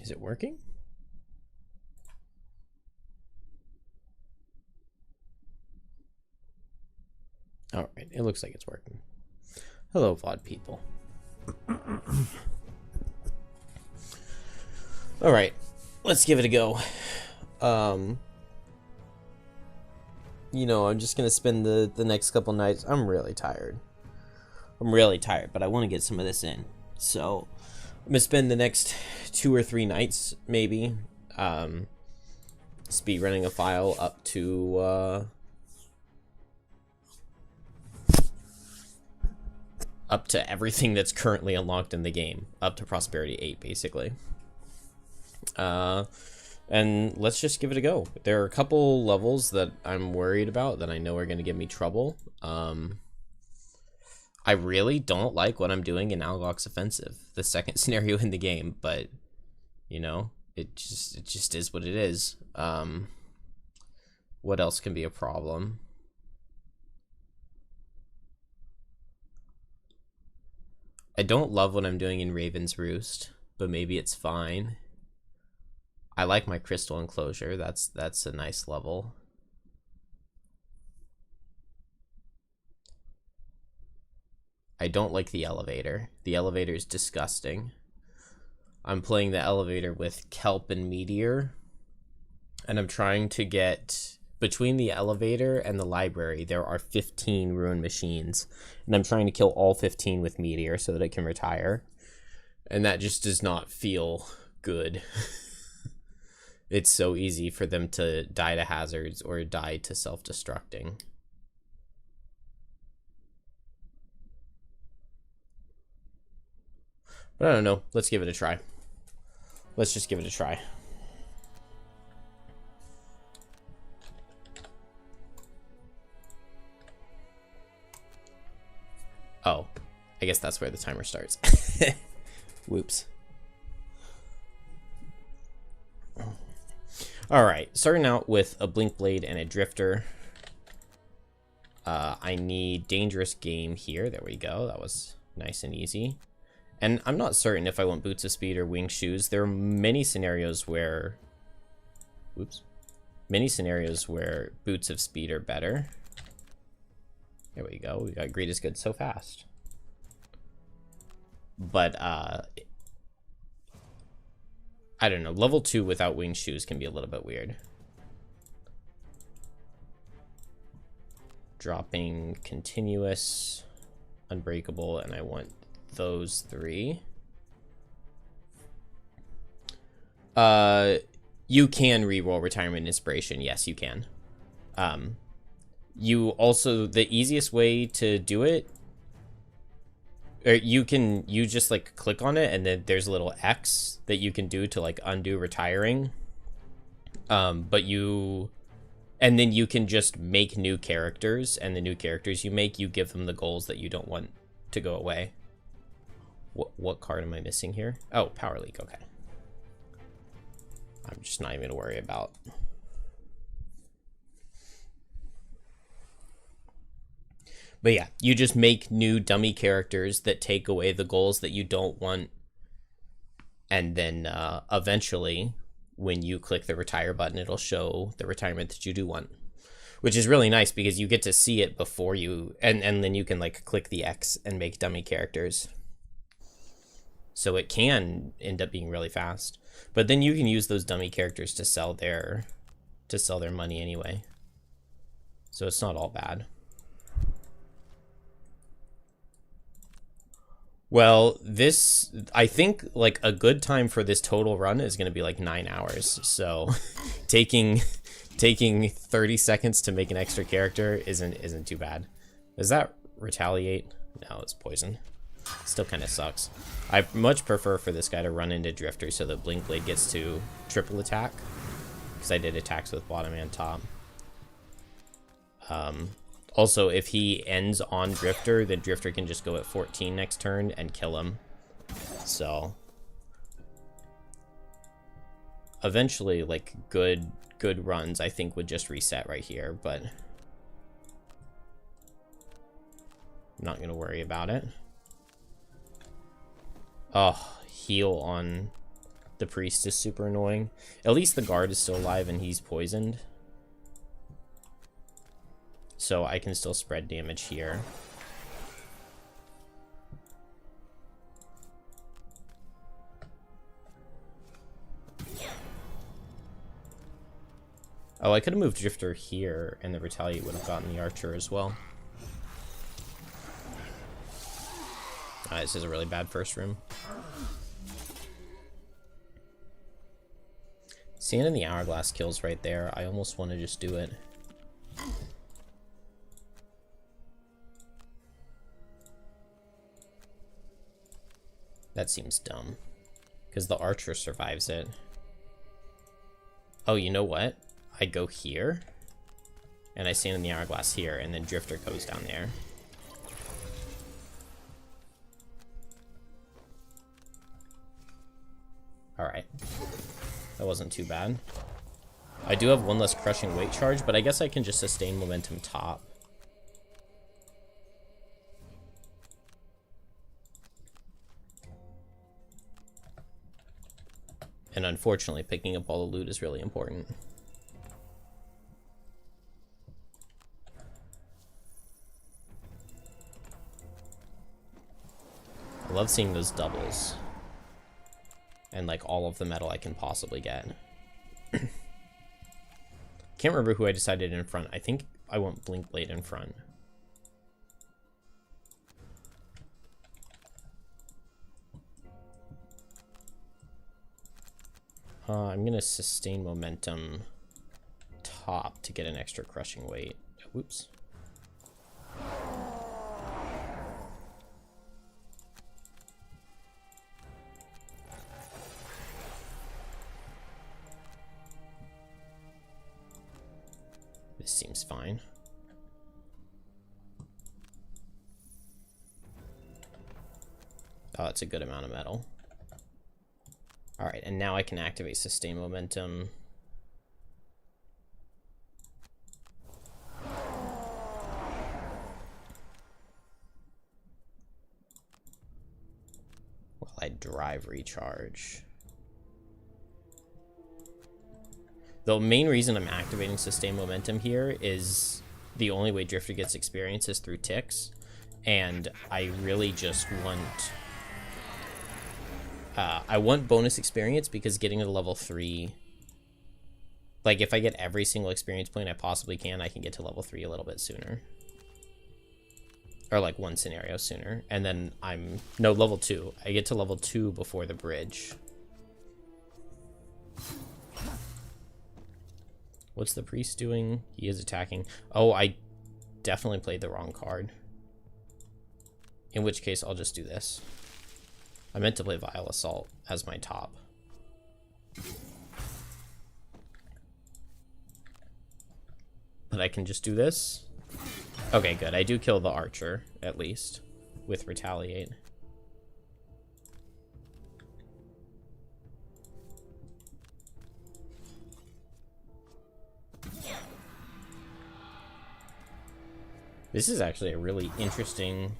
Is it working? All right, it looks like it's working. Hello, VOD people. All right, let's give it a go. You know, I'm just gonna spend the next couple nights. I'm really tired, but I want to get some of this in. So I'm gonna spend the next 2 or 3 nights, maybe, speed running a file up to everything that's currently unlocked in the game, up to Prosperity 8, basically. And let's just give it a go. There are a couple levels that I'm worried about that I know are going to give me trouble. I really don't like what I'm doing in Algok's Offensive, the second scenario in the game, but, you know, it just is what it is. What else can be a problem? I don't love what I'm doing in Raven's Roost, but maybe it's fine. I like my crystal enclosure. That's a nice level. I don't like the elevator. The elevator is disgusting. I'm playing the elevator with Kelp and Meteor, and I'm trying to get between the elevator and the library. There are 15 ruined machines, and I'm trying to kill all 15 with Meteor so that it can retire, and that just does not feel good. It's so easy for them to die to hazards or die to self-destructing. But I don't know. Let's give it a try. Let's just give it a try. Oh, I guess that's where the timer starts. Whoops. All right, starting out with a Blink Blade and a Drifter. I need Dangerous Game here. There we go. That was nice and easy. And I'm not certain if I want Boots of Speed or Wing Shoes. There are many scenarios where... Whoops. Many scenarios where Boots of Speed are better. There we go. We got Greed is Good so fast. But, I don't know. Level 2 without Wing Shoes can be a little bit weird. Dropping Continuous, Unbreakable, and I want those 3. You can reroll Retirement Inspiration. Yes, you can. You also, the easiest way to do it, or you just like click on it and then there's a little X that you can do to like undo retiring. And then you can just make new characters, and the new characters you make, you give them the goals that you don't want to go away. What card am I missing here? Oh, Power Leak, okay. I'm just not even gonna worry about. But yeah, you just make new dummy characters that take away the goals that you don't want. And then eventually, when you click the retire button, it'll show the retirement that you do want. Which is really nice because you get to see it before you... And then you can like click the X and make dummy characters. So it can end up being really fast. But then you can use those dummy characters to sell their money anyway. So it's not all bad. Well, this, I think, like, a good time for this total run is going to be, like, 9 hours. So, taking 30 seconds to make an extra character isn't too bad. Does that retaliate? No, it's poison. Still kind of sucks. I much prefer for this guy to run into Drifter so that Blink Blade gets to triple attack. Because I did attacks with bottom and top. Also, if he ends on Drifter, then Drifter can just go at 14 next turn and kill him. So, eventually, like, good runs, I think, would just reset right here, but I'm not going to worry about it. Oh, heal on the priest is super annoying. At least the guard is still alive and he's poisoned. So I can still spread damage here. Oh, I could have moved Drifter here, and the Retaliate would have gotten the Archer as well. This is a really bad first room. Sand in the Hourglass kills right there. I almost want to just do it. That seems dumb, because the Archer survives it. Oh, you know what? I go here, and I stand in the Hourglass here, and then Drifter goes down there. Alright. That wasn't too bad. I do have one less crushing weight charge, but I guess I can just sustain momentum top. And unfortunately, picking up all the loot is really important. I love seeing those doubles. And like all of the metal I can possibly get. Can't remember who I decided in front. I think I want Blink Blade in front. I'm gonna sustain momentum top to get an extra crushing weight. Whoops. This seems fine. Oh, it's a good amount of metal. Alright, and now I can activate sustain momentum. While I drive recharge. The main reason I'm activating sustain momentum here is the only way Drifter gets experience is through ticks, and I really just want... I want bonus experience because getting to level 3... Like, if I get every single experience point I possibly can, I can get to level 3 a little bit sooner. Or, like, one scenario sooner. And then I'm... No, level 2. I get to level 2 before the bridge. What's the priest doing? He is attacking. Oh, I definitely played the wrong card. In which case, I'll just do this. I meant to play Vile Assault as my top. But I can just do this. Okay, good. I do kill the Archer, at least, with Retaliate. This is actually a really interesting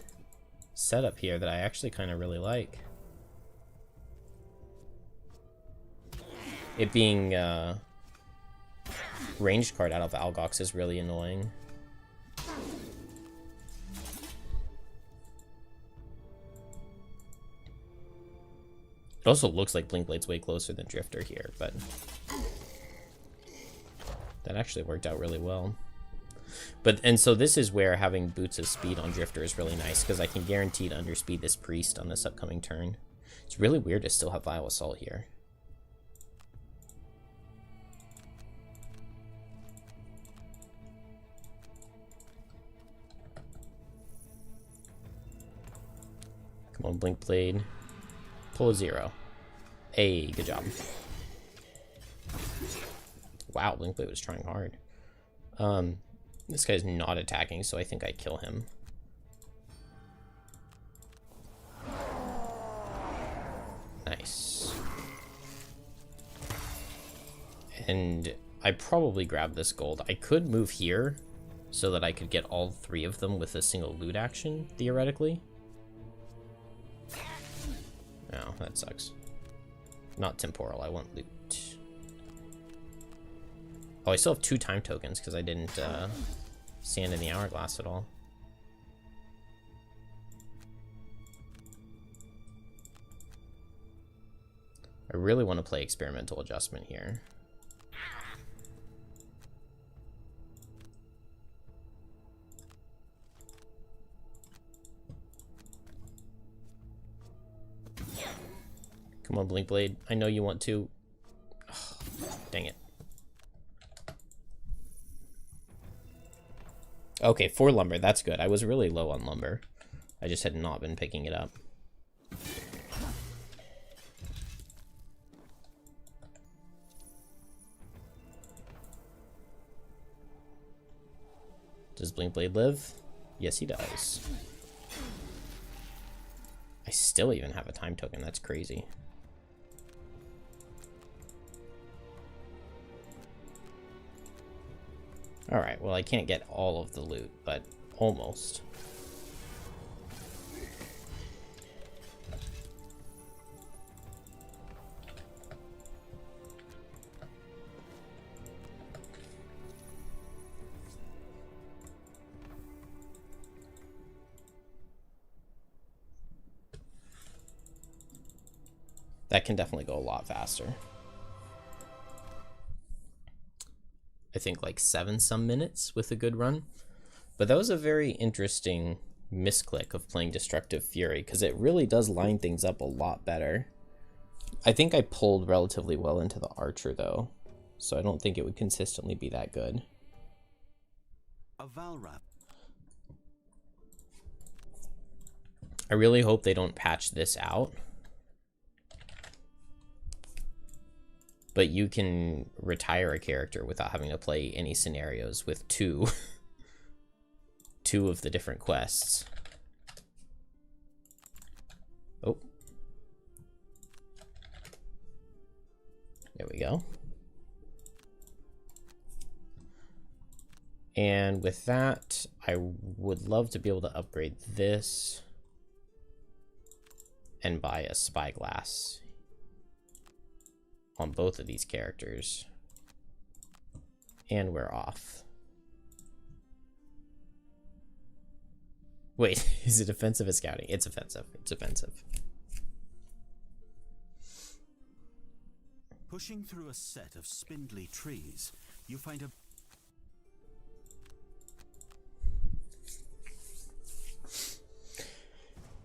setup here that I actually kind of really like. It being ranged card out of Algox is really annoying. It also looks like Blink Blade's way closer than Drifter here, but that actually worked out really well. And so this is where having Boots of Speed on Drifter is really nice, because I can guarantee to underspeed this Priest on this upcoming turn. It's really weird to still have Vile Assault here. Come on, Blink Blade. Pull a 0. Hey, good job. Wow, Blink Blade was trying hard. This guy's not attacking, so I think I kill him. Nice. And I probably grab this gold. I could move here so that I could get all 3 of them with a single loot action, theoretically. Oh, that sucks. not temporal. I want loot. Oh, I still have 2 time tokens because I didn't stand in the hourglass at all. I really want to play experimental adjustment here. Come on, Blink Blade. I know you want to. Oh, dang it. Okay, 4 lumber. That's good. I was really low on lumber. I just had not been picking it up. Does Blink Blade live? Yes, he does. I still even have a time token. That's crazy. Alright, well, I can't get all of the loot, but almost. That can definitely go a lot faster. I think like 7 some minutes with a good run. But that was a very interesting misclick of playing Destructive Fury, because it really does line things up a lot better. I think I pulled relatively well into the Archer though, so I don't think it would consistently be that good. A Valrap. I really hope they don't patch this out. But you can retire a character without having to play any scenarios with two of the different quests. Oh. There we go. And with that, I would love to be able to upgrade this and buy a spyglass on both of these characters. And we're off. Wait, is it offensive as scouting? It's offensive. It's offensive. Pushing through a set of spindly trees, you find a...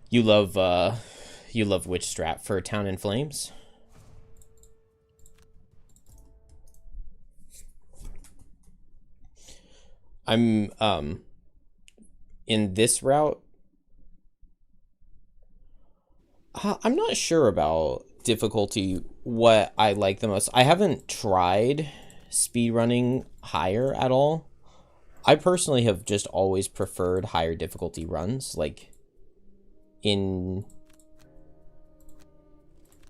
You love Witch Strat for Town in Flames? I'm in this route, I'm not sure about difficulty what I like the most. I haven't tried speedrunning higher at all. I personally have just always preferred higher difficulty runs. Like in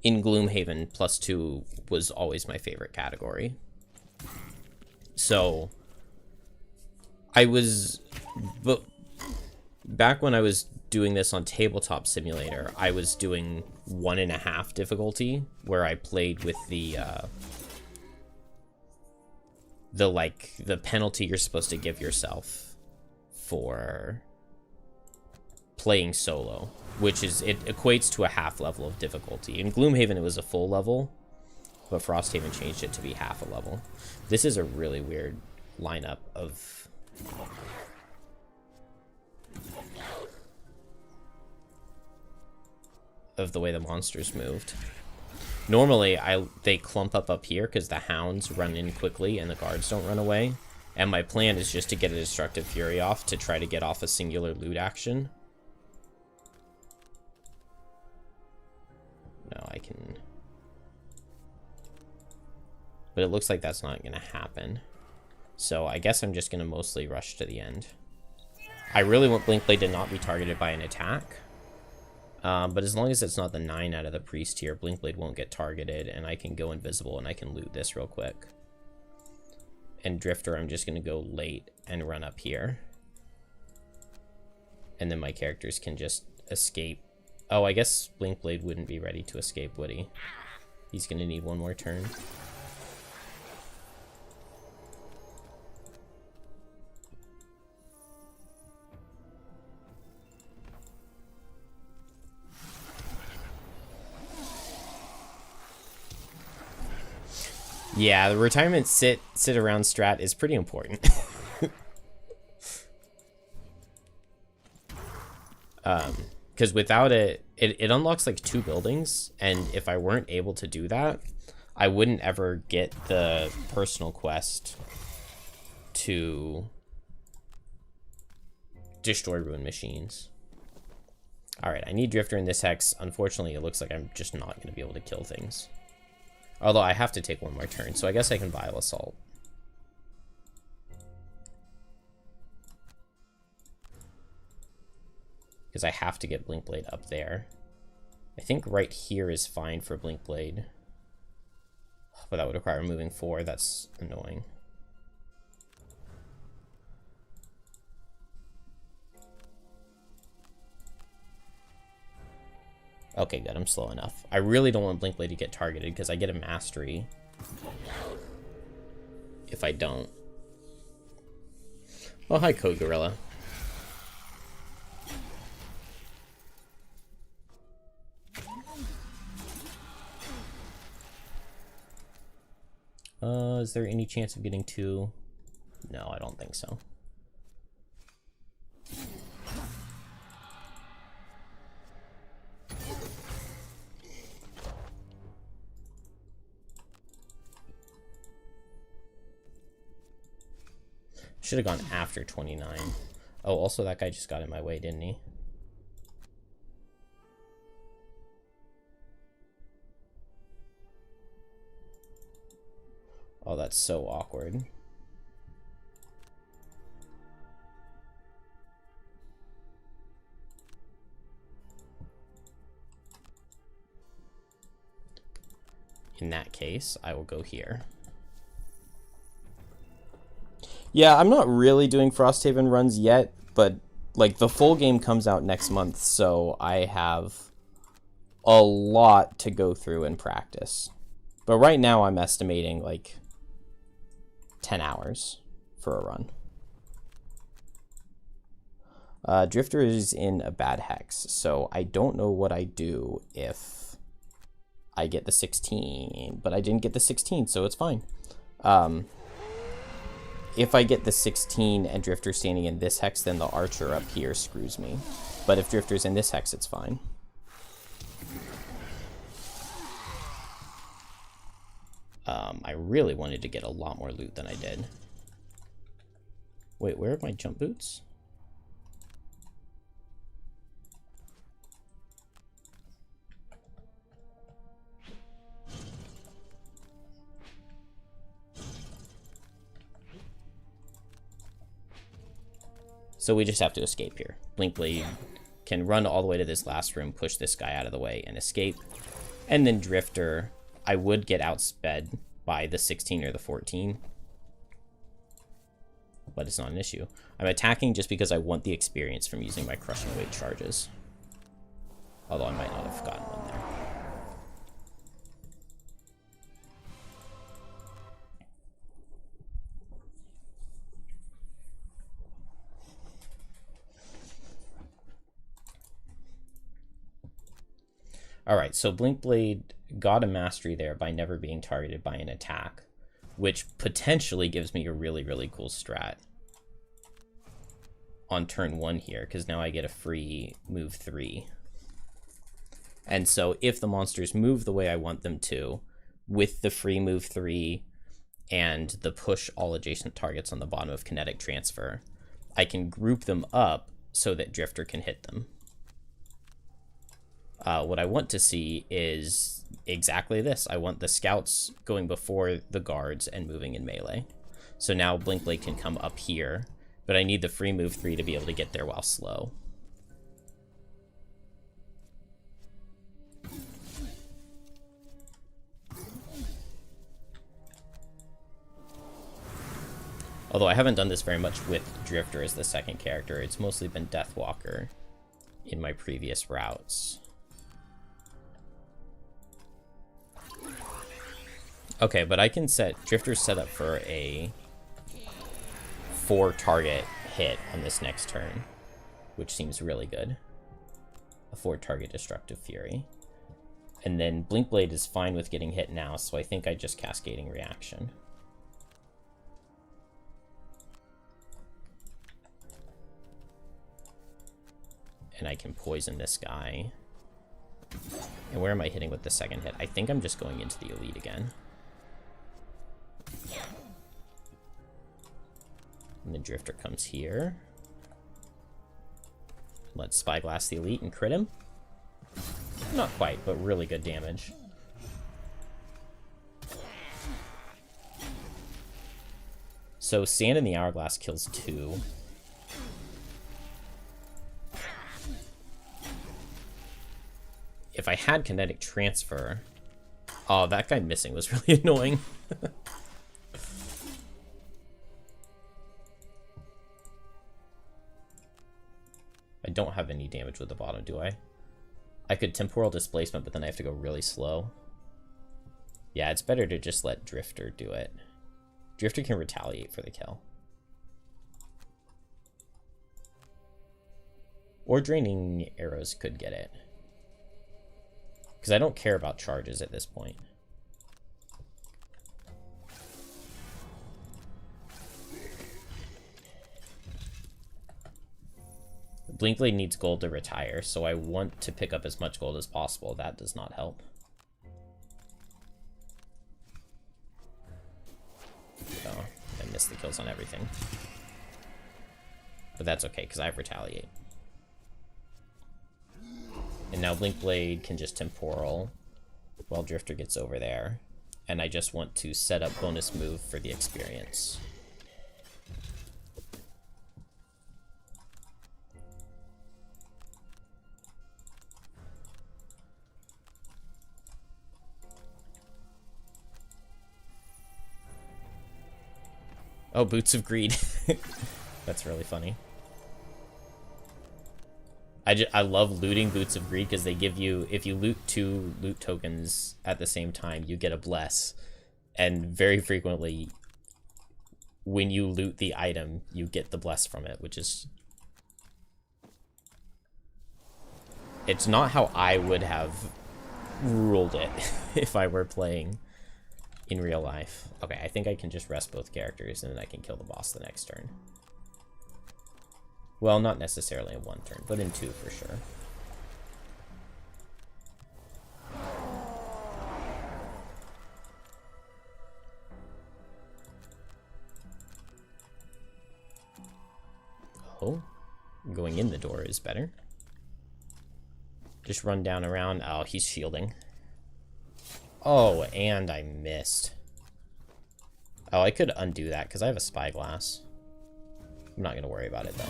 Gloomhaven, +2 was always my favorite category. So but back when I was doing this on Tabletop Simulator, I was doing 1.5 difficulty, where I played with the penalty you're supposed to give yourself for playing solo, which is, it equates to a half level of difficulty. In Gloomhaven, it was a full level, but Frosthaven changed it to be half a level. This is a really weird lineup of the way the monsters moved. Normally, they clump up here because the hounds run in quickly and the guards don't run away. And my plan is just to get a Destructive Fury off to try to get off a singular loot action. No, I can... But it looks like that's not going to happen. So I guess I'm just going to mostly rush to the end. I really want Blinkblade to not be targeted by an attack. But as long as it's not the 9 out of the Priest tier, Blinkblade won't get targeted, and I can go invisible and I can loot this real quick. And Drifter, I'm just going to go late and run up here. And then my characters can just escape. Oh, I guess Blinkblade wouldn't be ready to escape, would he? He's gonna need one more turn. Yeah, the retirement sit around strat is pretty important. Because without it unlocks like 2 buildings, and if I weren't able to do that, I wouldn't ever get the personal quest to destroy ruined machines. Alright, I need Drifter in this hex. Unfortunately, it looks like I'm just not going to be able to kill things. Although I have to take one more turn, so I guess I can Vile Assault. Because I have to get Blink Blade up there. I think right here is fine for Blink Blade. But that would require moving 4. That's annoying. Okay, good. I'm slow enough. I really don't want Blink Blade to get targeted because I get a mastery if I don't. Oh, hi, Code Gorilla. Is there any chance of getting 2? No, I don't think so. Should have gone after 29. Oh, also that guy just got in my way, didn't he? Oh, that's so awkward. In that case, I will go here. Yeah, I'm not really doing Frosthaven runs yet, but like the full game comes out next month, so I have a lot to go through and practice. But right now I'm estimating like 10 hours for a run. Drifter is in a bad hex, so I don't know what I do if I get the 16, but I didn't get the 16, so it's fine. If I get the 16 and Drifter standing in this hex, then the Archer up here screws me. But if Drifter's in this hex, it's fine. I really wanted to get a lot more loot than I did. Wait, where are my jump boots? So we just have to escape here. Blink Blade can run all the way to this last room, push this guy out of the way, and escape. And then Drifter, I would get outsped by the 16 or the 14. But it's not an issue. I'm attacking just because I want the experience from using my crushing weight charges. Although I might not have gotten one there. Alright, so Blink Blade got a mastery there by never being targeted by an attack, which potentially gives me a really, really cool strat on turn 1 here, because now I get a free move 3. And so if the monsters move the way I want them to, with the free move 3 and the push all adjacent targets on the bottom of kinetic transfer, I can group them up so that Drifter can hit them. What I want to see is exactly this. I want the scouts going before the guards and moving in melee. So now Blink Blade can come up here, but I need the free move 3 to be able to get there while slow. Although I haven't done this very much with Drifter as the second character. It's mostly been Deathwalker in my previous routes. Okay, but I can set Drifter's set up for a 4 target hit on this next turn, which seems really good. A 4 target Destructive Fury. And then Blinkblade is fine with getting hit now, so I think I just Cascading Reaction. And I can poison this guy. And where am I hitting with the second hit? I think I'm just going into the Elite again. And the Drifter comes here. Let's Spyglass the Elite and crit him. Not quite, but really good damage. So Sand in the Hourglass kills 2. If I had Kinetic Transfer... Oh, that guy missing was really annoying. I don't have any damage with the bottom, do I? I could Temporal Displacement, but then I have to go really slow. Yeah, it's better to just let Drifter do it. Drifter can retaliate for the kill. Or Draining Arrows could get it. Because I don't care about charges at this point. Blinkblade needs gold to retire, so I want to pick up as much gold as possible. That does not help. Oh, I missed the kills on everything. But that's okay, because I have Retaliate. And now Blinkblade can just Temporal while Drifter gets over there. And I just want to set up bonus move for the experience. Oh, Boots of Greed. That's really funny. I love looting Boots of Greed because they give you, if you loot 2 loot tokens at the same time, you get a Bless. And very frequently, when you loot the item, you get the Bless from it, which is... It's not how I would have ruled it if I were playing in real life. Okay, I think I can just rest both characters and then I can kill the boss the next turn. Well, not necessarily in 1 turn, but in 2 for sure. Oh, going in the door is better. Just run down around. Oh, he's shielding. Oh, and I missed. Oh, I could undo that because I have a Spyglass. I'm not going to worry about it, though.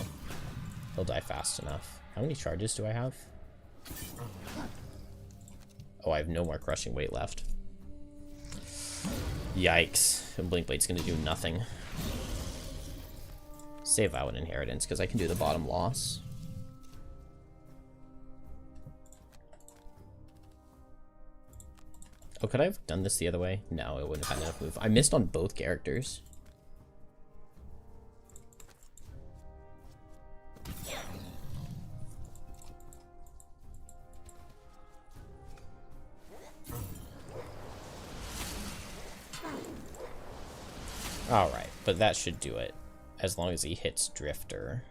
He'll die fast enough. How many charges do I have? Oh, I have no more Crushing Weight left. Yikes. And Blinkblade's going to do nothing. Save out an Inheritance because I can do the bottom loss. Oh, could I have done this the other way? No, it wouldn't have had enough move. I missed on both characters. Alright, but that should do it. As long as he hits Drifter.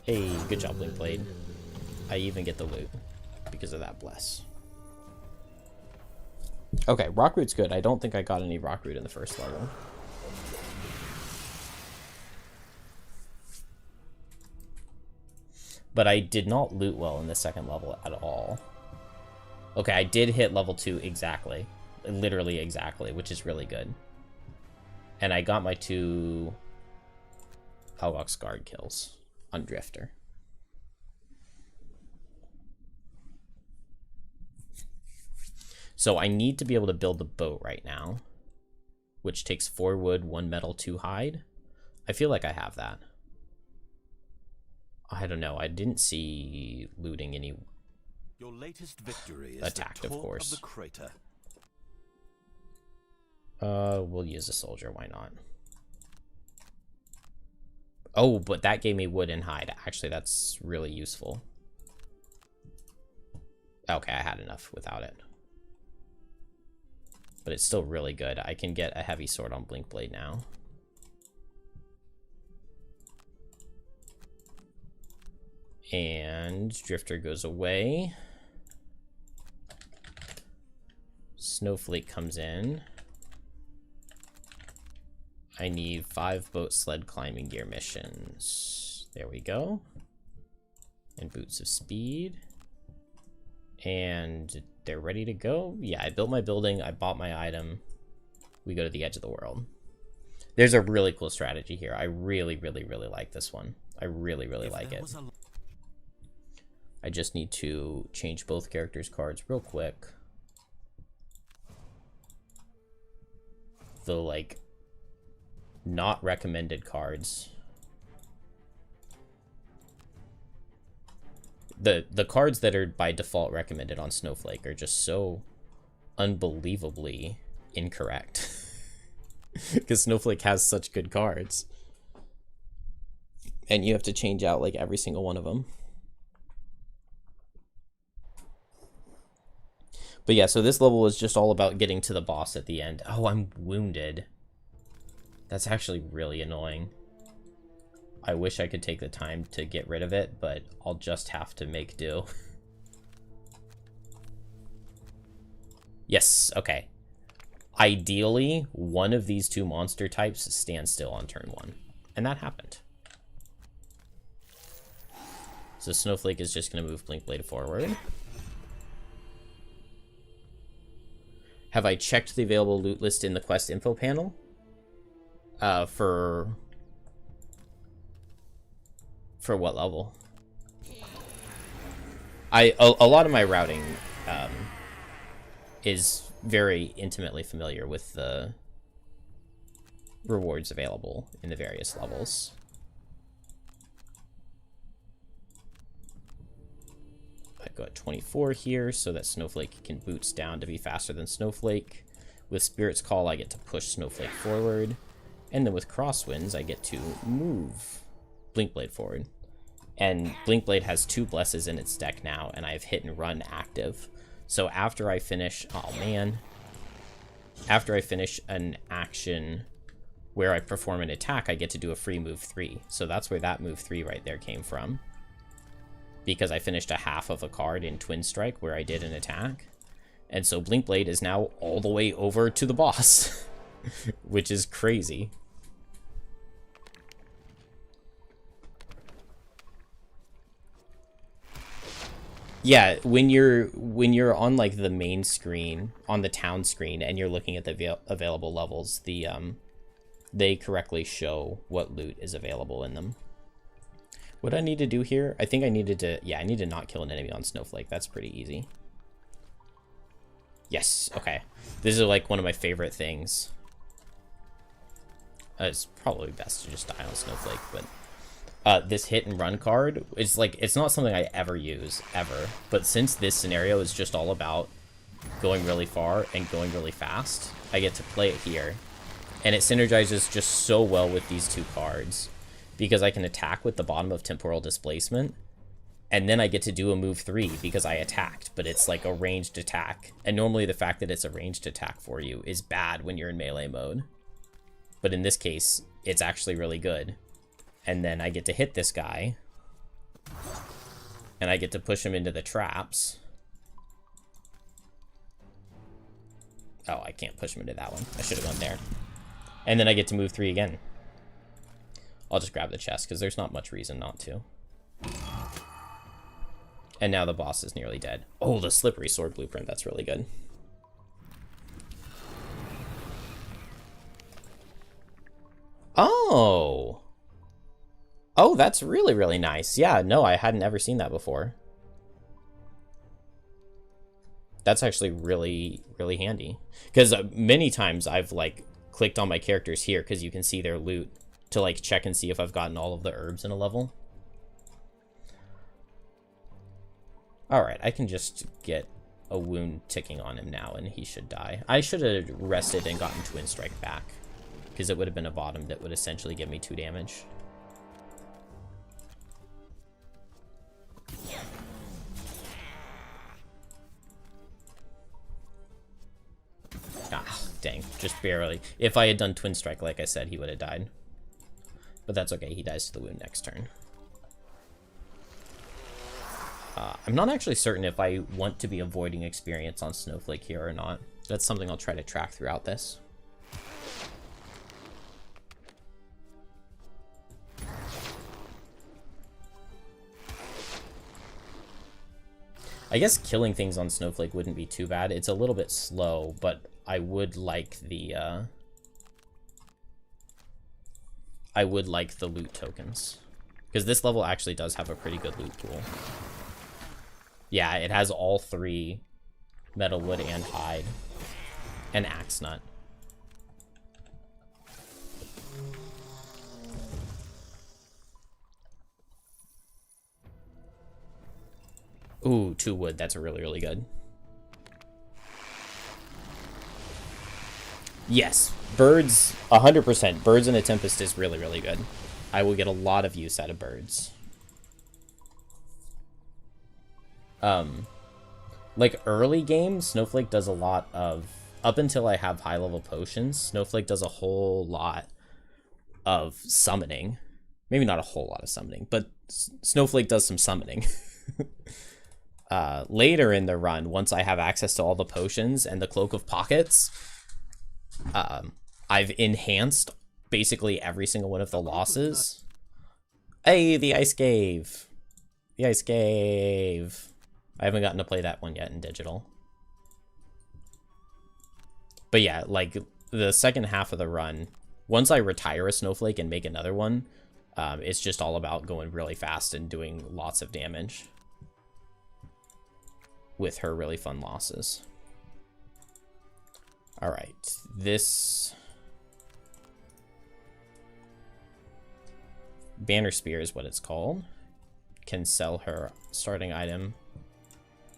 Hey, good job, Blinkblade. I even get the loot because of that Bless. Okay, Rockroot's good. I don't think I got any Rockroot in the first level. But I did not loot well in the second level at all. Okay, I did hit level 2 exactly. Literally exactly, which is really good. And I got my 2 Hellgox Guard kills on Drifter. So I need to be able to build the boat right now, which takes 4 wood, 1 metal, 2 hide. I feel like I have that. I don't know. I didn't see looting any. Your latest victory is Attacked, the of talk course. of the crater. We'll use a soldier. Why not? Oh, but that gave me wood and hide. Actually, that's really useful. Okay, I had enough without it. But it's still really good. I can get a heavy sword on Blink Blade now. And Drifter goes away. Snowflake comes in. I need 5 boat sled climbing gear missions. There we go. And boots of speed. And they're ready to go. Yeah, I built my building. I bought my item. We go to the edge of the world. There's a really cool strategy here. I really, really, really like this one. I really, really like it. I just need to change both characters' cards real quick. The, like, not recommended cards. The cards that are by default recommended on Snowflake are just so unbelievably incorrect. Because Snowflake has such good cards. And you have to change out, like, every single one of them. But yeah, so this level is just all about getting to the boss at the end. Oh, I'm wounded. That's actually really annoying. I wish I could take the time to get rid of it, but I'll just have to make do. Yes, okay. Ideally, one of these 2 monster types stands still on turn 1. And that happened. So Snowflake is just going to move Blink Blade forward. Have I checked the available loot list in the quest info panel? For what level? A lot of my routing is very intimately familiar with the rewards available in the various levels. I go at 24 here so that Snowflake can boots down to be faster than Snowflake. With Spirit's Call, I get to push Snowflake forward. And then with Crosswinds, I get to move Blinkblade forward. And Blinkblade has 2 blesses in its deck now, and I have hit and run active. So after I finish, oh man, after I finish an action where I perform an attack, I get to do a free move 3. So that's where that move 3 right there came from. Because I finished a half of a card in Twin Strike where I did an attack. And so Blinkblade is now all the way over to the boss, which is crazy. Yeah, when you're on like the main screen, on the town screen, and you're looking at the available levels, they correctly show what loot is available in them. What I need to do here, I think I needed to, yeah, I need to not kill an enemy on Snowflake. That's pretty easy. Yes, okay. This is like one of my favorite things. It's probably best to just die on Snowflake, but this hit and run card is like, it's not something I ever use, ever. But since this scenario is just all about going really far and going really fast, I get to play it here. And it synergizes just so well with these 2 cards. Because I can attack with the bottom of Temporal Displacement, and then I get to do a move 3 because I attacked, but it's like a ranged attack. And normally the fact that it's a ranged attack for you is bad when you're in melee mode. But in this case, it's actually really good. And then I get to hit this guy, and I get to push him into the traps. Oh, I can't push him into that one. I should have gone there. And then I get to move 3 again. I'll just grab the chest, because there's not much reason not to. And now the boss is nearly dead. Oh, the Slippery Sword blueprint. That's really good. Oh! Oh, that's really, really nice. Yeah, no, I hadn't ever seen that before. That's actually really, really handy. Because many times I've, like, clicked on my characters here because you can see their loot to, like, check and see if I've gotten all of the herbs in a level. Alright, I can just get a wound ticking on him now and he should die. I should have rested and gotten Twin Strike back, because it would have been a bottom that would essentially give me 2 damage. Ah, dang, just barely. If I had done Twin Strike, like I said, he would have died. But that's okay, he dies to the wound next turn. I'm not actually certain if I want to be avoiding experience on Snowflake here or not. That's something I'll try to track throughout this. I guess killing things on Snowflake wouldn't be too bad. It's a little bit slow, but I would like the loot tokens. Because this level actually does have a pretty good loot pool. Yeah, it has all 3 metal, wood, and hide. And axe nut. Ooh, 2 wood. That's really, really good. Yes, birds, 100%. Birds in a Tempest is really, really good. I will get a lot of use out of birds. Like early game, Snowflake does a lot of, up until I have high level potions, Snowflake does a whole lot of summoning. Maybe not a whole lot of summoning, but Snowflake does some summoning. Later in the run, once I have access to all the potions and the Cloak of Pockets, I've enhanced basically every single one of the losses. Hey, the Ice Cave! The Ice Cave! I haven't gotten to play that one yet in digital. But yeah, like, the second half of the run, once I retire a Snowflake and make another one, it's just all about going really fast and doing lots of damage with her really fun losses. Alright, this Banner Spear is what it's called. Can sell her starting item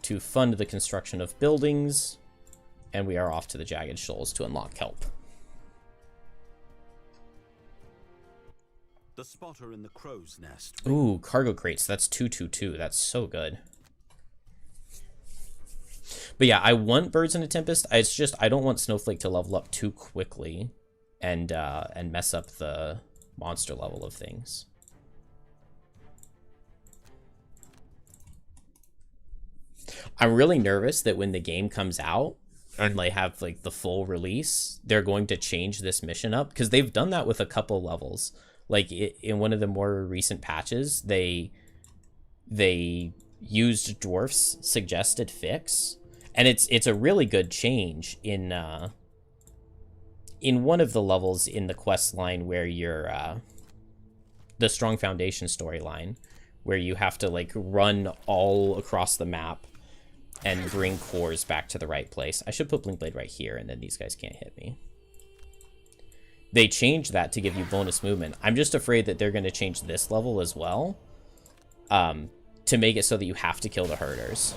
to fund the construction of buildings, and we are off to the Jagged Shoals to unlock Kelp. The spotter in the crow's nest. Ooh, cargo crates. That's 222. That's so good. But yeah, I want Birds in a Tempest. It's just I don't want Snowflake to level up too quickly and mess up the monster level of things. I'm really nervous that when the game comes out and they have like the full release, they're going to change this mission up, because they've done that with a couple levels. Like in one of the more recent patches, they used Dwarf's suggested fix, and it's a really good change in one of the levels in the quest line where you're the Strong Foundation storyline, where you have to like run all across the map and bring cores back to the right place. I should put Blinkblade right here, and then these guys can't hit me. They changed that to give you bonus movement. I'm just afraid that they're going to change this level as well, to make it so that you have to kill the herders.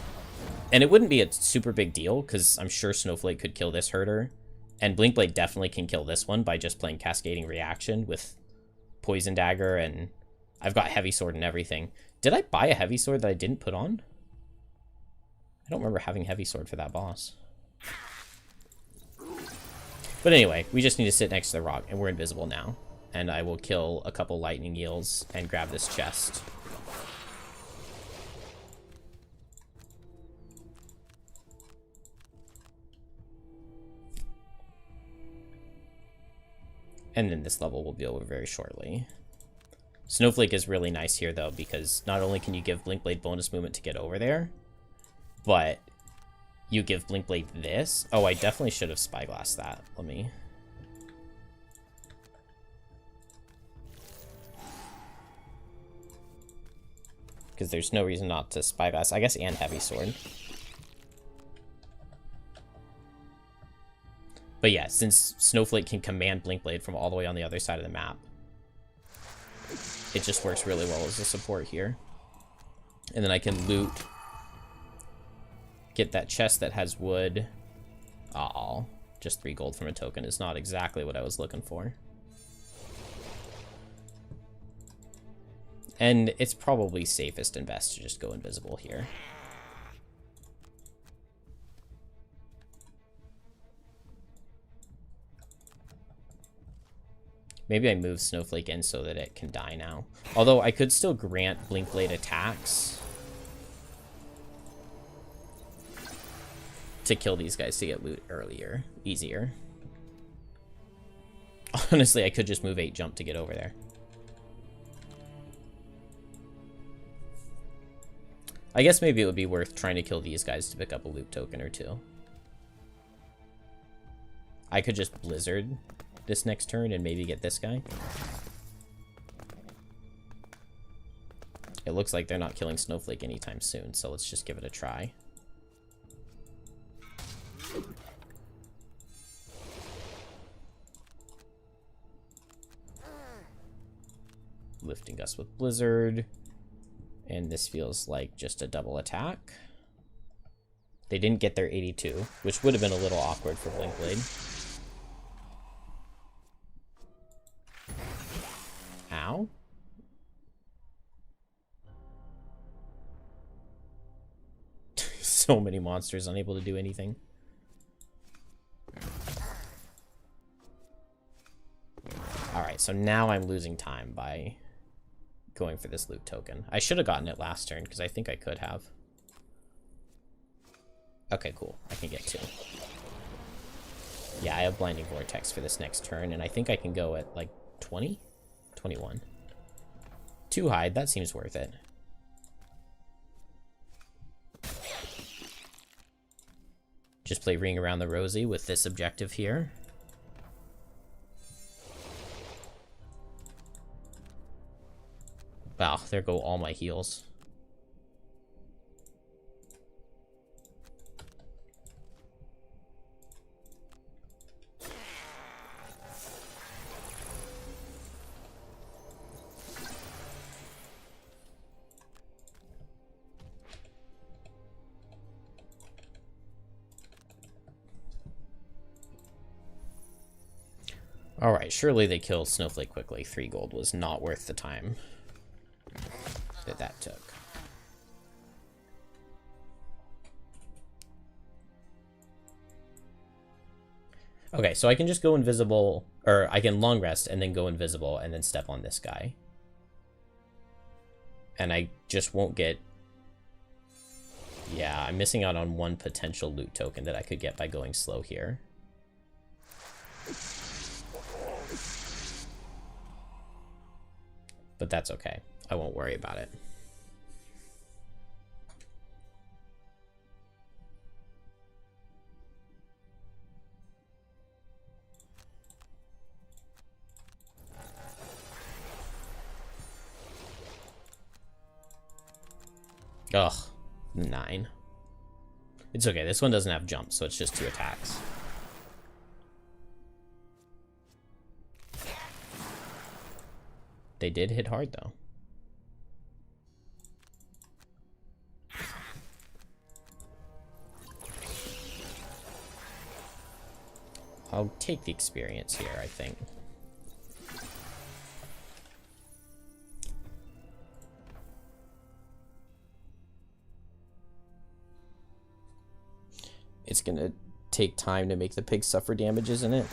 And it wouldn't be a super big deal, because I'm sure Snowflake could kill this herder, and Blinkblade definitely can kill this one by just playing Cascading Reaction with Poison Dagger, and I've got Heavy Sword and everything. Did I buy a Heavy Sword that I didn't put on? I don't remember having Heavy Sword for that boss. But anyway, we just need to sit next to the rock, and we're invisible now. And I will kill a couple lightning eels and grab this chest. And then this level will be over very shortly. Snowflake is really nice here, though, because not only can you give Blinkblade bonus movement to get over there, but you give Blinkblade this. Oh, I definitely should have Spyglassed that. Let me... because there's no reason not to Spyglass. I guess, and Heavy Sword. But yeah, since Snowflake can command Blinkblade from all the way on the other side of the map, it just works really well as a support here. And then I can loot, get that chest that has wood. Oh, just 3 gold from a token is not exactly what I was looking for. And it's probably safest and best to just go invisible here. Maybe I move Snowflake in so that it can die now. Although I could still grant Blinkblade attacks to kill these guys to get loot earlier, easier. Honestly, I could just move 8 jump to get over there. I guess maybe it would be worth trying to kill these guys to pick up a loot token or 2. I could just Blizzard this next turn and maybe get this guy. It looks like they're not killing Snowflake anytime soon, so let's just give it a try. Lifting us with Blizzard. And this feels like just a double attack. They didn't get their 82, which would have been a little awkward for Blinkblade. Ow. So many monsters unable to do anything. Alright, so now I'm losing time by going for this loot token. I should have gotten it last turn, because I think I could have. Okay, cool. I can get 2. Yeah, I have Blinding Vortex for this next turn, and I think I can go at, like, 20? 21. 2 hide, that seems worth it. Just play Ring Around the Rosie with this objective here. Wow, there go all my heals. Alright, surely they killed Snowflake quickly. 3 gold was not worth the time that took. Okay, so I can just go invisible, or I can long rest and then go invisible and then step on this guy. And I just won't get... Yeah, I'm missing out on 1 potential loot token that I could get by going slow here. But that's okay. I won't worry about it. Ugh, 9. It's okay. This one doesn't have jump, so it's just 2 attacks. They did hit hard, though. I'll take the experience here, I think. It's gonna take time to make the pig suffer damage, isn't it?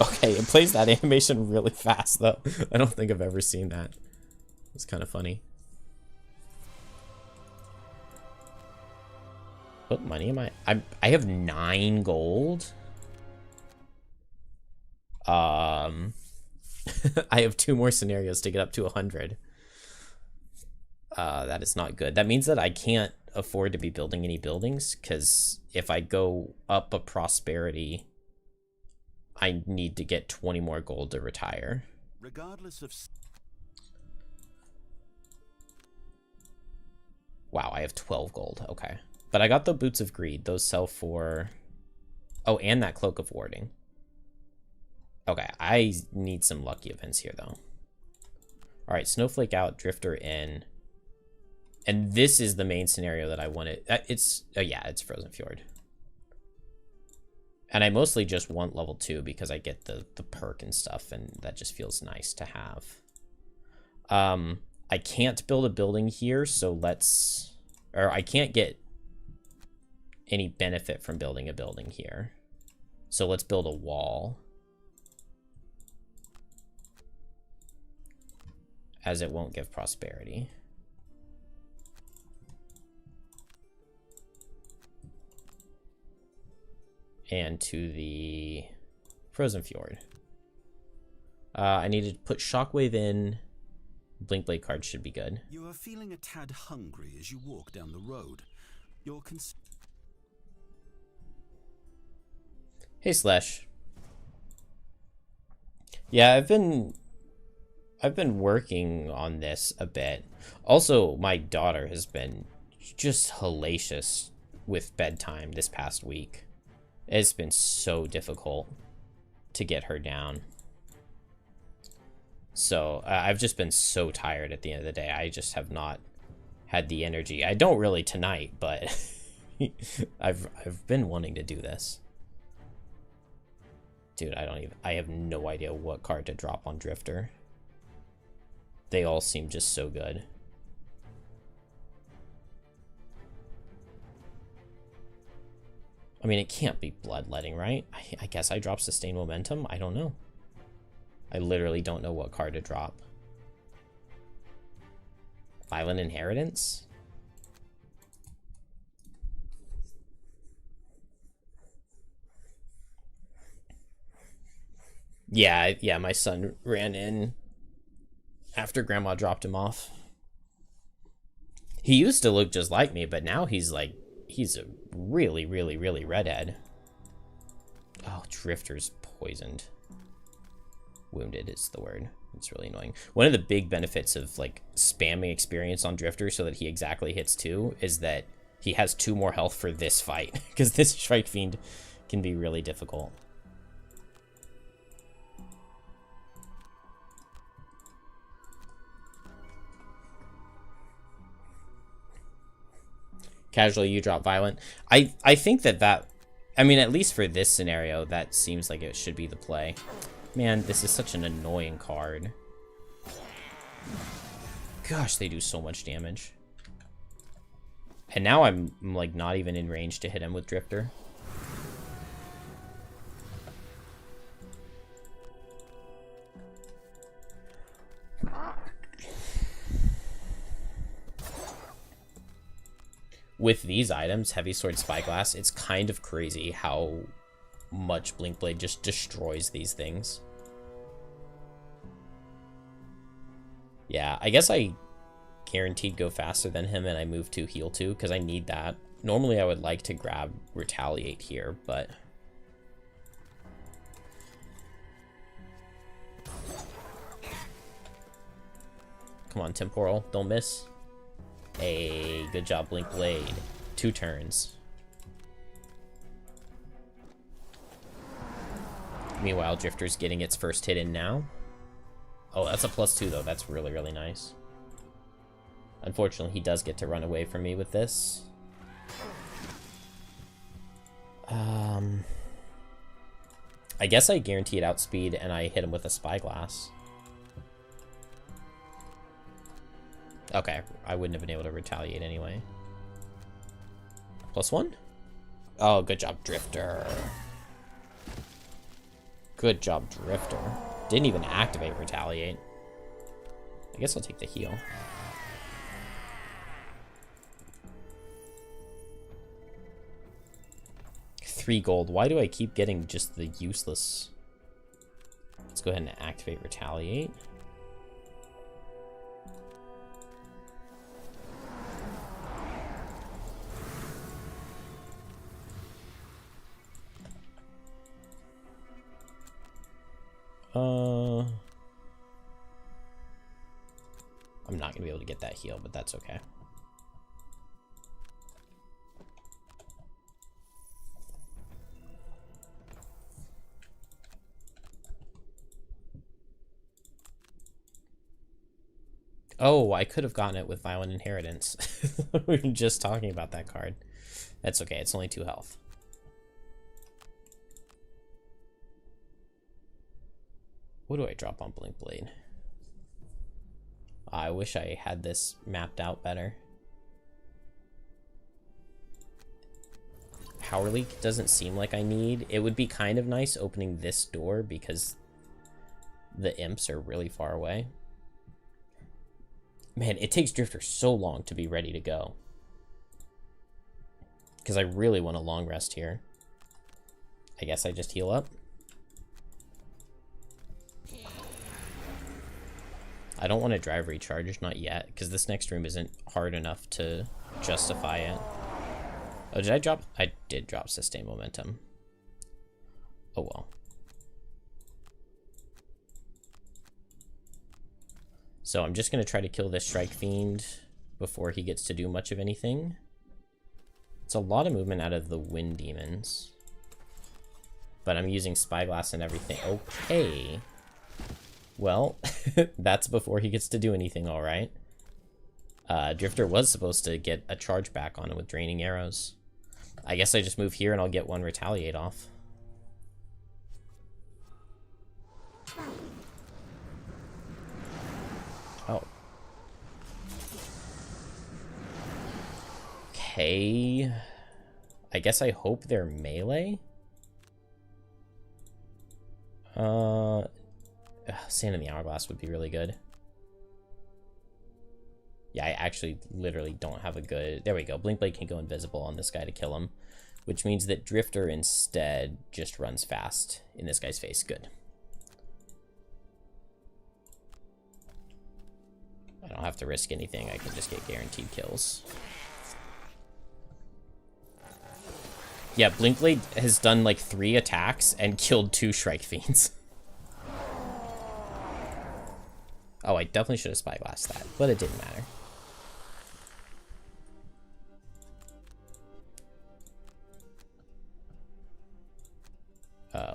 Okay, it plays that animation really fast, though. I don't think I've ever seen that. It's kind of funny. What money am I? I have 9 gold. I have 2 more scenarios to get up to 100. That is not good. That means that I can't afford to be building any buildings, because if I go up a prosperity, I need to get 20 more gold to retire. Regardless of... Wow, I have 12 gold. Okay. But I got the Boots of Greed. Those sell for... Oh, and that Cloak of Warding. Okay, I need some lucky events here, though. All right, Snowflake out, Drifter in. And this is the main scenario that I wanted. It's... Oh, yeah, it's Frozen Fjord. And I mostly just want level 2 because I get the perk and stuff, and that just feels nice to have. I can't build a building here, so let's... Or I can't get any benefit from building a building here. So let's build a wall. As it won't give prosperity. And to the Frozen Fjord. I need to put Shockwave in. Blink Blade card should be good. You are feeling a tad hungry as you walk down the road. You're Hey Slash. Yeah, I've been working on this a bit. Also, my daughter has been just hellacious with bedtime this past week. It's been so difficult to get her down. So I've just been so tired at the end of the day. I just have not had the energy. I don't really tonight, but I've been wanting to do this. Dude, I have no idea what card to drop on Drifter. They all seem just so good. I mean, it can't be Bloodletting, right? I guess I drop Sustain Momentum? I don't know. I literally don't know what card to drop. Violent Inheritance? Yeah, my son ran in after Grandma dropped him off. He used to look just like me, but now he's a really, really, really redhead. Oh, Drifter's poisoned. Wounded is the word. It's really annoying. One of the big benefits of like spamming experience on Drifter so that he exactly hits 2 is that he has 2 more health for this fight, because this Strike Fiend can be really difficult. Casually, you drop Violent. I think that I mean, at least for this scenario, that seems like it should be the play. Man, this is such an annoying card. Gosh, they do so much damage. And now I'm like not even in range to hit him with Drifter. With these items, Heavy Sword, Spyglass, it's kind of crazy how much Blink Blade just destroys these things. Yeah, I guess I guaranteed go faster than him and I move to heal 2 because I need that. Normally I would like to grab Retaliate here, but... Come on, Temporal, don't miss. Hey, good job, Blink Blade. 2 turns. Meanwhile, Drifter's getting its first hit in now. Oh, that's a +2, though. That's really, really nice. Unfortunately, he does get to run away from me with this. I guess I guaranteed outspeed, and I hit him with a Spyglass. Okay, I wouldn't have been able to retaliate anyway. +1? Oh, good job, Drifter. Good job, Drifter. Didn't even activate Retaliate. I guess I'll take the heal. $3 gold. Why do I keep getting just the useless? Let's go ahead and activate Retaliate. I'm not gonna be able to get that heal, but that's okay. Oh, I could have gotten it with Violent Inheritance. We were just talking about that card. That's okay, it's only 2 health. What do I drop on Blink Blade? I wish I had this mapped out better. Power Leak doesn't seem like I need. It would be kind of nice opening this door because the imps are really far away. Man, it takes Drifter so long to be ready to go. Because I really want a long rest here. I guess I just heal up. I don't want to drive recharge, not yet, because this next room isn't hard enough to justify it. Oh, did I drop? I did drop Sustain Momentum. Oh well. So I'm just going to try to kill this Strike Fiend before he gets to do much of anything. It's a lot of movement out of the Wind Demons. But I'm using Spyglass and everything. Okay. Well, that's before he gets to do anything, alright. Drifter was supposed to get a charge back on him with Draining Arrows. I guess I just move here and I'll get 1 Retaliate off. Oh. Okay. I guess I hope they're melee? Sand in the Hourglass would be really good. Yeah, I actually literally don't have a good... There we go. Blink Blade can go invisible on this guy to kill him, which means that Drifter instead just runs fast in this guy's face. Good. I don't have to risk anything. I can just get guaranteed kills. Yeah, Blink Blade has done like 3 attacks and killed 2 Shrike Fiends. Oh, I definitely should have Spyglassed that, but it didn't matter.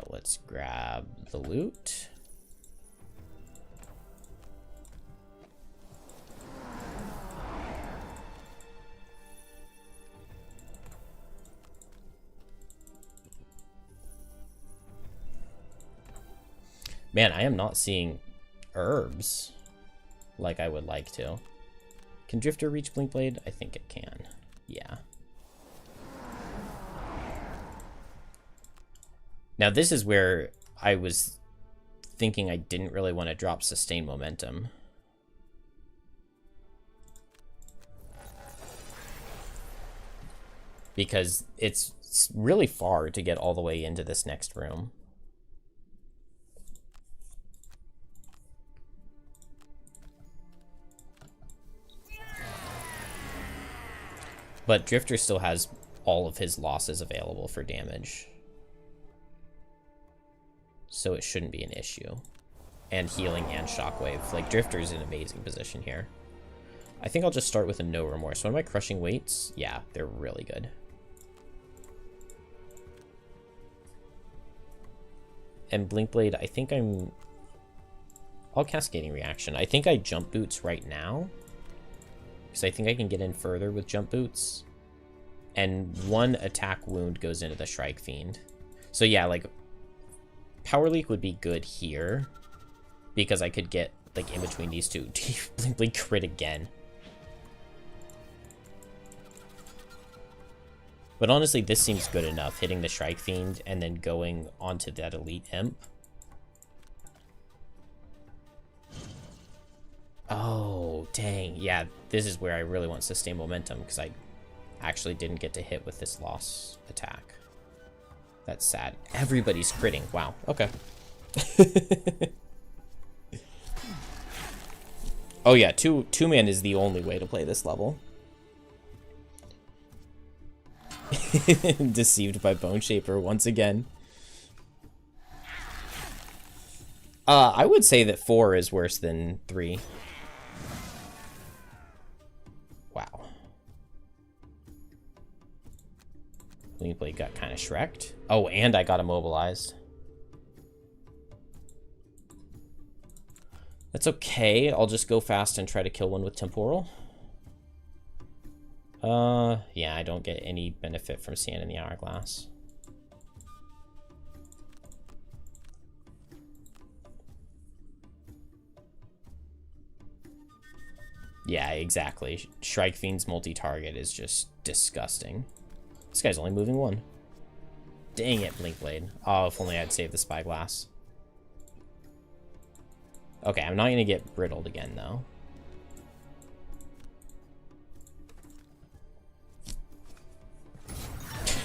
Let's grab the loot. Man, I am not seeing herbs like I would like to. Can Drifter reach Blink Blade? I think it can. Yeah. Now this is where I was thinking I didn't really want to drop Sustain Momentum. Because it's really far to get all the way into this next room. But Drifter still has all of his losses available for damage. So it shouldn't be an issue. And healing and shockwave. Like, Drifter's in an amazing position here. I think I'll just start with a No Remorse. What am I crushing weights? Yeah, they're really good. And Blink Blade, I think I'll Cascading Reaction. I think I Jump Boots right now. Because I think I can get in further with Jump Boots. And 1 attack wound goes into the Shrike Fiend. So yeah, like, Power Leak would be good here. Because I could get, like, in between these two. Blink Blink crit again. But honestly, this seems good enough. Hitting the Shrike Fiend and then going onto that Elite Imp. Oh, dang. Yeah, this is where I really want Sustain Momentum, because I actually didn't get to hit with this loss attack. That's sad. Everybody's critting. Wow. Okay. Oh, yeah. Two-man is the only way to play this level. Deceived by Bone Shaper once again. I would say that 4 is worse than 3. Wow. Blink Blade got kind of Shrek'd. Oh, and I got immobilized. That's okay. I'll just go fast and try to kill one with Temporal. Yeah, I don't get any benefit from Sand in the Hourglass. Yeah, exactly. Shrike Fiend's multi-target is just disgusting. This guy's only moving one. Dang it, Blinkblade. Oh, if only I'd saved the Spyglass. Okay, I'm not gonna get brittled again, though.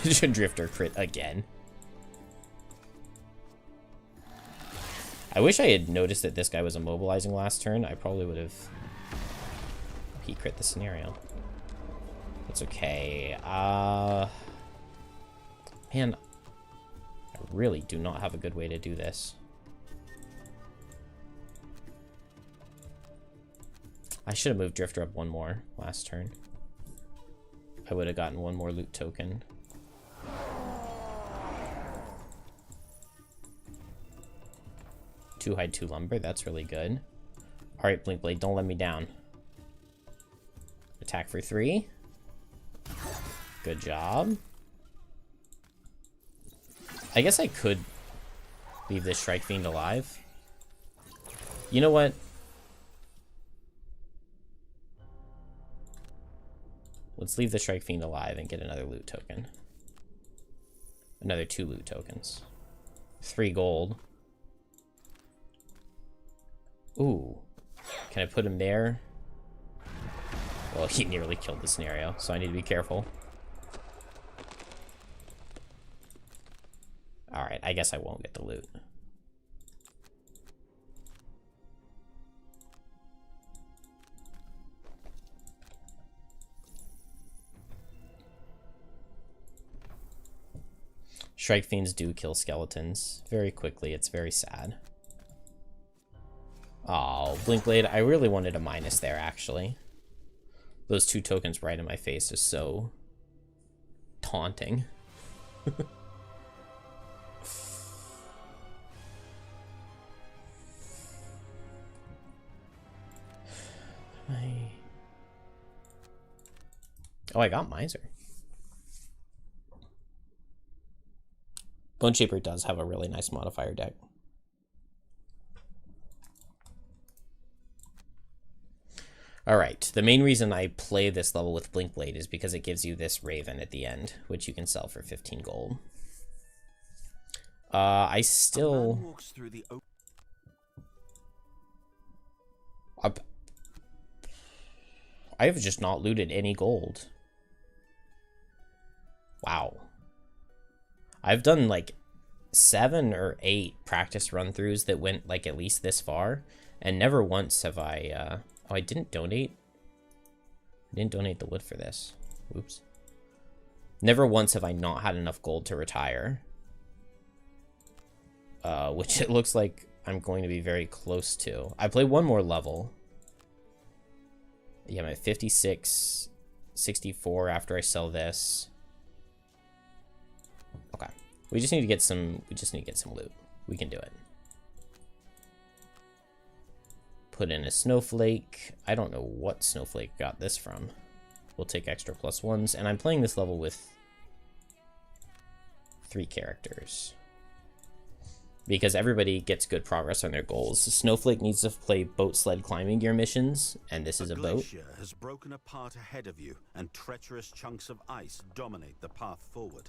Drifter crit again. I wish I had noticed that this guy was immobilizing last turn. I probably would have... He crit the scenario. That's okay. Man, I really do not have a good way to do this. I should have moved Drifter up one more last turn. I would have gotten one more loot token. Two hide, two lumber. That's really good. All right, Blinkblade, don't let me down. Attack for 3. Good job. I guess I could leave this Shrike Fiend alive. You know what? Let's leave the Shrike Fiend alive and get another loot token. Another 2 loot tokens. 3 gold. Ooh. Can I put him there? Well, he nearly killed the scenario, so I need to be careful. Alright, I guess I won't get the loot. Shrike Fiends do kill skeletons very quickly. It's very sad. Oh, Blinkblade, I really wanted a minus there, actually. Those 2 tokens right in my face is so taunting. Oh, I got Miser. Bone Shaper does have a really nice modifier deck. Alright, the main reason I play this level with Blinkblade is because it gives you this Raven at the end, which you can sell for 15 gold. I still... I have just not looted any gold. Wow. I've done like 7 or 8 practice run-throughs that went like at least this far, and never once have I, oh, I didn't donate. I didn't donate the wood for this. Oops. Never once have I not had enough gold to retire. Which it looks like I'm going to be very close to. I play one more level. Yeah, I'm at 56, 64 after I sell this. Okay. We just need to get some loot. We can do it. Put in a snowflake. I don't know what snowflake got this from. We'll take extra +1s, and I'm playing this level with 3 characters. Because everybody gets good progress on their goals. Snowflake needs to play boat sled climbing gear missions, and this is a boat. Glacier has broken apart ahead of you, and treacherous chunks of ice dominate the path forward.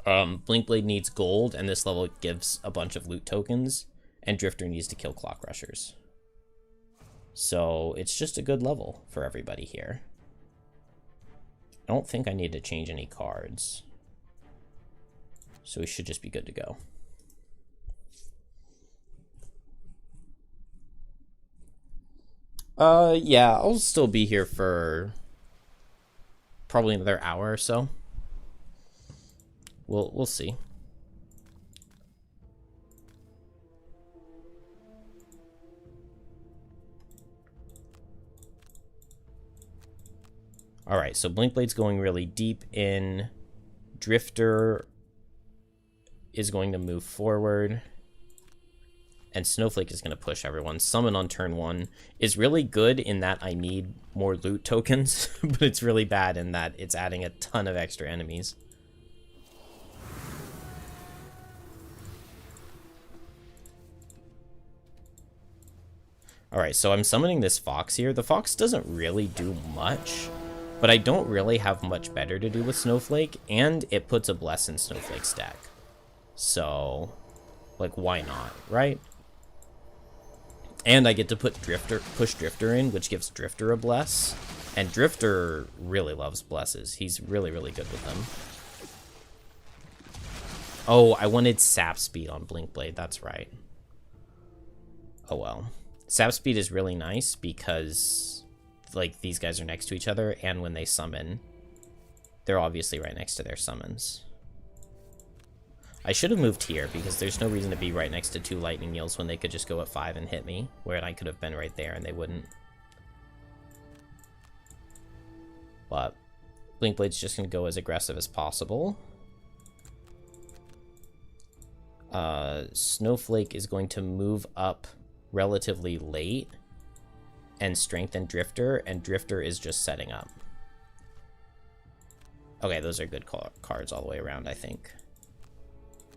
Blinkblade needs gold, and this level gives a bunch of loot tokens, and Drifter needs to kill clock rushers. So it's just a good level for everybody here. I don't think I need to change any cards. So we should just be good to go. Yeah, I'll still be here for probably another hour or so. We'll see. All right, so Blinkblade's going really deep in. Drifter is going to move forward. And Snowflake is going to push everyone. Summon on turn 1 is really good in that I need more loot tokens, but it's really bad in that it's adding a ton of extra enemies. Alright, so I'm summoning this fox here. The fox doesn't really do much, but I don't really have much better to do with Snowflake, and it puts a bless in Snowflake's deck. So, like, why not, right? And I get to push Drifter in, which gives Drifter a bless. And Drifter really loves blesses. He's really, really good with them. Oh, I wanted Sap Speed on Blinkblade. That's right. Oh, well. Sap Speed is really nice because, like, these guys are next to each other. And when they summon, they're obviously right next to their summons. I should have moved here, because there's no reason to be right next to 2 lightning eels when they could just go at 5 and hit me, where I could have been right there and they wouldn't. But Blinkblade's just going to go as aggressive as possible. Snowflake is going to move up relatively late and strengthen Drifter, and Drifter is just setting up. Okay, those are good cards all the way around, I think.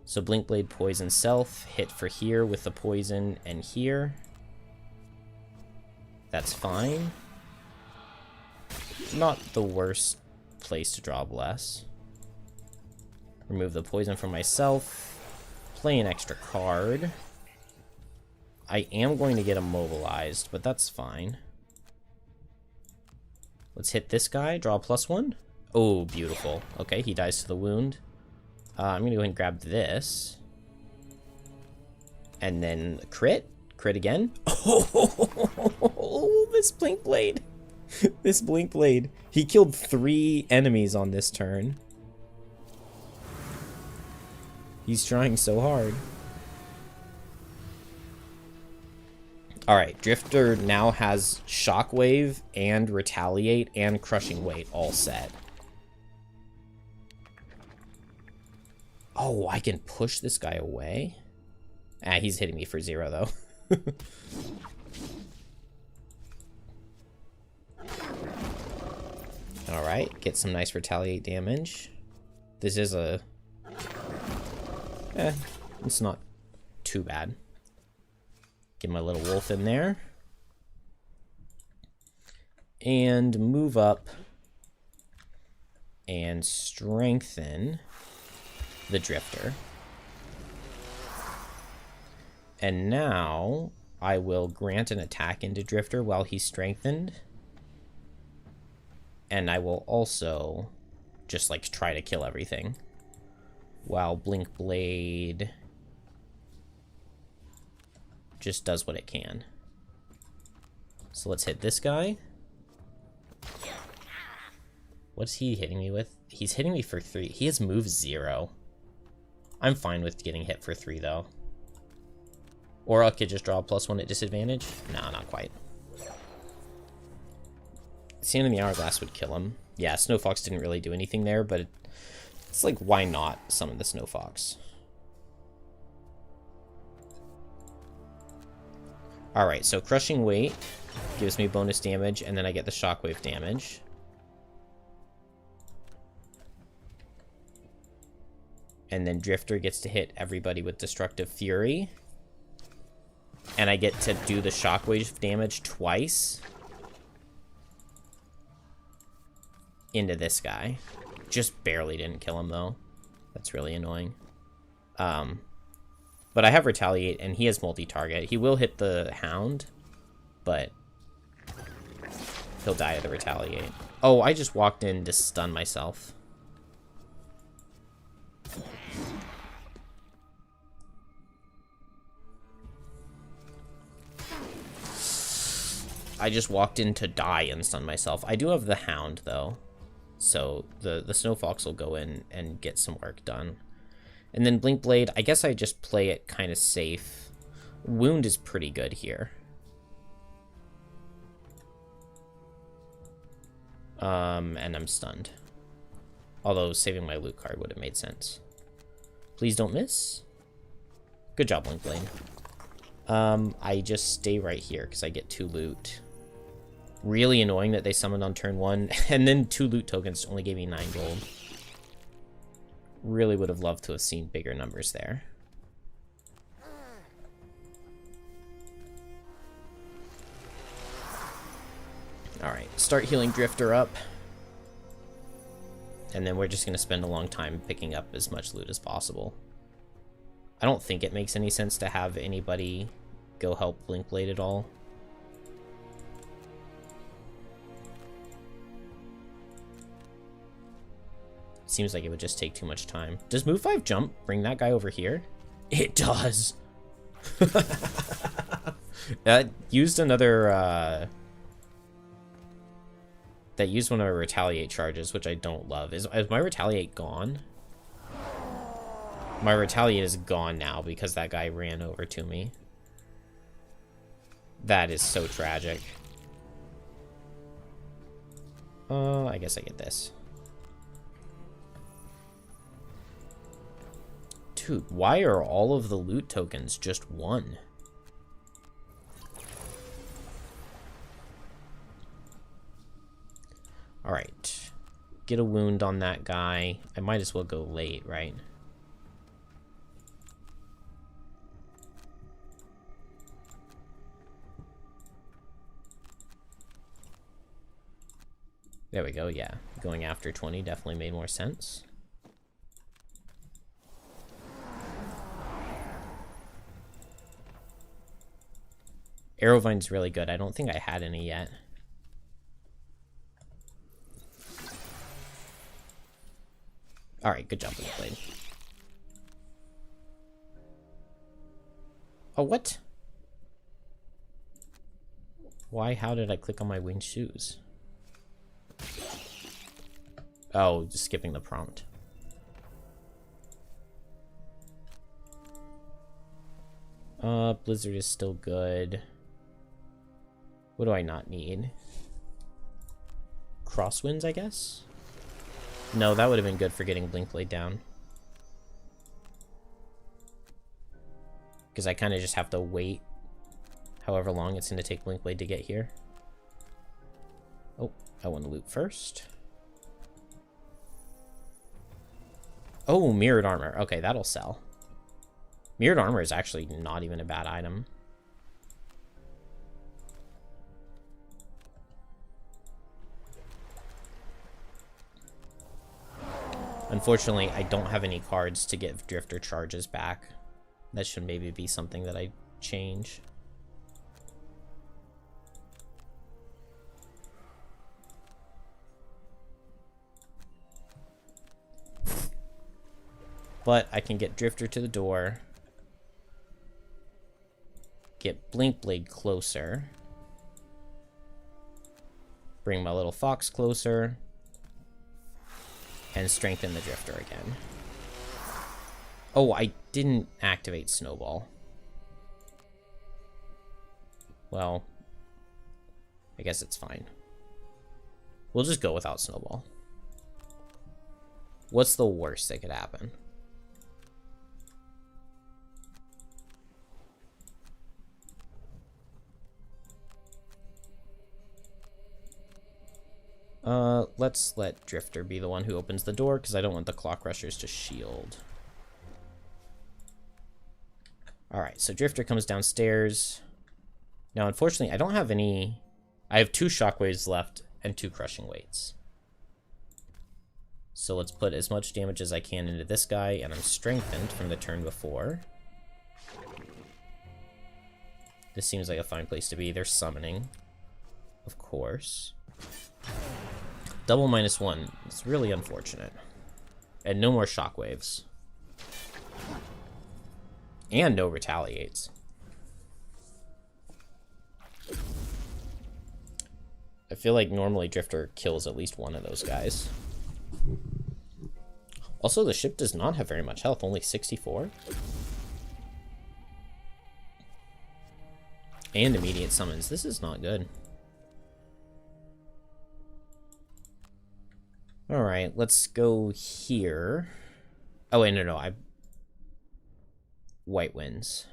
So Blinkblade poison self, hit for here with the poison and here. That's fine. Not the worst place to draw bless. Remove the poison from myself. Play an extra card. I am going to get immobilized, but that's fine. Let's hit this guy, draw +1. Oh, beautiful. Okay, he dies to the wound. I'm going to go ahead and grab this. And then crit. Crit again. Oh, this Blinkblade. This Blinkblade. He killed 3 enemies on this turn. He's trying so hard. Alright, Drifter now has Shockwave and Retaliate and Crushing Weight all set. Oh, I can push this guy away? Ah, he's hitting me for 0, though. Alright, get some nice Retaliate damage. This is a... it's not too bad. Get my little wolf in there. And move up and strengthen the Drifter. And now I will grant an attack into Drifter while he's strengthened. And I will also just like try to kill everything while Blinkblade just does what it can. So let's hit this guy. What's he hitting me with? He's hitting me for 3. He has move 0. I'm fine with getting hit for 3, though. Or I could just draw a +1 at disadvantage. No, not quite. Sand in the Hourglass would kill him. Yeah, Snowfox didn't really do anything there, but it's like, why not summon the Snowfox? Alright, so Crushing Weight gives me bonus damage, and then I get the Shockwave damage. And then Drifter gets to hit everybody with Destructive Fury. And I get to do the Shockwave damage twice into this guy. Just barely didn't kill him, though. That's really annoying. But I have Retaliate, and he has multi-target. He will hit the Hound, but he'll die at the Retaliate. Oh, I just walked in to stun myself. I just walked in to die and stun myself. I do have the Hound, though. So the Snowfox will go in and get some work done. And then Blinkblade, I guess I just play it kind of safe. Wound is pretty good here. And I'm stunned. Although saving my loot card would have made sense. Please don't miss. Good job, Blinkblade. I just stay right here because I get 2 loot. Really annoying that they summoned on turn 1, and then 2 loot tokens only gave me 9 gold. Really would have loved to have seen bigger numbers there. Alright, start healing Drifter up. And then we're just going to spend a long time picking up as much loot as possible. I don't think it makes any sense to have anybody go help Blinkblade at all. Seems like it would just take too much time. Does move 5 jump bring that guy over here? It does! That used another, that used one of our retaliate charges, which I don't love. Is my retaliate gone? My retaliate is gone now because that guy ran over to me. That is so tragic. I guess I get this. Dude, why are all of the loot tokens just 1? Alright. Get a wound on that guy. I might as well go late, right? There we go, yeah. Going after 20 definitely made more sense. Arrowvine's really good. I don't think I had any yet. Alright, good job with the blade. Oh, what? Why? How did I click on my winged shoes? Oh, just skipping the prompt. Blizzard is still good. What do I not need? Crosswinds, I guess? No, that would have been good for getting Blinkblade down. Because I kind of just have to wait however long it's going to take Blinkblade to get here. Oh, I want to loot first. Oh, mirrored armor. Okay, that'll sell. Mirrored armor is actually not even a bad item. Unfortunately, I don't have any cards to get Drifter charges back. That should maybe be something that I change. But I can get Drifter to the door. Get Blinkblade closer. Bring my little fox closer. And strengthen the Drifter again. Oh, I didn't activate Snowball. Well, I guess it's fine. We'll just go without Snowball. What's the worst that could happen? Let's let Drifter be the one who opens the door, because I don't want the Clock Rushers to shield. Alright, so Drifter comes downstairs. Now, unfortunately, I don't have any... I have 2 Shockwaves left and 2 Crushing Weights. So let's put as much damage as I can into this guy, and I'm strengthened from the turn before. This seems like a fine place to be. They're summoning, of course. Double -1. It's really unfortunate. And no more Shockwaves. And no Retaliates. I feel like normally Drifter kills at least one of those guys. Also, the ship does not have very much health, only 64. And immediate summons. This is not good. Alright, let's go here. Oh, wait, no. White wins.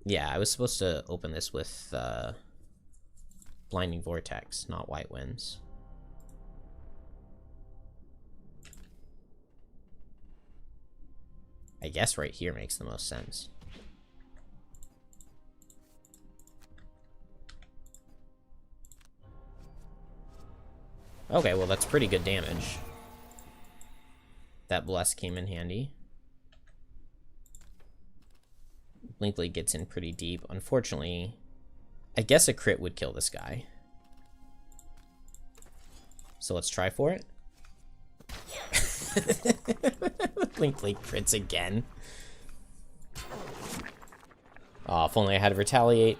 Yeah, I was supposed to open this with Blinding Vortex, not White Winds. I guess right here makes the most sense. Okay, well that's pretty good damage. That Bless came in handy. Blinkblade gets in pretty deep. Unfortunately, I guess a crit would kill this guy. So let's try for it. Blinkblade crits again. Oh, if only I had to retaliate.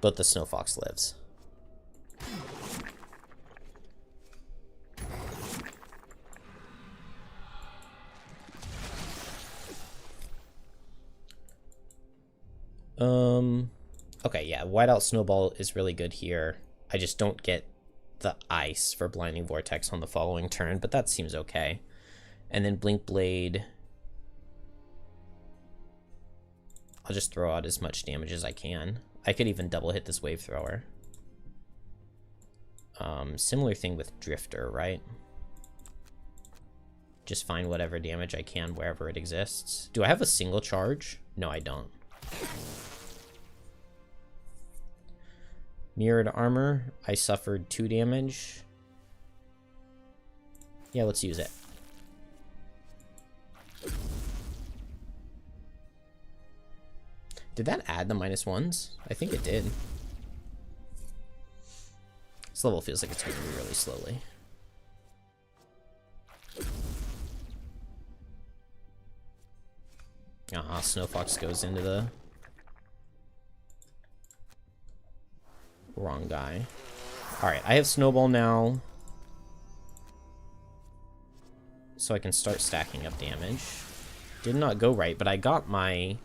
But the Snow Fox lives. Okay, yeah, Whiteout Snowball is really good here. I just don't get the ice for Blinding Vortex on the following turn, but that seems okay. And then Blink Blade. I'll just throw out as much damage as I can. I could even double hit this Wave Thrower. Similar thing with Drifter, right? Just find whatever damage I can wherever it exists. Do I have a single charge? No, I don't. Mirrored Armor, I suffered 2 damage. Yeah, let's use it. Did that add the -1s? I think it did. This level feels like it's going to be really slowly. Snow Fox goes into the wrong guy. Alright, I have Snowball now. So I can start stacking up damage. Did not go right, but I got my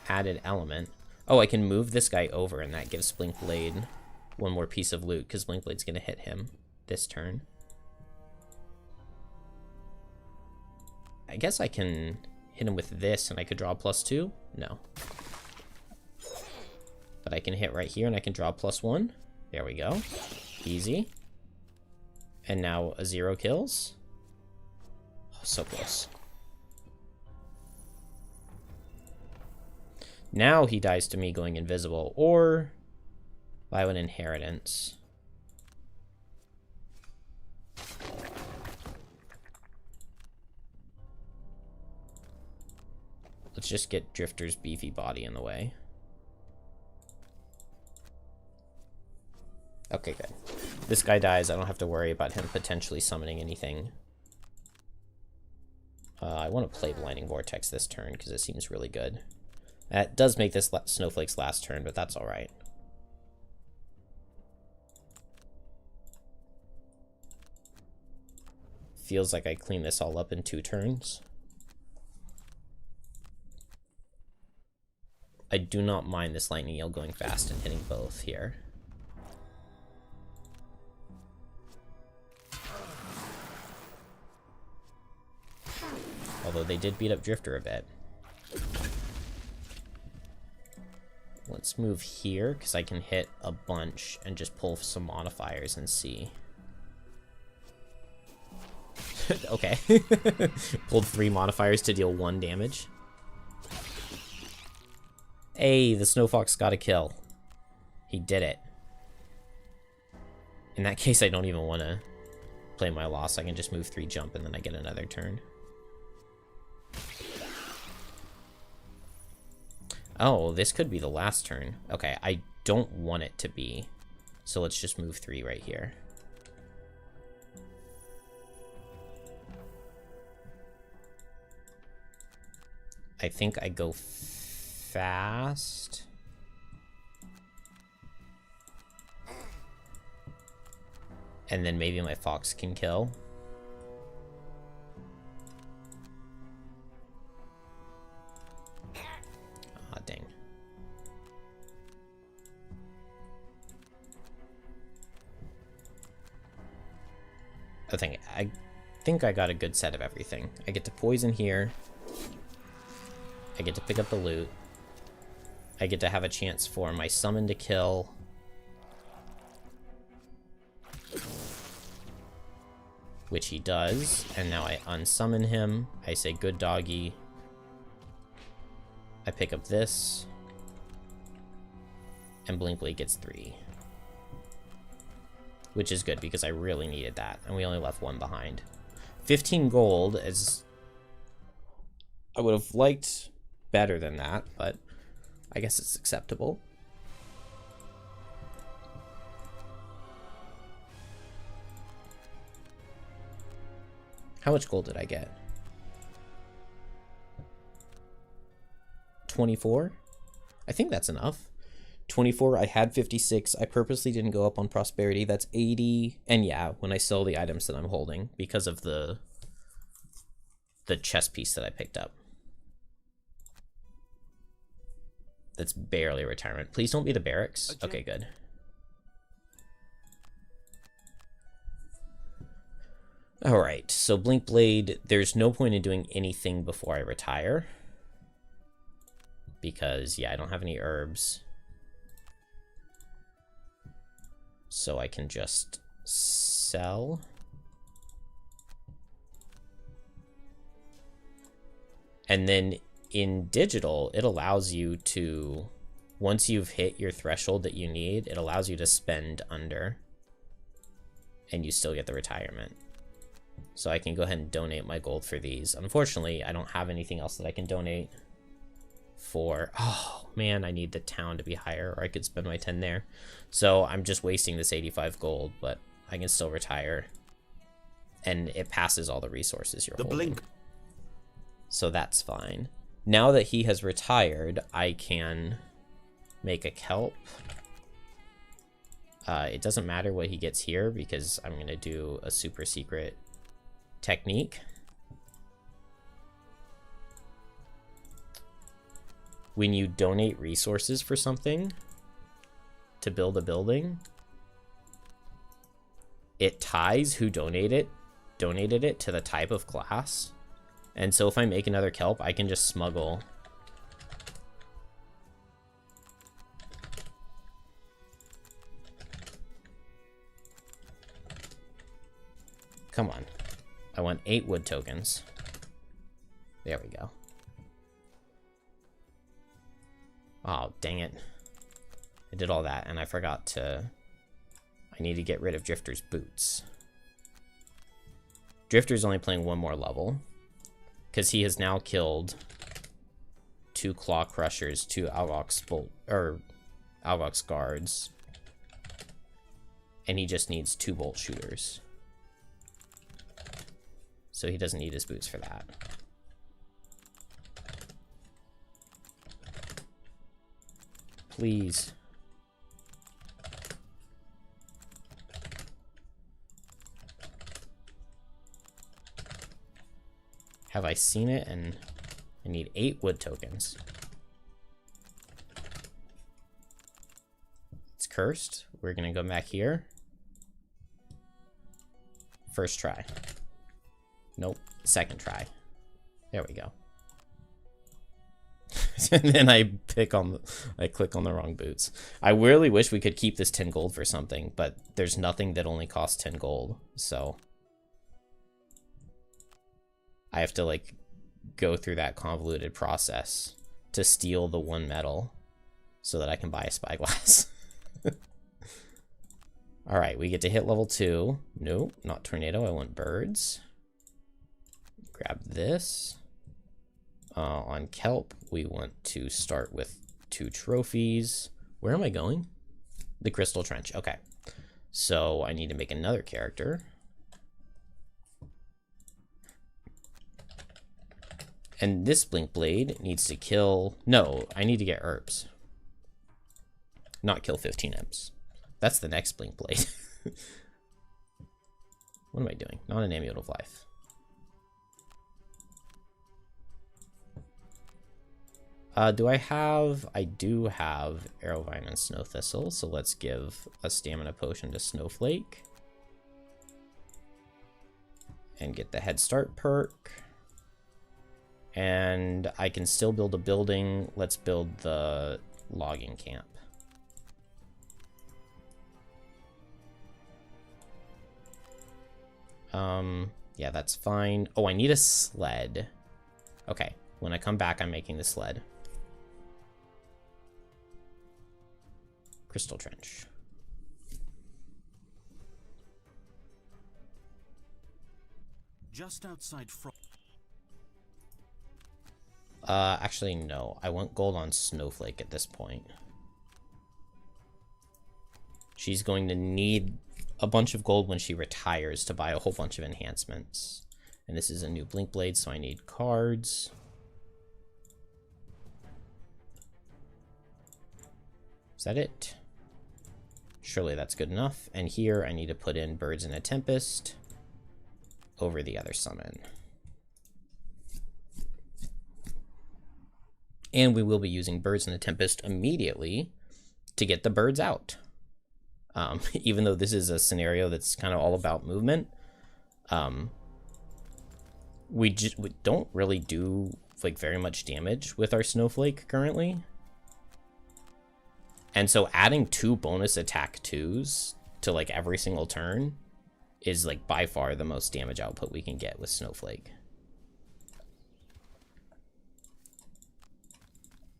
added element. Oh, I can move this guy over, and that gives Blinkblade one more piece of loot, because Blinkblade's going to hit him this turn. I guess I can hit him with this, and I could draw +2? No. But I can hit right here, and I can draw +1. There we go. Easy. And now a 0 kills. Oh, so close. Now he dies to me going invisible, or by an inheritance. Let's just get Drifter's beefy body in the way. Okay, good. This guy dies, I don't have to worry about him potentially summoning anything. I want to play Blinding Vortex this turn, because it seems really good. That does make this Snowflake's last turn, but that's alright. Feels like I cleaned this all up in 2 turns. I do not mind this Lightning Eel going fast and hitting both here. Although they did beat up Drifter a bit. Let's move here, because I can hit a bunch and just pull some modifiers and see. Okay. Pulled 3 modifiers to deal 1 damage. Hey, the Snow Fox got a kill. He did it. In that case, I don't even want to play my loss. I can just move 3 jump and then I get another turn. Oh, this could be the last turn. Okay, I don't want it to be. So let's just move 3 right here. I think I go fast. And then maybe my Fox can kill. Ah, dang. I think I got a good set of everything. I get to poison here. I get to pick up the loot. I get to have a chance for my summon to kill. Which he does. And now I unsummon him. I say, good doggy. I pick up this. And Blinkblade gets 3. Which is good, because I really needed that. And we only left 1 behind. 15 gold is... I would have liked better than that, but I guess it's acceptable. How much gold did I get? 24? I think that's enough. 24, I had 56. I purposely didn't go up on prosperity. That's 80. And yeah, when I sell the items that I'm holding, because of the chess piece that I picked up. That's barely retirement. Please don't be the barracks. Okay, good. Alright, so Blinkblade, there's no point in doing anything before I retire. Because, yeah, I don't have any herbs. So I can just sell. And then in digital, it allows you to, once you've hit your threshold that you need, it allows you to spend under. And you still get the retirement. So I can go ahead and donate my gold for these. Unfortunately, I don't have anything else that I can donate for. Oh, man, I need the town to be higher, or I could spend my 10 there. So I'm just wasting this 85 gold, but I can still retire. And it passes all the resources you're holding. So that's fine. Now that he has retired, I can make a kelp. It doesn't matter what he gets here, because I'm going to do a super secret technique. When you donate resources for something to build a building, it ties who donated it to the type of class. And so if I make another kelp, I can just smuggle. Come on. I want 8 wood tokens. There we go. Oh, dang it. I did all that, and I forgot to... I need to get rid of Drifter's boots. Drifter's only playing 1 more level, because he has now killed 2 Claw Crushers, 2 Algox Guards, and he just needs 2 Bolt Shooters. So he doesn't need his boots for that. Please. Have I seen it? And I need 8 wood tokens. It's cursed. We're gonna go back here. First try. Nope. Second try. There we go. And then I click on the wrong boots. I really wish we could keep this 10 gold for something, but there's nothing that only costs 10 gold, so I have to like go through that convoluted process to steal the 1 metal so that I can buy a spyglass. All right, we get to hit level 2. Nope, not tornado. I want birds. Grab this. On kelp, we want to start with 2 trophies. Where am I going? The Crystal Trench. Okay. So I need to make another character. And this Blinkblade needs to kill... No, I need to get herbs. Not kill 15 imps. That's the next Blinkblade. What am I doing? Not an Amulet of Life. Do I have... I do have Arrowvine and Snow Thistle, so let's give a stamina potion to Snowflake. And get the Head Start perk. And I can still build a building. Let's build the logging camp. Yeah, that's fine. Oh, I need a sled. Okay, when I come back, I'm making the sled. Crystal Trench. Just outside Actually, no. I want gold on Snowflake at this point. She's going to need a bunch of gold when she retires to buy a whole bunch of enhancements. And this is a new Blink Blade, so I need cards. Is that it? Surely that's good enough. And here I need to put in Birds in a Tempest over the other summon. And we will be using Birds in a Tempest immediately to get the birds out. Even though this is a scenario that's kind of all about movement, we don't really do like very much damage with our Snowflake currently. And so adding 2 bonus attack 2s to like every single turn is like by far the most damage output we can get with Snowflake.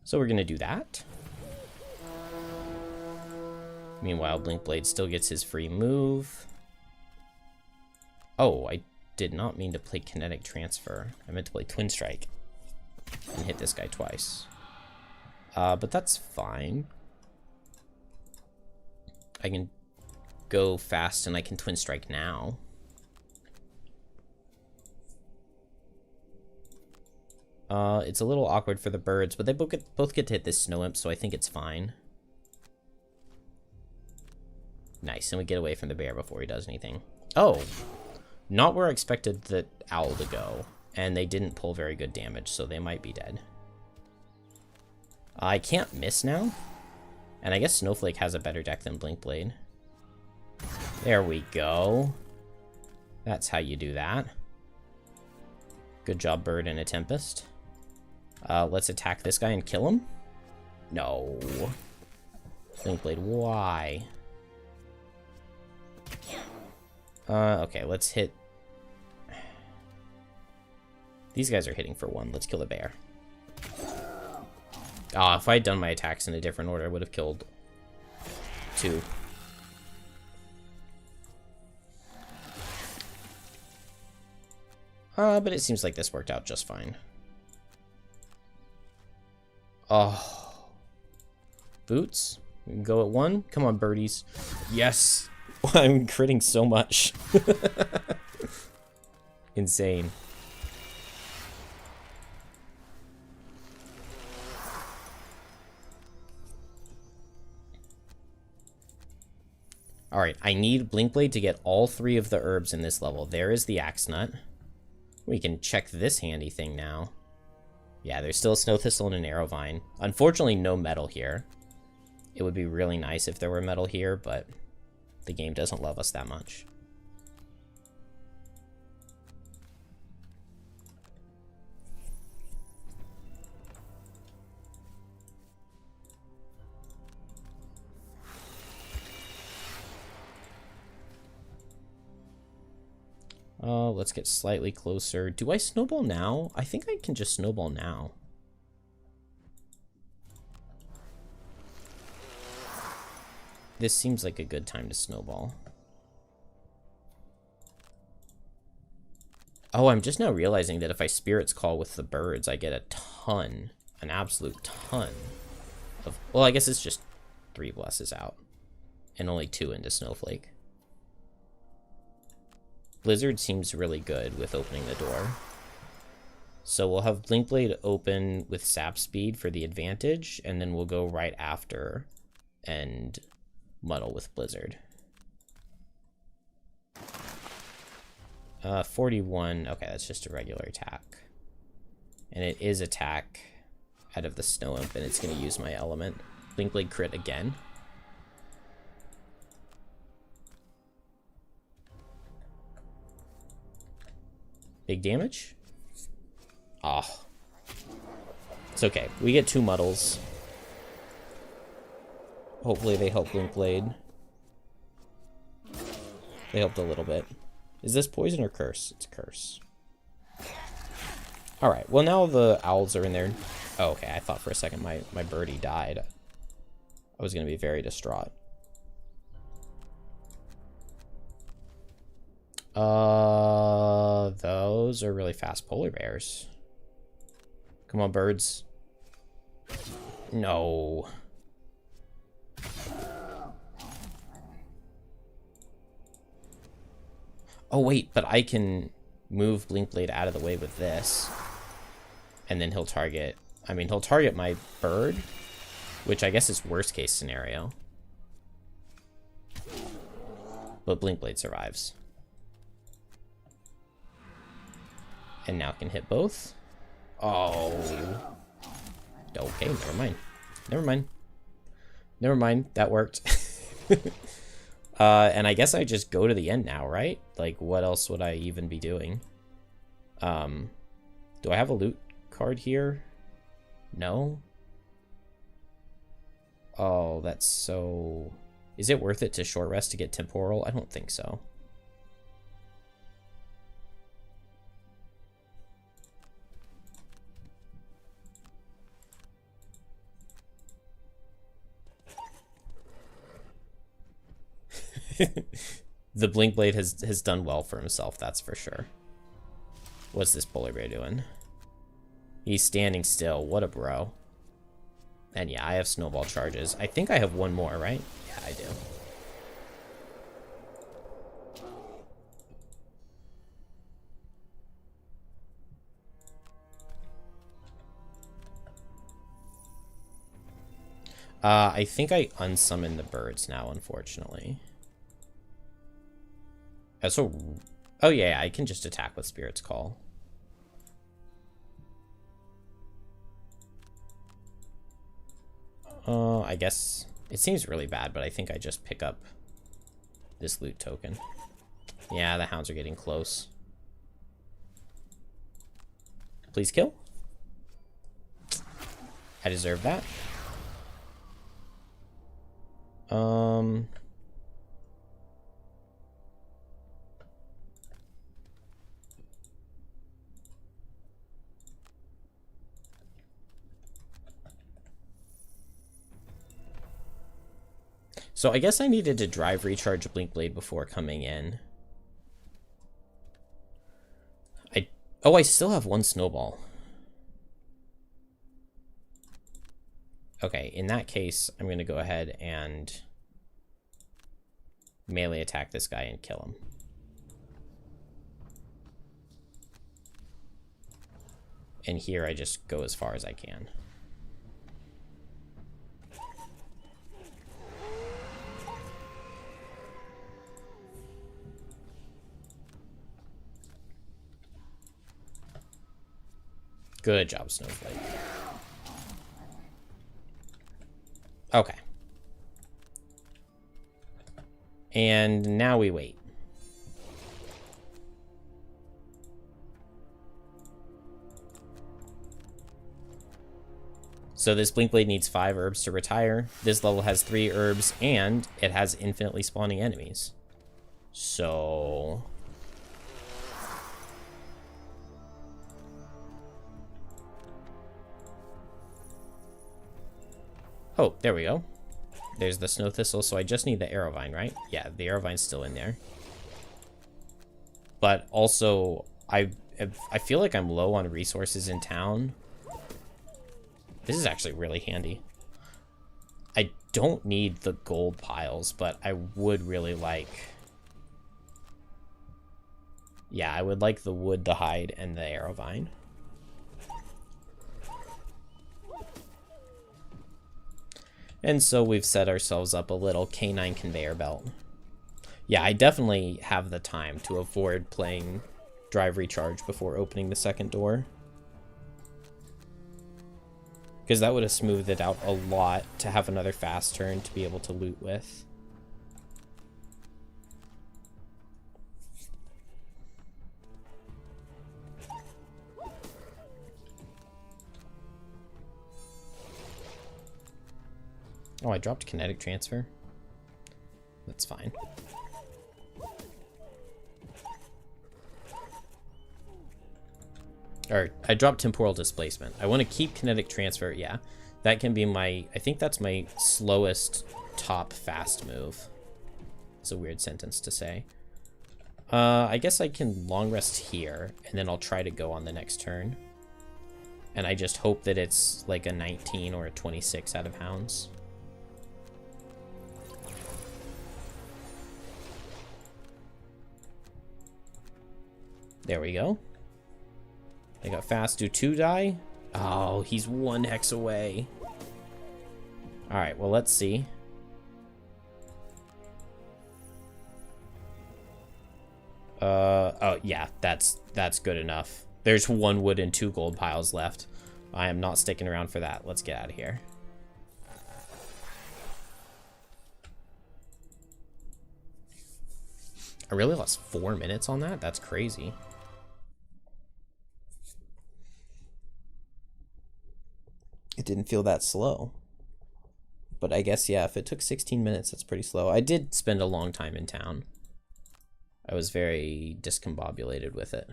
So we're gonna do that. Meanwhile, Blinkblade still gets his free move. Oh, I did not mean to play Kinetic Transfer. I meant to play Twin Strike and hit this guy twice. But that's fine. I can go fast and I can Twin Strike now. It's a little awkward for the birds, but they both get to hit this Snow Imp, so I think it's fine. Nice, and we get away from the bear before he does anything. Oh, not where I expected the owl to go, and they didn't pull very good damage, so they might be dead. I can't miss now, and I guess Snowflake has a better deck than Blinkblade. There we go. That's how you do that. Good job, Bird in a Tempest. Let's attack this guy and kill him. No. Blinkblade, why? Okay, let's hit... These guys are hitting for 1. Let's kill the bear. If I had done my attacks in a different order, I would have killed 2. But it seems like this worked out just fine. Oh. Boots? We can go at 1. Come on, birdies. Yes! I'm critting so much. Insane. Alright, I need Blinkblade to get all 3 of the herbs in this level. There is the Axe Nut. We can check this handy thing now. Yeah, there's still a Snow Thistle and an Arrow Vine. Unfortunately, no metal here. It would be really nice if there were metal here, but the game doesn't love us that much. Let's get slightly closer. Do I snowball now? I think I can just snowball now. This seems like a good time to snowball. Oh, I'm just now realizing that if I Spirit's Call with the birds, I get a ton, an absolute ton of... Well, I guess it's just 3 blesses out and only 2 into Snowflake. Blizzard seems really good with opening the door. So we'll have Blinkblade open with Sap Speed for the advantage, and then we'll go right after and Muddle with Blizzard. 41, okay, that's just a regular attack. And it is attack out of the Snow Imp, and it's going to use my element. Blinkblade crit again. Big damage. Oh, It's okay. We get 2 muddles. Hopefully they help Blink Blade. They helped a little bit. Is this poison or curse? It's curse. Alright, well now the owls are in there. Oh, okay, I thought for a second my birdie died. I was going to be very distraught. Those are really fast polar bears. Come on, birds. No. Oh, wait, but I can move Blink Blade out of the way with this. And then he'll target... I mean, he'll target my bird, which I guess is worst case scenario. But Blink Blade survives. And now can hit both. Oh. Okay, never mind. Never mind. Never mind, that worked. And I guess I just go to the end now, right? Like, what else would I even be doing? Do I have a loot card here? No? Oh, that's so... Is it worth it to short rest to get temporal? I don't think so. The Blink Blade has done well for himself, that's for sure. What's this polar bear doing? He's standing still. What a bro. And yeah, I have snowball charges. I think I have one more, right? Yeah, I do. I think I unsummon the birds now, unfortunately. Oh yeah, I can just attack with Spirit's Call. I guess it seems really bad, but I think I just pick up this loot token. Yeah, the hounds are getting close. Please kill. I deserve that. So I guess I needed to drive recharge Blink Blade before coming in. Oh, I still have one snowball. Okay, in that case, I'm going to go ahead and melee attack this guy and kill him. And here I just go as far as I can. Good job, Snowflake. Okay. And now we wait. So this Blink Blade needs 5 herbs to retire. This level has 3 herbs, and it has infinitely spawning enemies. So... Oh, there we go. There's the Snow Thistle, so I just need the Arrowvine, right? Yeah, the Arrowvine's still in there. But also, I feel like I'm low on resources in town. This is actually really handy. I don't need the gold piles, but I would really like... Yeah, I would like the wood, the hide, and the Arrowvine. And so we've set ourselves up a little canine conveyor belt. Yeah, I definitely have the time to avoid playing Drive Recharge before opening the second door. Because that would have smoothed it out a lot to have another fast turn to be able to loot with. Oh, I dropped kinetic transfer. That's fine. Or, I dropped temporal displacement. I want to keep kinetic transfer, yeah. That can be my, I think that's my slowest top fast move. It's a weird sentence to say. I guess I can long rest here, and then I'll try to go on the next turn. And I just hope that it's like a 19 or a 26 out of hounds. There we go. I got fast. Do 2 die? Oh, he's 1 hex away. Alright, well, let's see. Oh, yeah, that's good enough. There's 1 wood and 2 gold piles left. I am not sticking around for that. Let's get out of here. I really lost 4 minutes on that? That's crazy. It didn't feel that slow. But I guess, yeah, if it took 16 minutes, that's pretty slow. I did spend a long time in town. I was very discombobulated with it.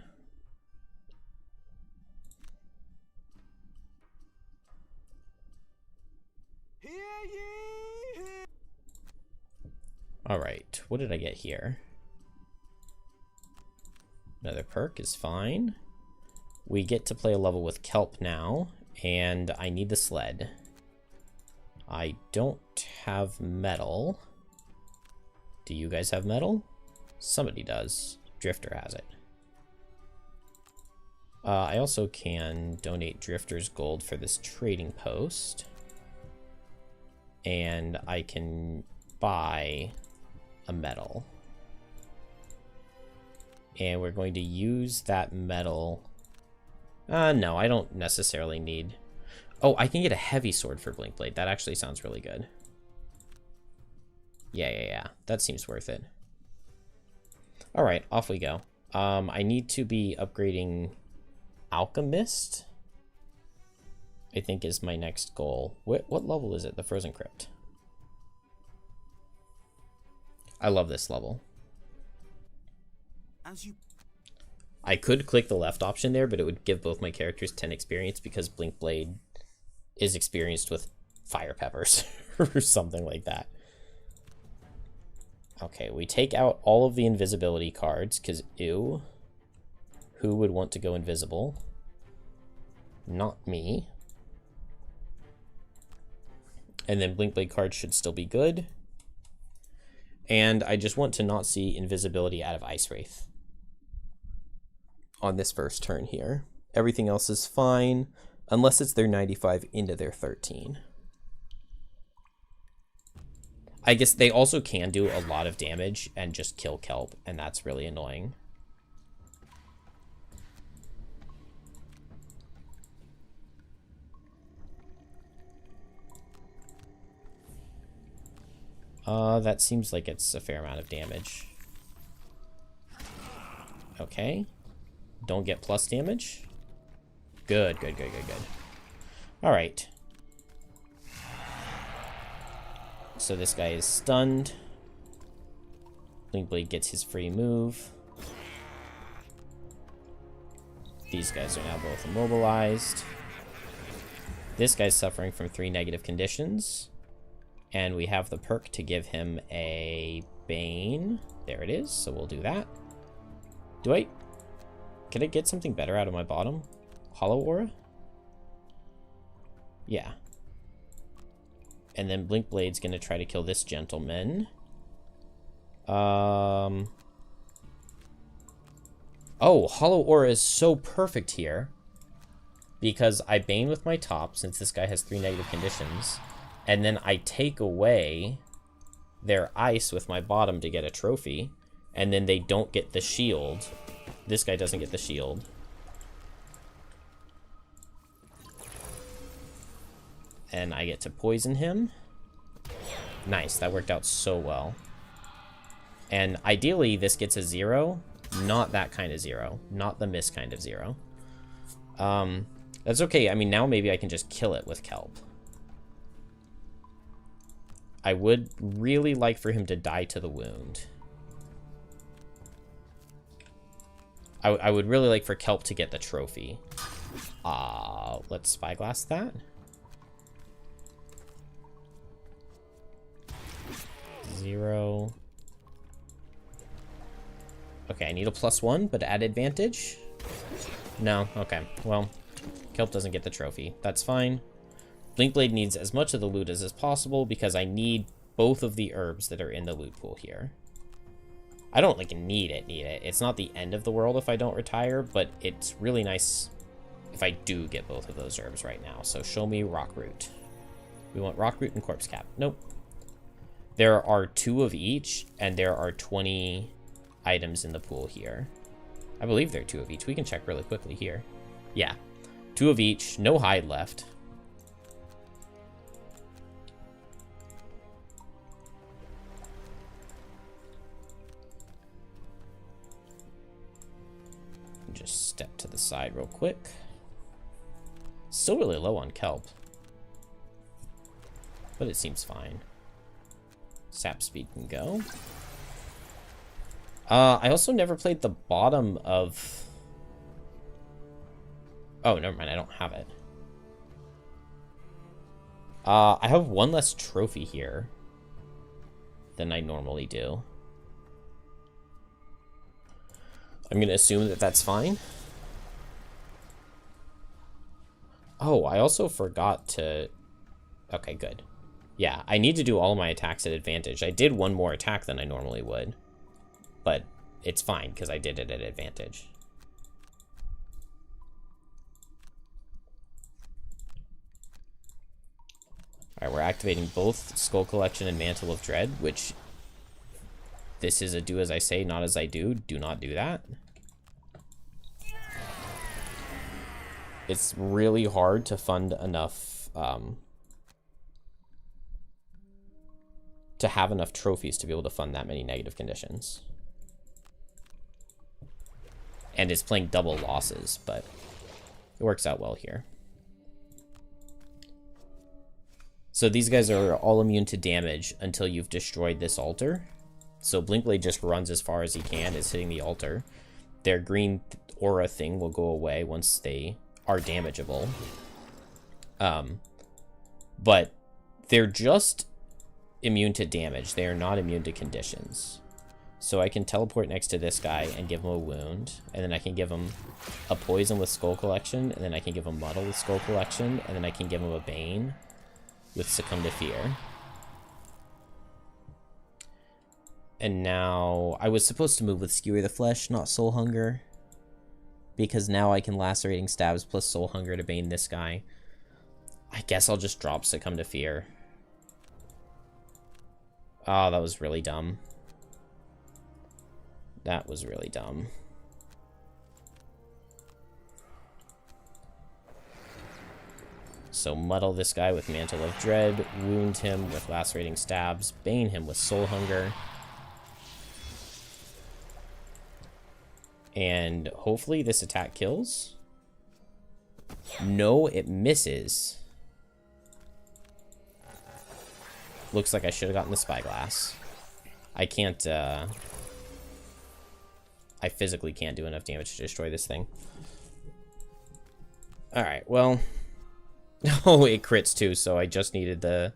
Alright, what did I get here? Another perk is fine. We get to play a level with kelp now, and I need the sled. I don't have metal. Do you guys have metal? Somebody does. Drifter has it. I also can donate Drifter's gold for this trading post. And I can buy a metal. And we're going to use that metal. No, I don't necessarily need... Oh, I can get a heavy sword for Blinkblade. That actually sounds really good. Yeah. That seems worth it. Alright, off we go. I need to be upgrading Alchemist, I think, is my next goal. What level is it? The Frozen Crypt. I love this level. I could click the left option there, but it would give both my characters 10 experience because Blinkblade is experienced with fire peppers or something like that. Okay, we take out all of the invisibility cards because, ew, who would want to go invisible? Not me. And then Blinkblade cards should still be good. And I just want to not see invisibility out of Ice Wraith on this first turn here. Everything else is fine, unless it's their 95 into their 13. I guess they also can do a lot of damage and just kill kelp, and that's really annoying. That seems like it's a fair amount of damage. Okay. Don't get plus damage. Good. Alright. So this guy is stunned. Blinkblade gets his free move. These guys are now both immobilized. This guy's suffering from 3 negative conditions. And we have the perk to give him a Bane. There it is, so we'll do that. Can I get something better out of my bottom? Hollow Aura? Yeah. And then Blinkblade's gonna try to kill this gentleman. Oh, Hollow Aura is so perfect here. Because I Bane with my top, since this guy has 3 negative conditions. And then I take away their ice with my bottom to get a trophy. And then they don't get the shield. This guy doesn't get the shield. And I get to poison him. Nice, that worked out so well. And ideally, this gets a 0. Not that kind of 0. Not the miss kind of 0. That's okay. I mean, now maybe I can just kill it with kelp. I would really like for him to die to the wound. I would really like for Kelp to get the trophy. Let's spyglass that. 0. Okay, I need a +1, but at advantage? No, okay. Well, Kelp doesn't get the trophy. That's fine. Blinkblade needs as much of the loot as possible because I need both of the herbs that are in the loot pool here. I don't, like, need it. It's not the end of the world if I don't retire, but it's really nice if I do get both of those herbs right now. So show me Rockroot. We want Rockroot and Corpse Cap. Nope. There are 2 of each, and there are 20 items in the pool here. I believe there are 2 of each. We can check really quickly here. Yeah. 2 of each. No hide left. Just step to the side real quick. Still really low on Kelp, but it seems fine. Sap speed can go. I also never played the bottom of... Oh, never mind. I don't have it. I have 1 less trophy here than I normally do. I'm going to assume that that's fine. Oh, I also forgot to... Okay, good. Yeah, I need to do all my attacks at advantage. I did 1 more attack than I normally would. But it's fine, because I did it at advantage. Alright, we're activating both Skull Collection and Mantle of Dread, which... This is a do as I say, not as I do. Do not do that. It's really hard to fund enough, to have enough trophies to be able to fund that many negative conditions. And it's playing double losses, but it works out well here. So these guys are all immune to damage until you've destroyed this altar. So Blinkblade just runs as far as he can, is hitting the altar. Their green aura thing will go away once they are damageable. But they're just immune to damage. They are not immune to conditions. So I can teleport next to this guy and give him a wound. And then I can give him a poison with Skull Collection. And then I can give him Muddle with Skull Collection. And then I can give him a Bane with Succumb to Fear. And now, I was supposed to move with Skewer the Flesh, not Soul Hunger. Because now I can Lacerating Stabs plus Soul Hunger to Bane this guy. I guess I'll just drop Succumb to Fear. Oh, that was really dumb. That was really dumb. So Muddle this guy with Mantle of Dread, wound him with Lacerating Stabs, Bane him with Soul Hunger. And hopefully this attack kills. No, it misses. Looks like I should have gotten the Spyglass. I can't, I physically can't do enough damage to destroy this thing. Alright, well... Oh, it crits too, so I just needed the...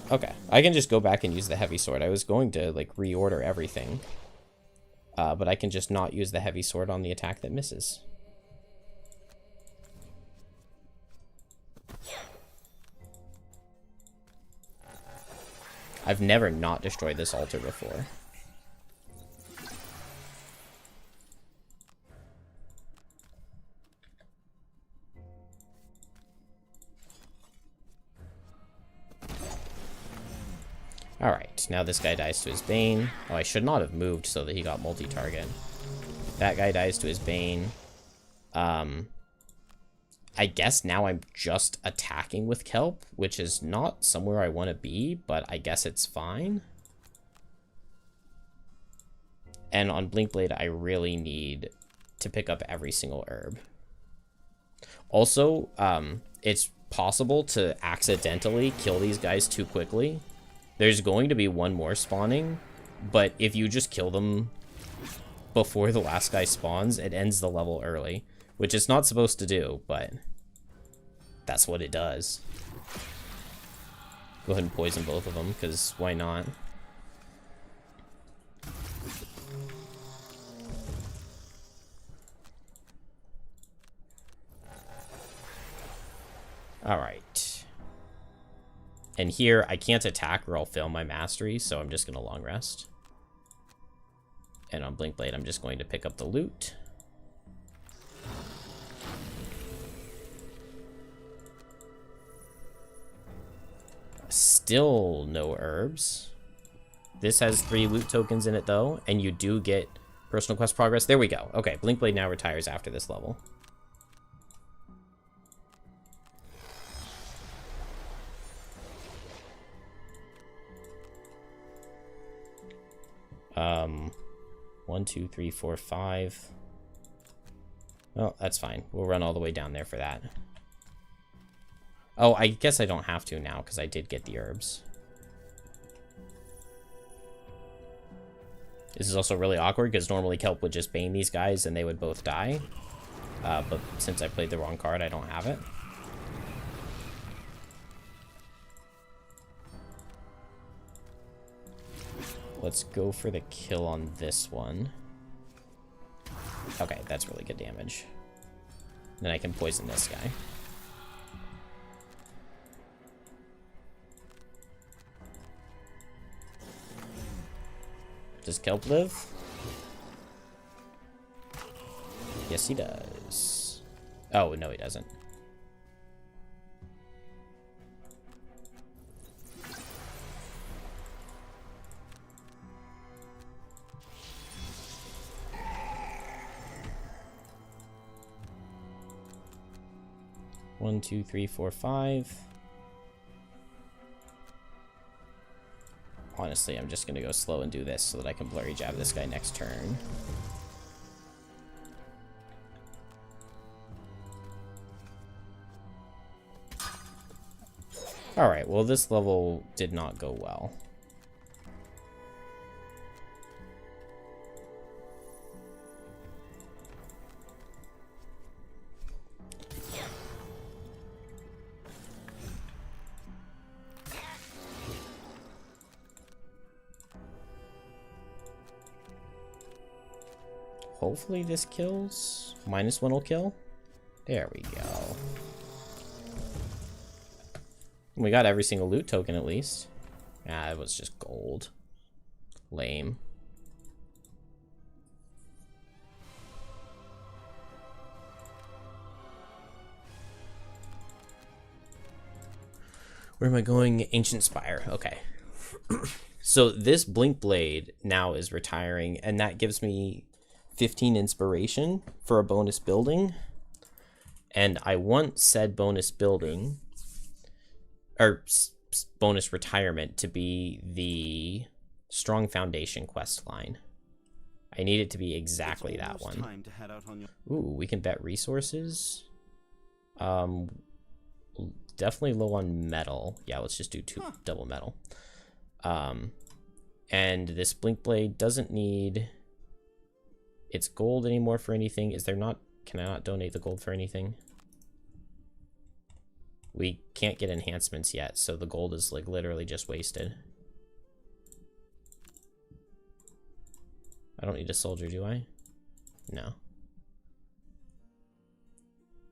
Okay, I can just go back and use the heavy sword. I was going to, like, reorder everything. But I can just not use the heavy sword on the attack that misses. I've never not destroyed this altar before. Alright, now this guy dies to his Bane. Oh, I should not have moved so that he got multi-target. That guy dies to his Bane. I guess now I'm just attacking with Kelp, which is not somewhere I want to be, but I guess it's fine. And on Blinkblade, I really need to pick up every single herb. Also, it's possible to accidentally kill these guys too quickly. There's going to be one more spawning, but if you just kill them before the last guy spawns, it ends the level early, which it's not supposed to do, but that's what it does. Go ahead and poison both of them, because why not? Alright. And here, I can't attack or I'll fail my mastery, so I'm just going to long rest. And on Blink Blade, I'm just going to pick up the loot. Still no herbs. This has 3 loot tokens in it, though, and you do get personal quest progress. There we go. Okay, Blink Blade now retires after this level. One, 2, 3, 4, 5. Well, that's fine. We'll run all the way down there for that. Oh, I guess I don't have to now because I did get the herbs. This is also really awkward because normally Kelp would just bane these guys and they would both die. But since I played the wrong card, I don't have it. Let's go for the kill on this one. Okay, that's really good damage. Then I can poison this guy. Does Kelp live? Yes, he does. Oh, no, he doesn't. One, 2, 3, 4, 5. Honestly, I'm just gonna go slow and do this so that I can blurry jab this guy next turn. Alright, well this level did not go well. Hopefully this kills. -1 will kill. There we go. We got every single loot token at least. Ah, it was just gold. Lame. Where am I going? Ancient Spire. Okay. So this Blink Blade now is retiring, and that gives me 15 inspiration for a bonus building. And I want said bonus building, or bonus retirement, to be the Strong Foundation quest line. I need it to be exactly that one. Ooh, we can bet resources. Definitely low on metal. Yeah, let's just do double metal. And this Blink Blade doesn't need its gold anymore for anything. Is there not? Can I not donate the gold for anything? We can't get enhancements yet, so the gold is like literally just wasted. I don't need a soldier, do I? No.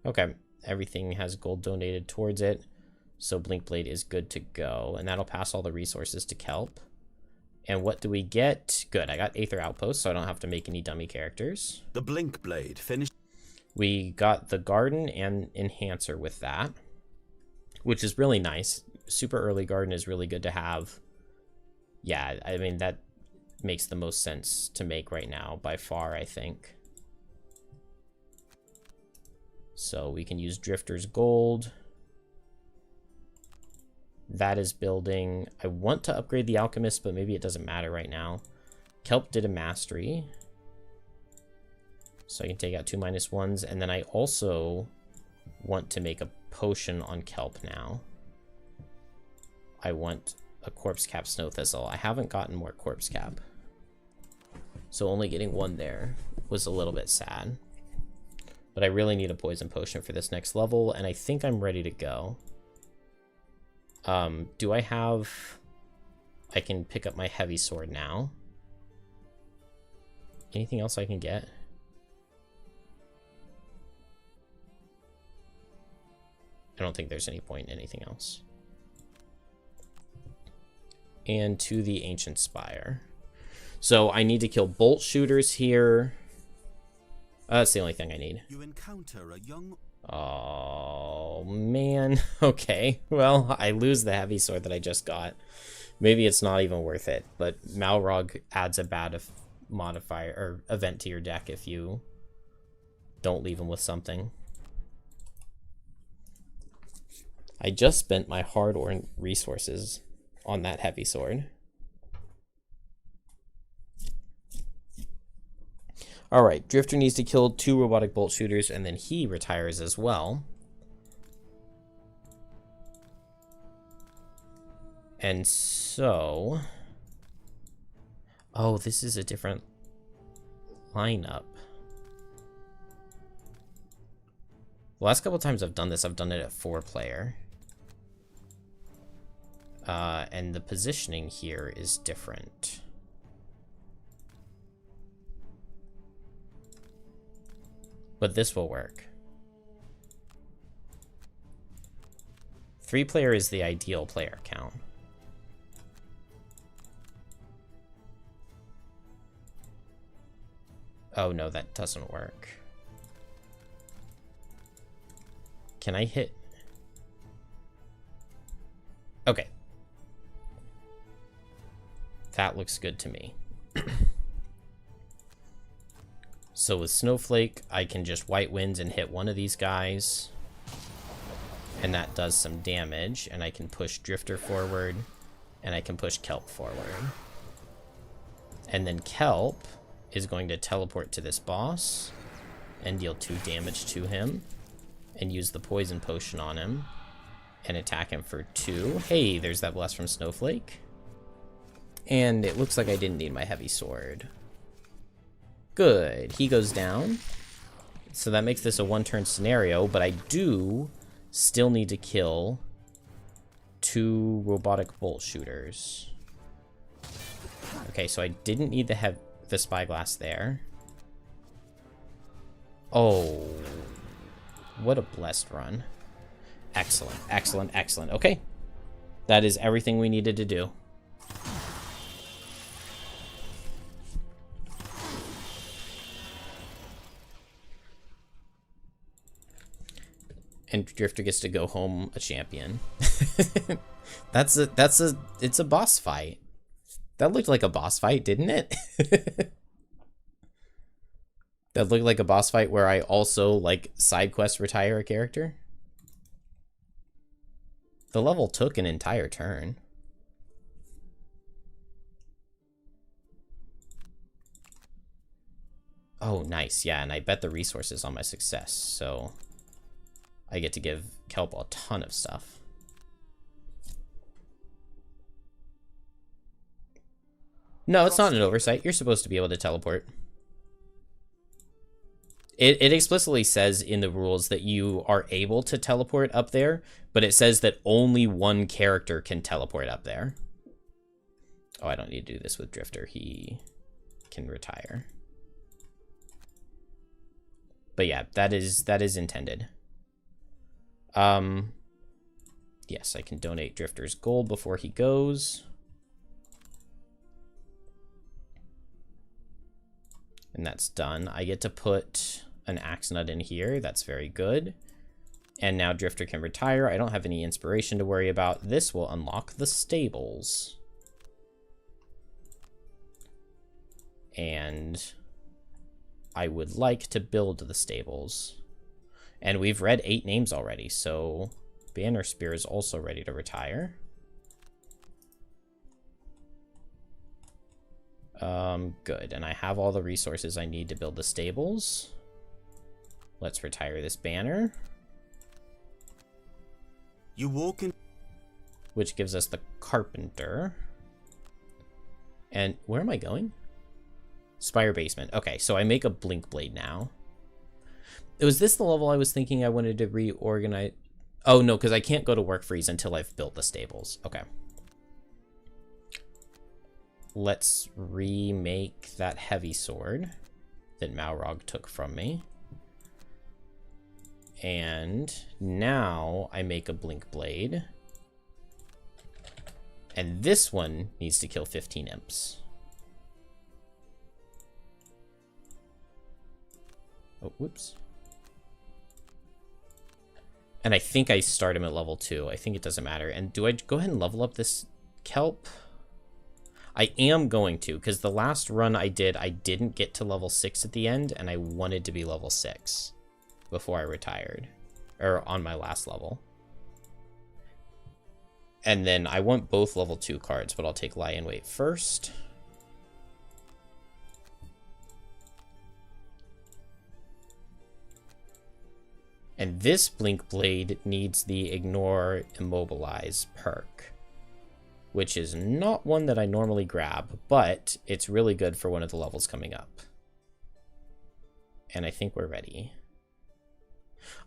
Okay, everything has gold donated towards it, so Blink Blade is good to go, and that'll pass all the resources to Kelp. And what do we get? Good, I got Aether Outpost, so I don't have to make any dummy characters. The Blink Blade finished. We got the Garden and Enhancer with that, which is really nice. Super early Garden is really good to have. Yeah, I mean, that makes the most sense to make right now, by far, I think. So we can use Drifter's Gold. That is building. I want to upgrade the Alchemist, but maybe it doesn't matter right now. Kelp did a Mastery, so I can take out 2 -1s, and then I also want to make a potion on kelp now. I want a corpse cap snow thistle. I haven't gotten more corpse cap. So only getting one there was a little bit sad. But I really need a poison potion for this next level, and I think I'm ready to go. Do I have... I can pick up my heavy sword now. Anything else I can get? I don't think there's any point in anything else. And to the Ancient Spire. So I need to kill bolt shooters here. That's the only thing I need. You encounter a young... Oh, man. Okay. Well, I lose the heavy sword that I just got. Maybe it's not even worth it, but Malrog adds a bad modifier or event to your deck if you don't leave him with something. I just spent my hard-earned resources on that heavy sword. Alright, Drifter needs to kill 2 robotic bolt shooters, and then he retires as well. And so... Oh, this is a different lineup. The last couple times I've done this, I've done it at 4-player. And the positioning here is different. But this will work. 3-player is the ideal player count. Oh no, that doesn't work. Can I hit? Okay. That looks good to me. So with Snowflake, I can just White Winds and hit one of these guys. And that does some damage. And I can push Drifter forward. And I can push Kelp forward. And then Kelp is going to teleport to this boss. And deal 2 damage to him. And use the poison potion on him. And attack him for 2. Hey, there's that blast from Snowflake. And it looks like I didn't need my heavy sword. Good. He goes down. So that makes this a 1-turn scenario, but I do still need to kill 2 robotic bolt shooters. Okay, so I didn't need the spyglass there. Oh. What a blessed run. Excellent, excellent, excellent. Okay. That is everything we needed to do. And Drifter gets to go home a champion. It's a boss fight. That looked like a boss fight, didn't it? That looked like a boss fight where I also, like, side quest retire a character. The level took an entire turn. Oh, nice. Yeah, and I bet the resources on my success, so I get to give Kelp a ton of stuff. No, it's not an oversight. You're supposed to be able to teleport. It explicitly says in the rules that you are able to teleport up there, but it says that only one character can teleport up there. Oh, I don't need to do this with Drifter. He can retire. But yeah, that is intended. Yes, I can donate Drifter's gold before he goes. And that's done. I get to put an axe nut in here. That's very good. And now Drifter can retire. I don't have any inspiration to worry about. This will unlock the stables. And I would like to build the stables. And we've read 8 names already, so Banner Spear is also ready to retire. Good, and I have all the resources I need to build the stables. Let's retire this banner. You walk in. Which gives us the carpenter. And where am I going? Spire basement. Okay, so I make a blink blade now. Was this the level I was thinking I wanted to reorganize? Oh, no, because I can't go to work freeze until I've built the stables. Okay. Let's remake that heavy sword that Malrog took from me. And now I make a blink blade. And this one needs to kill 15 imps. Oh, whoops. And I think I start him at level 2. I think it doesn't matter. And do I go ahead and level up this kelp? I am going to, because the last run I didn't get to level 6 at the end, and I wanted to be level 6 before I retired. Or on my last level. And then I want both level 2 cards, but I'll take Lie in Wait first. And this Blink Blade needs the Ignore Immobilize perk, which is not one that I normally grab, but it's really good for one of the levels coming up. And I think we're ready.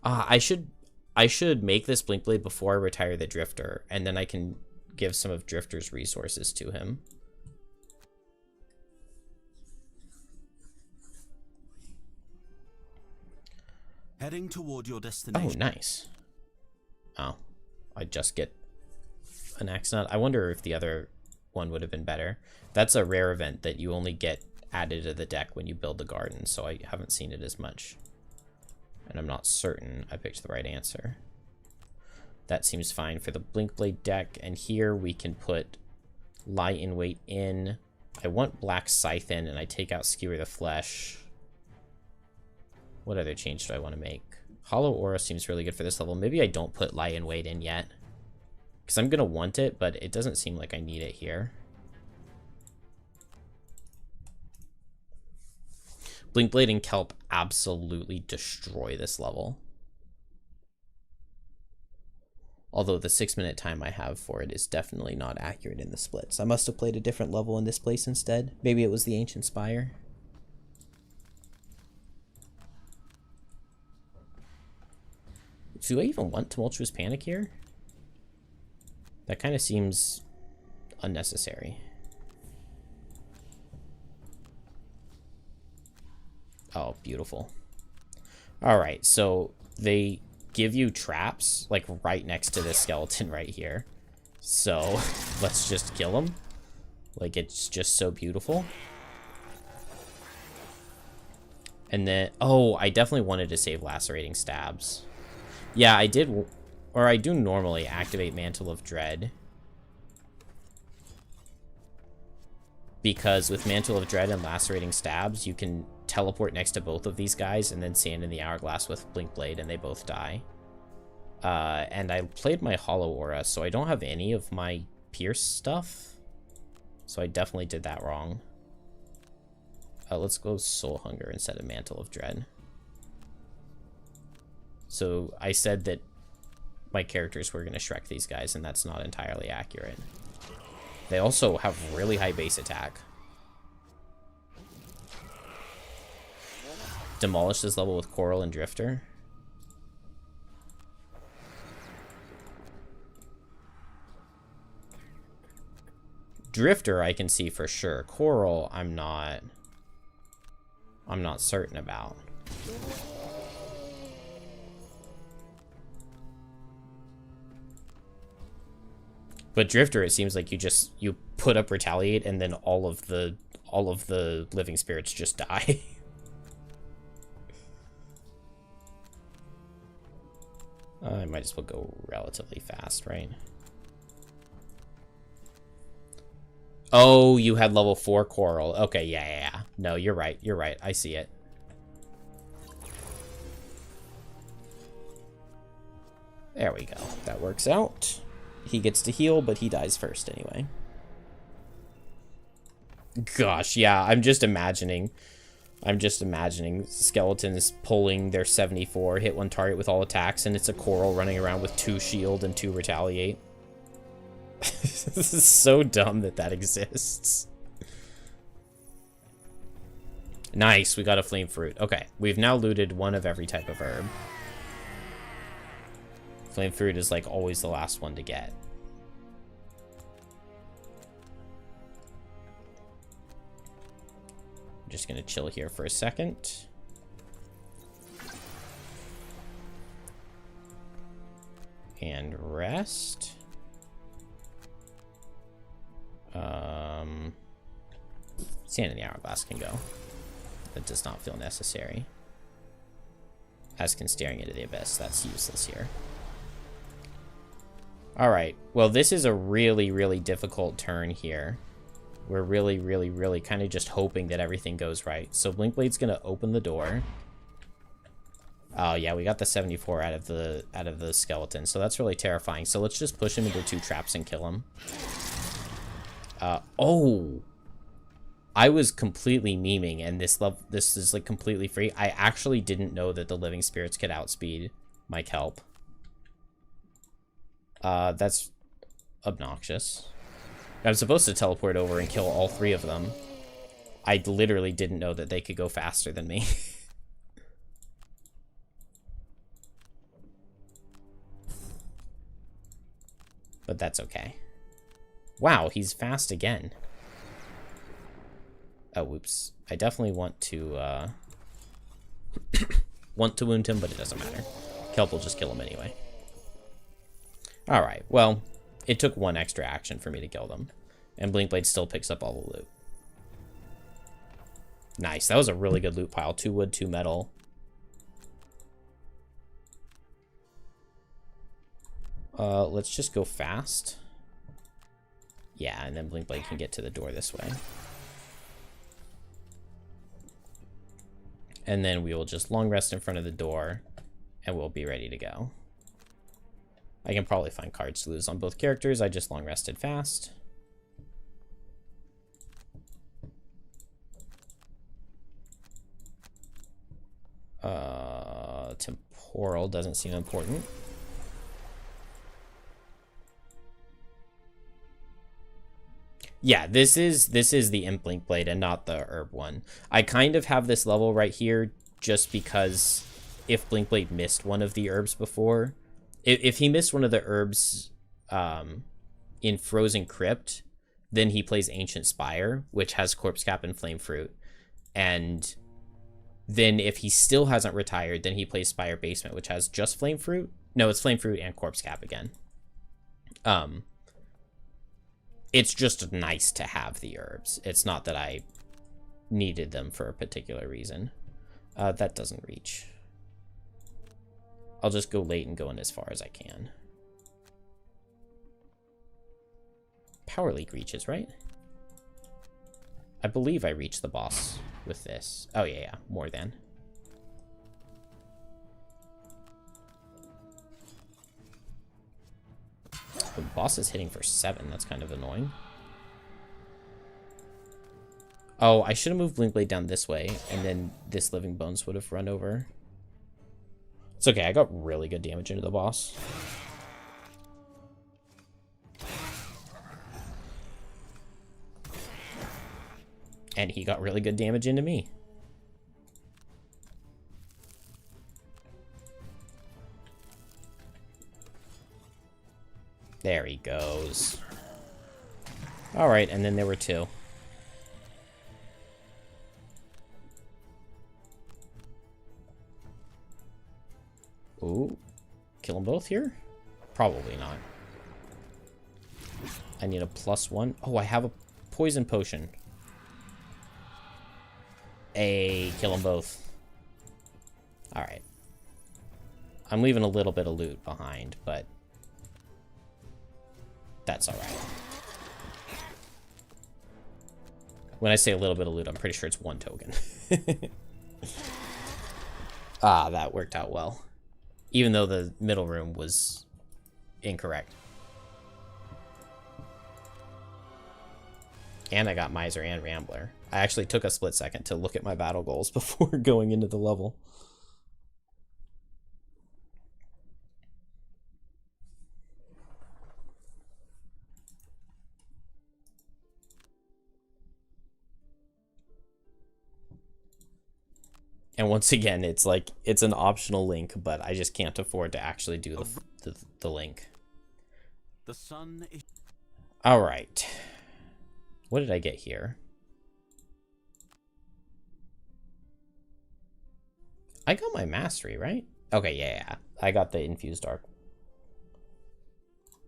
I should make this Blink Blade before I retire the Drifter, and then I can give some of Drifter's resources to him. Heading toward your destination. Oh, nice. Oh, I just get an axe nut. I wonder if the other one would have been better. That's a rare event that you only get added to the deck when you build the garden, so I haven't seen it as much. And I'm not certain I picked the right answer. That seems fine for the Blink Blade deck, and here we can put Lie in Wait in. I want Black Scythe in, and I take out Skewer the Flesh. What other change do I want to make? Hollow Aura seems really good for this level. Maybe I don't put Lie in Wait in yet, because I'm going to want it, but it doesn't seem like I need it here. Blink Blade and Kelp absolutely destroy this level. Although the 6-minute time I have for it is definitely not accurate in the splits. I must have played a different level in this place instead. Maybe it was the Ancient Spire. Do I even want Tumultuous Panic here? That kind of seems unnecessary. Oh, beautiful. Alright, so they give you traps, like, right next to this skeleton right here. So, let's just kill him. Like, it's just so beautiful. And then, oh, I definitely wanted to save Lacerating Stabs. Yeah, I did, or I do normally activate Mantle of Dread. Because with Mantle of Dread and Lacerating Stabs, you can teleport next to both of these guys and then stand in the Hourglass with Blink Blade and they both die. And I played my Hollow Aura, so I don't have any of my Pierce stuff. So I definitely did that wrong. Let's go Soul Hunger instead of Mantle of Dread. So I said that my characters were going to Shrek these guys, and that's not entirely accurate. They also have really high base attack. Demolish this level with Coral and Drifter. Drifter I can see for sure. Coral I'm not certain about. But Drifter, it seems like you put up Retaliate and then all of the living spirits just die. I might as well go relatively fast, right? Oh, you had level 4 Coral. Okay, yeah. No, you're right. I see it. There we go. That works out. He gets to heal, but he dies first anyway. Gosh, yeah, I'm just imagining I'm just imagining skeletons pulling their 74, hit one target with all attacks, and it's a coral running around with 2 shield and 2 retaliate. This is so dumb that that exists. Nice, we got a flame fruit. Okay, we've now looted one of every type of herb. Flame fruit is like always the last one to get. I'm just gonna chill here for a second. And rest. Sand in the hourglass can go. That does not feel necessary. As can staring into the abyss. That's useless here. Alright. Well, this is a really, really difficult turn here. We're really, really, really kind of just hoping that everything goes right. So Blinkblade's going to open the door. Oh, yeah, we got the 74 out of the skeleton. So that's really terrifying. So let's just push him into 2 traps and kill him. Oh! I was completely memeing, and this is like completely free. I actually didn't know that the living spirits could outspeed my kelp. That's obnoxious. I'm supposed to teleport over and kill all 3 of them. I literally didn't know that they could go faster than me. But that's okay. Wow, he's fast again. Oh, whoops. I definitely want to, want to wound him, but it doesn't matter. Kelp will just kill him anyway. Alright, well, it took 1 extra action for me to kill them. And Blinkblade still picks up all the loot. Nice, that was a really good loot pile. 2 wood, 2 metal. Let's just go fast. Yeah, and then Blinkblade can get to the door this way. And then we will just long rest in front of the door, and we'll be ready to go. I can probably find cards to lose on both characters. I just long rested fast. Temporal doesn't seem important. Yeah, this is the Imp Blinkblade and not the herb one. I kind of have this level right here just because if Blinkblade missed one of the herbs before, if he missed one of the herbs in Frozen Crypt, then he plays Ancient Spire, which has Corpse Cap and Flame Fruit. And then if he still hasn't retired, then he plays Spire Basement, which has just Flame Fruit. No, it's Flame Fruit and Corpse Cap again. It's just nice to have the herbs. It's not that I needed them for a particular reason. That doesn't reach. I'll just go late and go in as far as I can. Power Leak reaches, right? I believe I reached the boss with this. Oh, yeah, more than. The boss is hitting for 7. That's kind of annoying. Oh, I should have moved Blinkblade down this way, and then this Living Bones would have run over. It's okay, I got really good damage into the boss. And he got really good damage into me. There he goes. Alright, and then there were 2. Ooh. Kill them both here? Probably not. I need a +1. Oh, I have a poison potion. Kill them both. Alright. I'm leaving a little bit of loot behind, but that's alright. When I say a little bit of loot, I'm pretty sure it's 1 token. Ah, that worked out well. Even though the middle room was incorrect. And I got Miser and Rambler. I actually took a split second to look at my battle goals before going into the level. And once again, it's like, it's an optional link, but I just can't afford to actually do the link. The sun is... All right. What did I get here? I got my mastery, right? Okay, yeah. I got the infused arc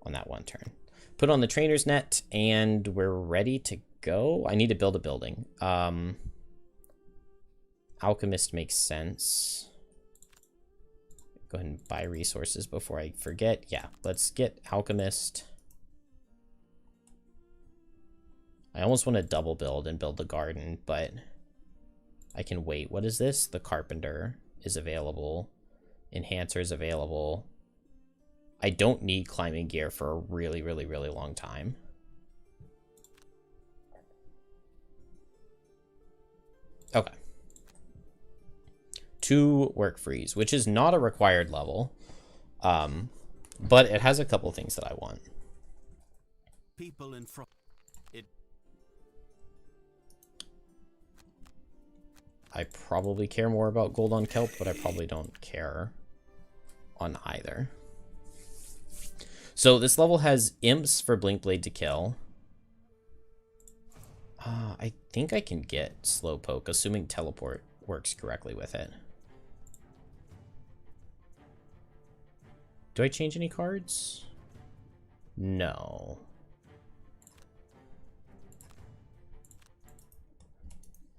on that one turn. Put on the trainer's net, and we're ready to go. I need to build a building. Alchemist makes sense. Go ahead and buy resources before I forget. Yeah, let's get Alchemist. I almost want to double build and build the garden, but I can wait. What is this? The Carpenter is available. Enhancer is available. I don't need climbing gear for a really, really, really long time. Okay. 2 work freeze, which is not a required level, but it has a couple things that I want. People in front. I probably care more about gold on kelp, but I probably don't care on either. So this level has imps for Blinkblade to kill. I think I can get Slowpoke, assuming teleport works correctly with it. Do I change any cards? No.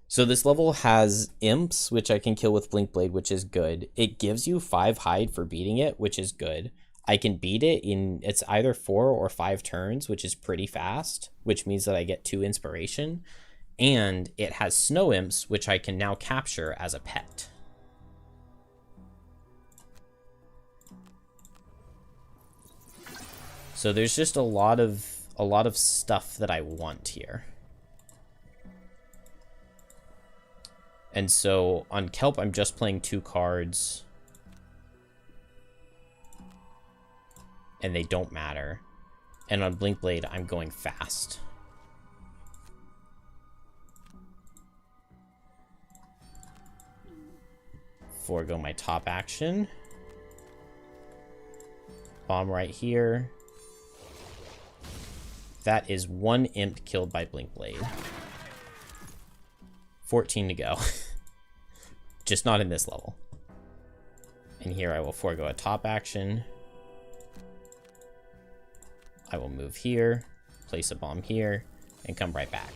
So this level has imps, which I can kill with Blinkblade, which is good. It gives you 5 hide for beating it, which is good. I can beat it in, it's either 4 or 5 turns, which is pretty fast, which means that I get 2 inspiration. And it has snow imps, which I can now capture as a pet. So there's just a lot of stuff that I want here. And so on Kelp, I'm just playing 2 cards. And they don't matter. And on Blinkblade, I'm going fast. Forego my top action. Bomb right here. That is 1 imp killed by Blinkblade. 14 to go. Just not in this level. And here I will forego a top action. I will move here, place a bomb here, and come right back.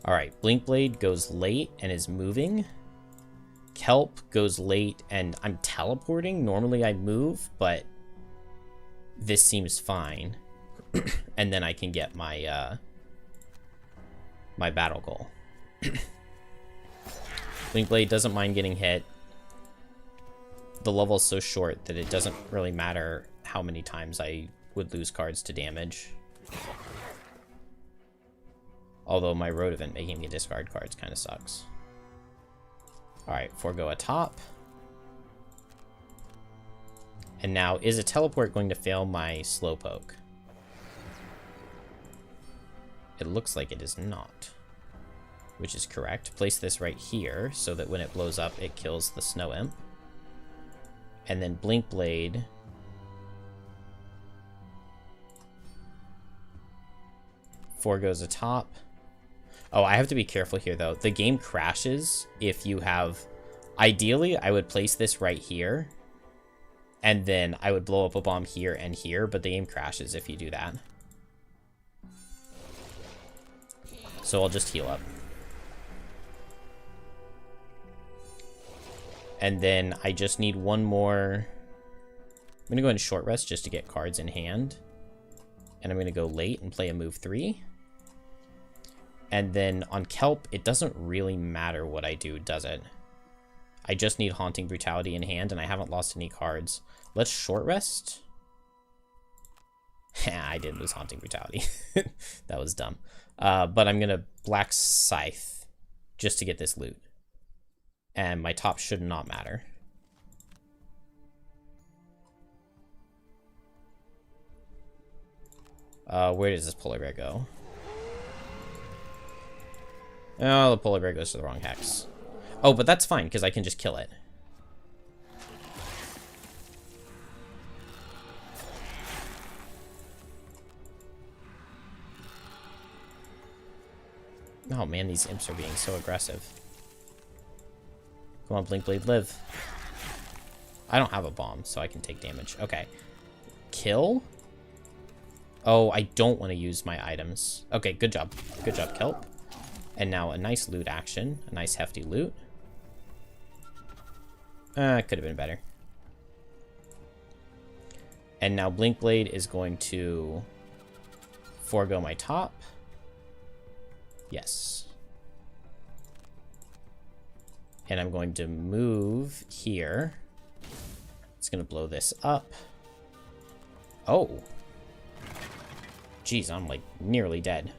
Alright, Blinkblade goes late and is moving. Kelp goes late and I'm teleporting. Normally I move, but this seems fine. And then I can get my my battle goal. Blinkblade doesn't mind getting hit. The level's so short that it doesn't really matter how many times I would lose cards to damage. Although my road event making me discard cards kind of sucks. Alright, forego a top. And now, is a teleport going to fail my Slowpoke? It looks like it is not. Which is correct. Place this right here so that when it blows up, it kills the Snow Imp. And then Blinkblade. Foregoes a top. Oh, I have to be careful here, though. The game crashes if you have... Ideally, I would place this right here. And then I would blow up a bomb here and here, but the game crashes if you do that. So I'll just heal up. And then I just need one more... I'm going to go in short rest just to get cards in hand. And I'm going to go late and play a move 3. And then on Kelp, it doesn't really matter what I do, does it? I just need Haunting Brutality in hand, and I haven't lost any cards. Let's short rest. I did lose Haunting Brutality. That was dumb. But I'm going to Black Scythe just to get this loot. And my top should not matter. Where does this polar bear go? Oh, the polar bear goes to the wrong hex. Oh, but that's fine, because I can just kill it. Oh man, these imps are being so aggressive. Come on, Blink Blade, live. I don't have a bomb, so I can take damage. Okay. Kill? Oh, I don't want to use my items. Okay, good job. Good job, Kelp. And now a nice loot action. A nice hefty loot. Could have been better. And now Blink Blade is going to forego my top. Yes. And I'm going to move here. It's going to blow this up. Oh. Jeez, I'm like nearly dead.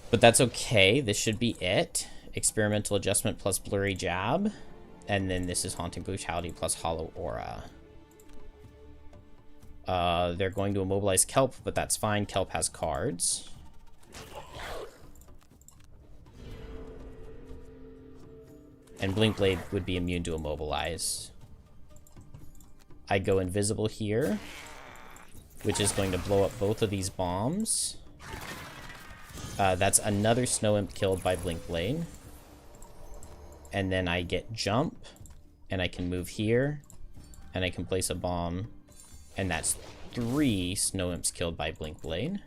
But that's okay. This should be it. Experimental Adjustment plus Blurry Jab. And then this is Haunting Brutality plus Hollow Aura. They're going to immobilize Kelp, but that's fine. Kelp has cards. And Blink Blade would be immune to immobilize. I go invisible here, which is going to blow up both of these bombs. That's another Snow Imp killed by Blink Blade. And then I get jump, and I can move here, and I can place a bomb, and that's 3 Snow Imps killed by Blink Blade.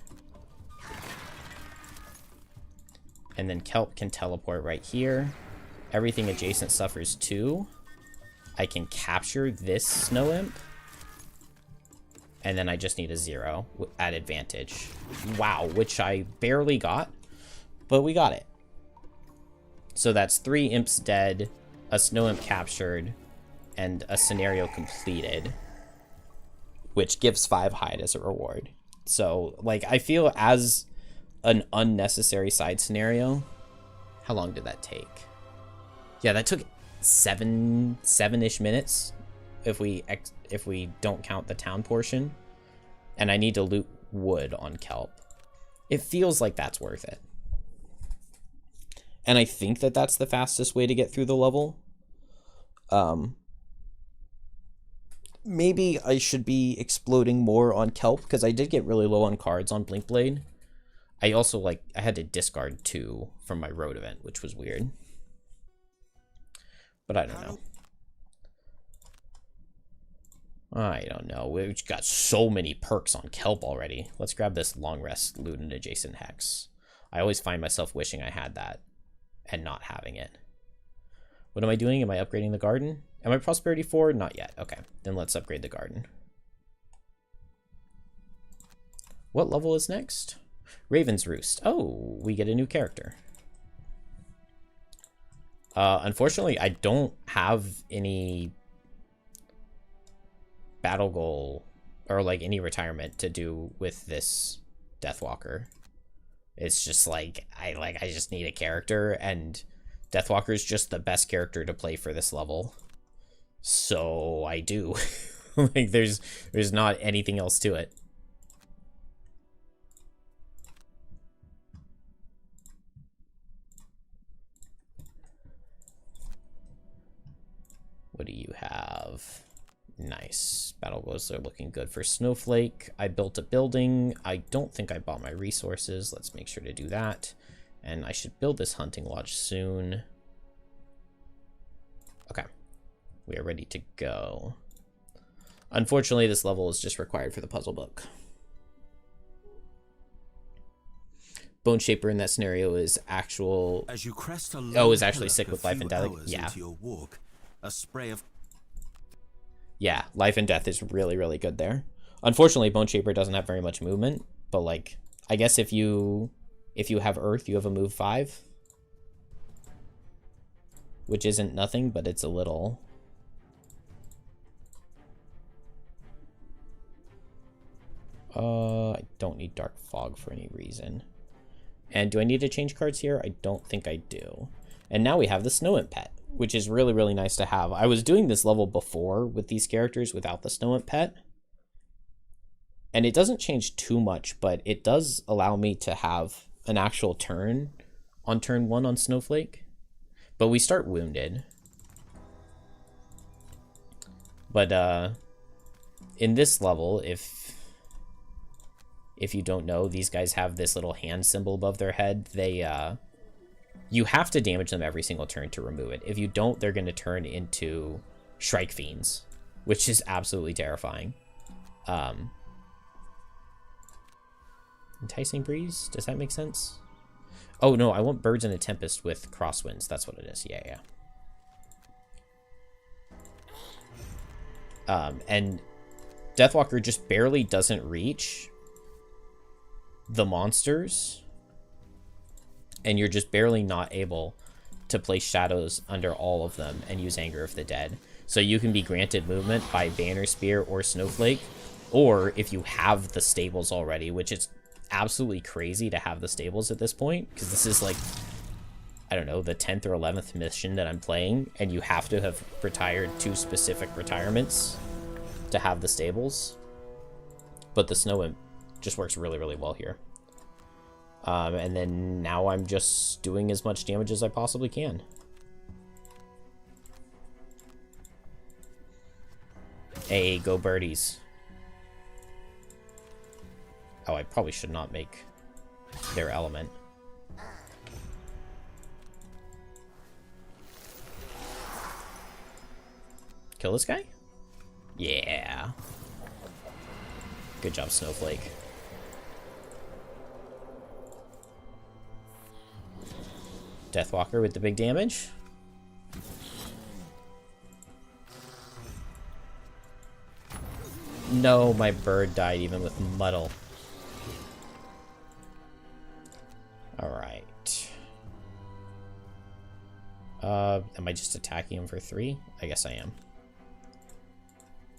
And then Kelp can teleport right here. Everything adjacent suffers 2. I can capture this Snow Imp. And then I just need a 0 at advantage. Wow, which I barely got, but we got it. So that's 3 imps dead, a Snow Imp captured, and a scenario completed, which gives 5 hide as a reward. So, like, I feel as an unnecessary side scenario. How long did that take? Yeah, that took 7-ish minutes if we don't count the town portion. And I need to loot wood on Kelp. It feels like that's worth it. And I think that that's the fastest way to get through the level. Maybe I should be exploding more on Kelp, because I did get really low on cards on Blink Blade. I also, I had to discard 2 from my road event, which was weird. But I don't know. I don't know. We've got so many perks on Kelp already. Let's grab this long rest loot and adjacent hex. I always find myself wishing I had that and not having it. What am I doing? Am I upgrading the garden? Am I prosperity 4? Not yet. Okay, then let's upgrade the garden. What level is next? Raven's Roost. Oh, we get a new character. Unfortunately, I don't have any battle goal or any retirement to do with this Deathwalker. It's just I just need a character, and Deathwalker is just the best character to play for this level. So I do. There's not anything else to it. What do you have? Nice. Battle goals are looking good for Snowflake. I built a building. I don't think I bought my resources. Let's make sure to do that. And I should build this hunting lodge soon. Okay. We are ready to go. Unfortunately, this level is just required for the puzzle book. Bone Shaper in that scenario is actual... As you crest a is actually sick with life and death. Yeah. Your walk, a spray of... Yeah, life and death is really, really good there. Unfortunately, Bone Shaper doesn't have very much movement, but I guess if you have Earth, you have a move 5. Which isn't nothing, but it's a little. I don't need Dark Fog for any reason. And do I need to change cards here? I don't think I do. And now we have the Snow Imp pet, which is really, really nice to have. I was doing this level before with these characters without the Snow Imp pet. And it doesn't change too much, but it does allow me to have an actual turn on turn 1 on Snowflake. But we start wounded. But in this level, if you don't know, these guys have this little hand symbol above their head. They you have to damage them every single turn to remove it. If you don't, they're going to turn into Shrike Fiends, which is absolutely terrifying. Enticing Breeze? Does that make sense? Oh, no, I want Birds in a Tempest with Crosswinds. That's what it is. Yeah. And Deathwalker just barely doesn't reach the monsters, and you're just barely not able to place shadows under all of them and use Anger of the Dead. So you can be granted movement by Banner Spear or Snowflake, or if you have the stables already, which is absolutely crazy to have the stables at this point, because this is like, I don't know, the 10th or 11th mission that I'm playing, and you have to have retired 2 specific retirements to have the stables. But the Snow Imp just works really, really well here. And then now I'm just doing as much damage as I possibly can. Hey, go birdies. Oh, I probably should not make their element. Kill this guy? Yeah. Good job, Snowflake. Deathwalker with the big damage. No, my bird died even with Muddle. Alright. Am I just attacking him for 3? I guess I am.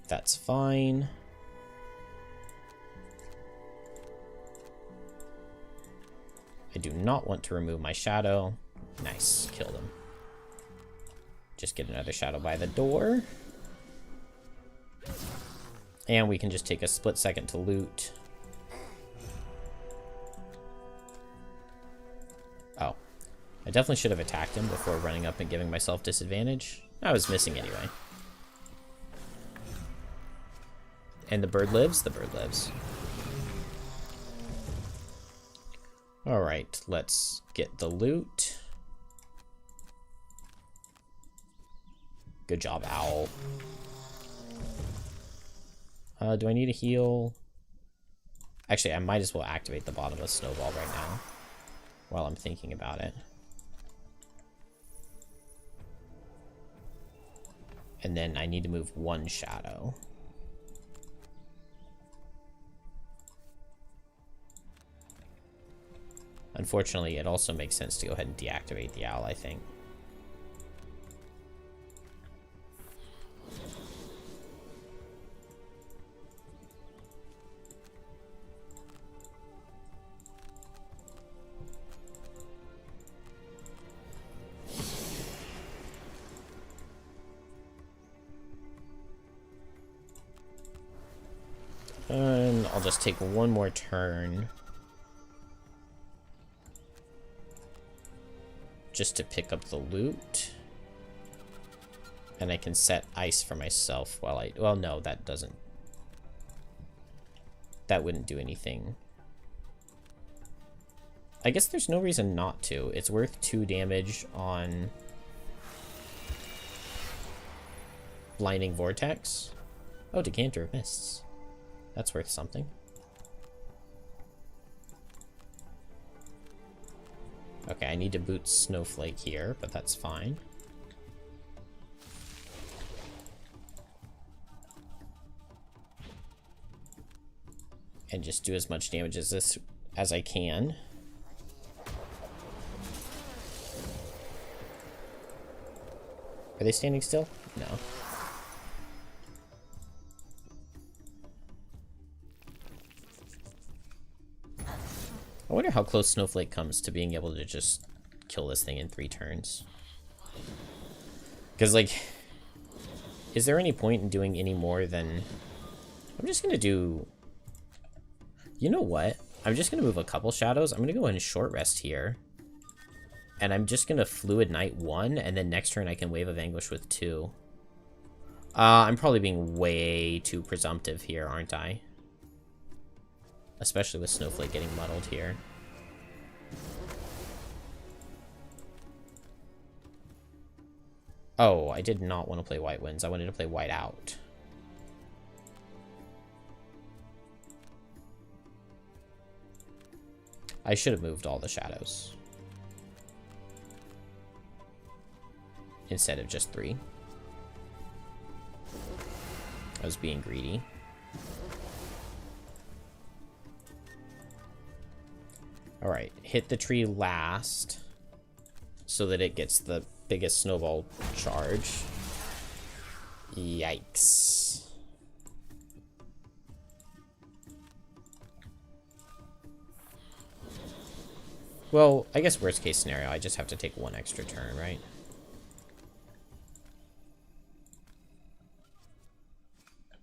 That's fine. I do not want to remove my shadow. Nice, killed him. Just get another shadow by the door. And we can just take a split second to loot. Oh. I definitely should have attacked him before running up and giving myself disadvantage. I was missing anyway. And the bird lives? The bird lives. Alright, let's get the loot. Good job, Owl. Do I need a heal? Actually, I might as well activate the bottomless snowball right now while I'm thinking about it. And then I need to move 1 shadow. Unfortunately, it also makes sense to go ahead and deactivate the owl, I think. And I'll just take 1 more turn. Just to pick up the loot. And I can set ice for myself while I... Well, no, that doesn't... That wouldn't do anything. I guess there's no reason not to. It's worth 2 damage on... Blinding Vortex. Oh, Decanter of Mists. That's worth something. Okay, I need to boot Snowflake here, but that's fine. And just do as much damage as I can. Are they standing still? No. I wonder how close Snowflake comes to being able to just kill this thing in 3 turns. Because, like, is there any point in doing any more than... I'm just going to do... You know what? I'm just going to move a couple shadows. I'm going to go ahead and short rest here. And I'm just going to Fluid Knight 1, and then next turn I can Wave of Anguish with 2. I'm probably being way too presumptive here, aren't I? Especially with Snowflake getting muddled here. Oh, I did not want to play White Winds. I wanted to play White Out. I should have moved all the shadows. Instead of just 3. I was being greedy. Alright, hit the tree last so that it gets the biggest snowball charge. Yikes. Well, I guess worst case scenario, I just have to take 1 extra turn, right?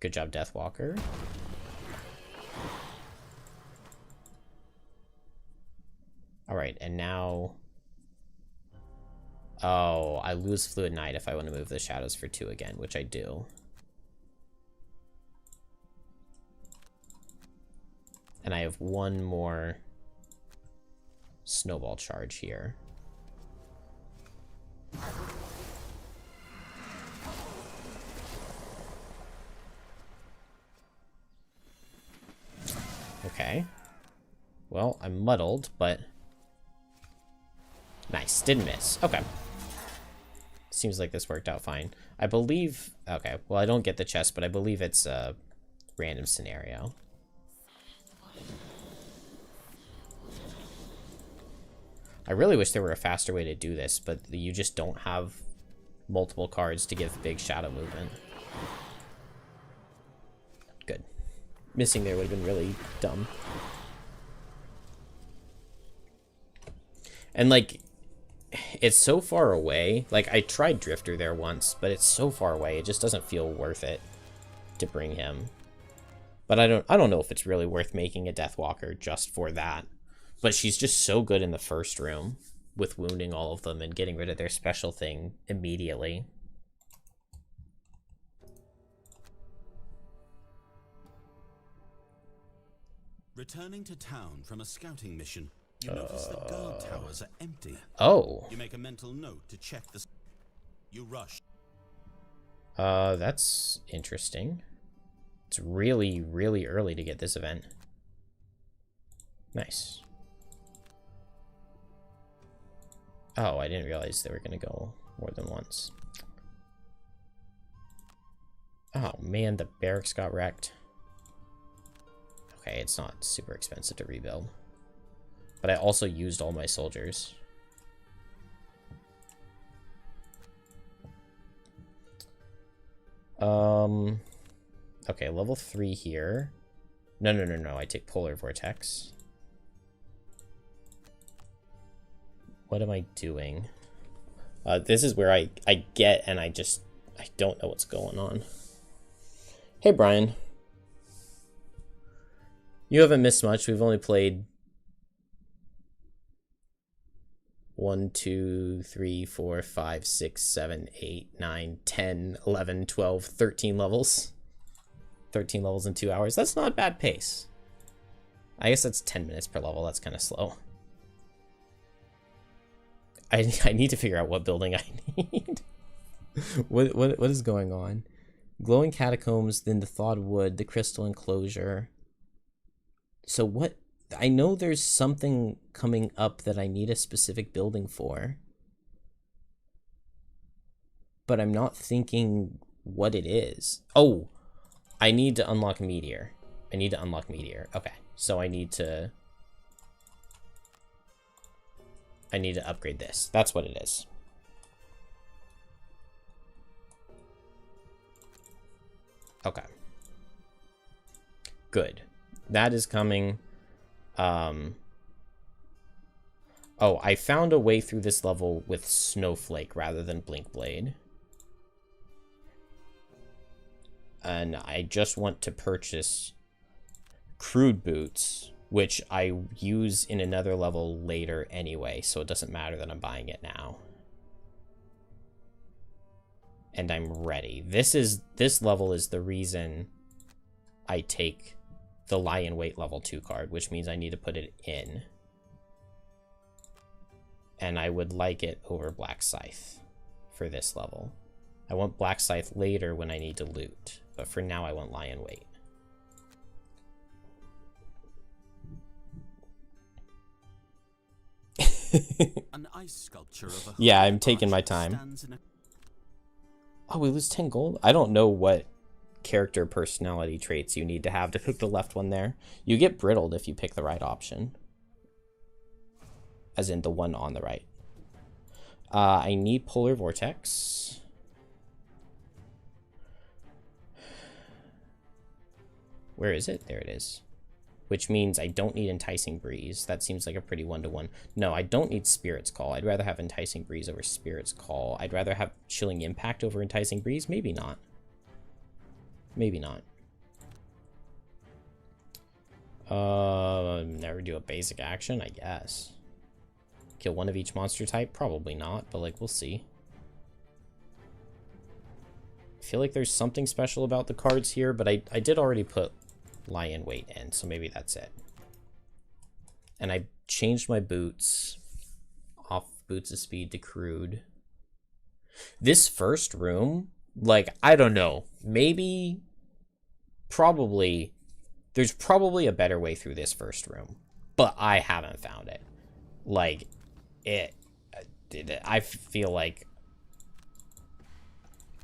Good job, Deathwalker. Alright, and now... Oh, I lose Fluid Knight if I want to move the shadows for 2 again, which I do. And I have 1 more snowball charge here. Okay. Well, I'm muddled, but... Nice. Didn't miss. Okay. Seems like this worked out fine. I believe... Okay, well, I don't get the chest, but I believe it's a random scenario. I really wish there were a faster way to do this, but you just don't have multiple cards to give big shadow movement. Good. Missing there would have been really dumb. And, like, it's so far away. Like, I tried Drifter there once, but it's so far away. It just doesn't feel worth it to bring him. But I don't know if it's really worth making a Deathwalker just for that. But she's just so good in the first room with wounding all of them and getting rid of their special thing immediately. Returning to town from a scouting mission, you notice the guard towers are empty. Oh. You make a mental note to check the... You rush. That's interesting. It's really, really early to get this event. Nice. Oh, I didn't realize they were going to go more than once. Oh, man, the barracks got wrecked. Okay, it's not super expensive to rebuild. But I also used all my soldiers. Okay, level 3 here. No, I take Polar Vortex. What am I doing? This is where I get and I don't know what's going on. Hey, Brian. You haven't missed much. We've only played 1, 2, 3, 4, 5, 6, 7, 8, 9, 10, 11, 12, 13 levels. 13 levels in 2 hours. That's not a bad pace. I guess that's 10 minutes per level. That's kind of slow. I need to figure out what building I need. What is going on? Glowing catacombs, then the thawed wood, the crystal enclosure. So what? I know there's something coming up that I need a specific building for. But I'm not thinking what it is. Oh, I need to unlock Meteor. Okay, so I need to upgrade this. That's what it is. Okay. Good. That is coming. Oh, I found a way through this level with Snowflake rather than Blink Blade. And I just want to purchase Crude Boots, which I use in another level later anyway, so it doesn't matter that I'm buying it now. And I'm ready. This level is the reason I take the Lie in Wait level 2 card, which means I need to put it in. And I would like it over Black Scythe for this level. I want Black Scythe later when I need to loot, but for now I want Lie in Wait. An ice sculpture of a yeah, I'm taking my time. Oh, we lose 10 gold? I don't know what character personality traits you need to have to pick the left one there. You get brittled if you pick the right option. As in the one on the right. I need Polar Vortex. Where is it? There it is. Which means I don't need Enticing Breeze. That seems like a pretty one-to-one. No, I don't need Spirit's Call. I'd rather have Enticing Breeze over Spirit's Call. I'd rather have Chilling Impact over Enticing Breeze. Maybe not. Maybe not. Never do a basic action, I guess. Kill one of each monster type? Probably not, but like, we'll see. I feel like there's something special about the cards here, but I did already put Lie in Wait in, so maybe that's it. And I changed my boots off Boots of Speed to Crude. This first room, like, I don't know, maybe, probably, there's probably a better way through this first room, but I haven't found it. Like, I feel like,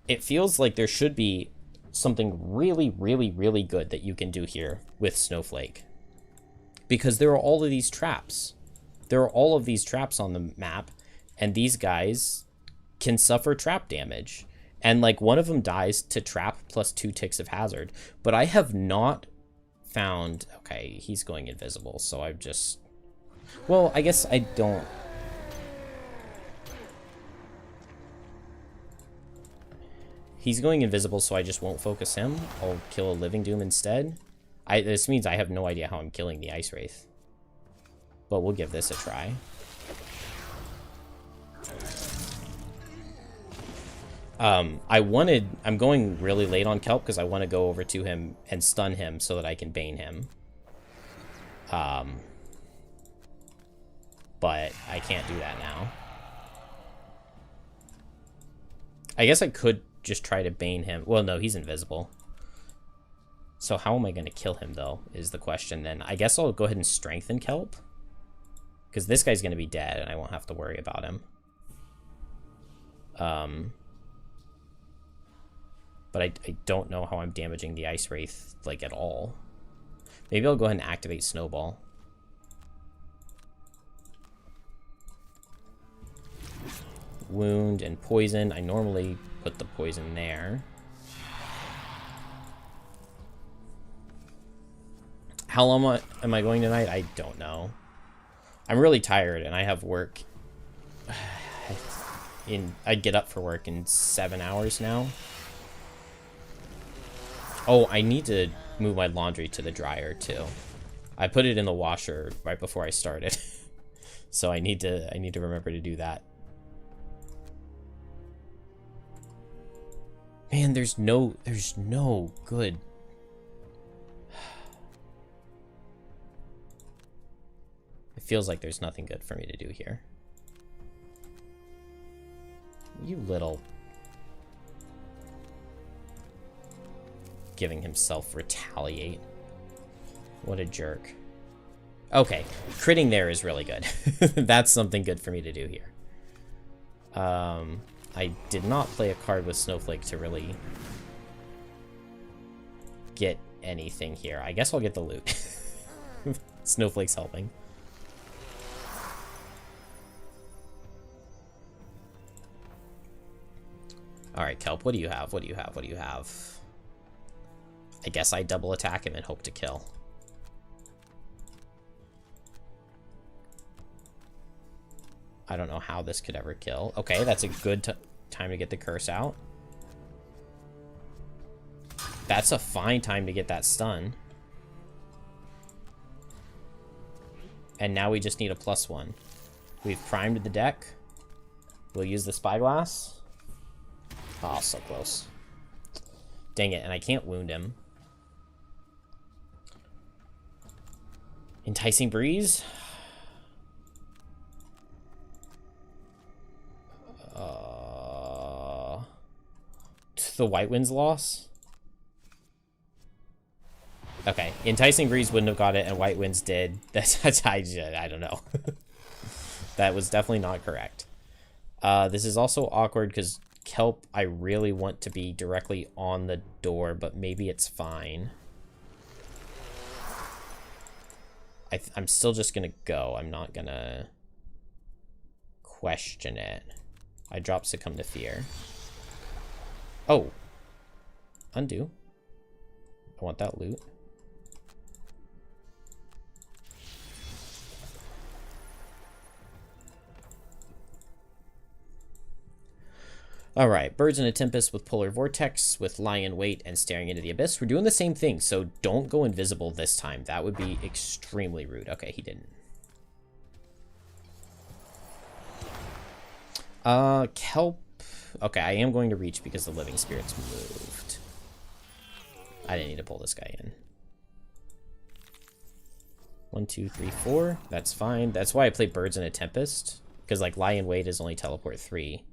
it feels like there should be something really, really, really good that you can do here with Snowflake. Because there are all of these traps. There are all of these traps on the map, and these guys can suffer trap damage. And, like, one of them dies to trap plus 2 ticks of hazard. But I have not found... Okay, he's going invisible, so I've just... Well, I guess I don't... He's going invisible, so I just won't focus him. I'll kill a Living Doom instead. This means I have no idea how I'm killing the Ice Wraith. But we'll give this a try. I'm going really late on Kelp because I want to go over to him and stun him so that I can Bane him. But I can't do that now. I guess I could just try to Bane him. Well, no, he's invisible. So how am I going to kill him, though, is the question then. I guess I'll go ahead and strengthen Kelp. Because this guy's going to be dead, and I won't have to worry about him. But I don't know how I'm damaging the Ice Wraith, like, at all. Maybe I'll go ahead and activate Snowball. Wound and Poison. I normally put the poison there. How long am I going tonight? I don't know. I'm really tired, and I have work. I'd get up for work in 7 hours now. Oh, I need to move my laundry to the dryer too. I put it in the washer right before I started, so I need to remember to do that. Man, there's no good. It feels like there's nothing good for me to do here. You little... Giving himself retaliate. What a jerk. Okay, critting there is really good. That's something good for me to do here. I did not play a card with Snowflake to really get anything here. I guess I'll get the loot. Snowflake's helping. Alright, Kelp, what do you have? What do you have? What do you have? I guess I double attack him and hope to kill. I don't know how this could ever kill. Okay, that's a good time to get the curse out. That's a fine time to get that stun. And now we just need a +1. We've primed the deck. We'll use the spyglass. Oh, so close. Dang it, and I can't wound him. Enticing Breeze. The White Wind's loss. Okay, Enticing Breeze wouldn't have got it, and White Winds did. I don't know. That was definitely not correct. This is also awkward because Kelp, I really want to be directly on the door, but maybe it's fine. I'm still just gonna go. I'm not gonna question it. I drop Succumb to Fear. Oh. Undo. I want that loot. Alright, Birds in a Tempest with Polar Vortex, with Lying in Wait and Staring into the Abyss. We're doing the same thing, so don't go invisible this time. That would be extremely rude. Okay, he didn't. Kelp. Okay, I am going to reach because the Living Spirits moved. I didn't need to pull this guy in. 1, 2, 3, 4. That's fine. That's why I play Birds in a Tempest. Because, like, Lie in Wait is only teleport 3.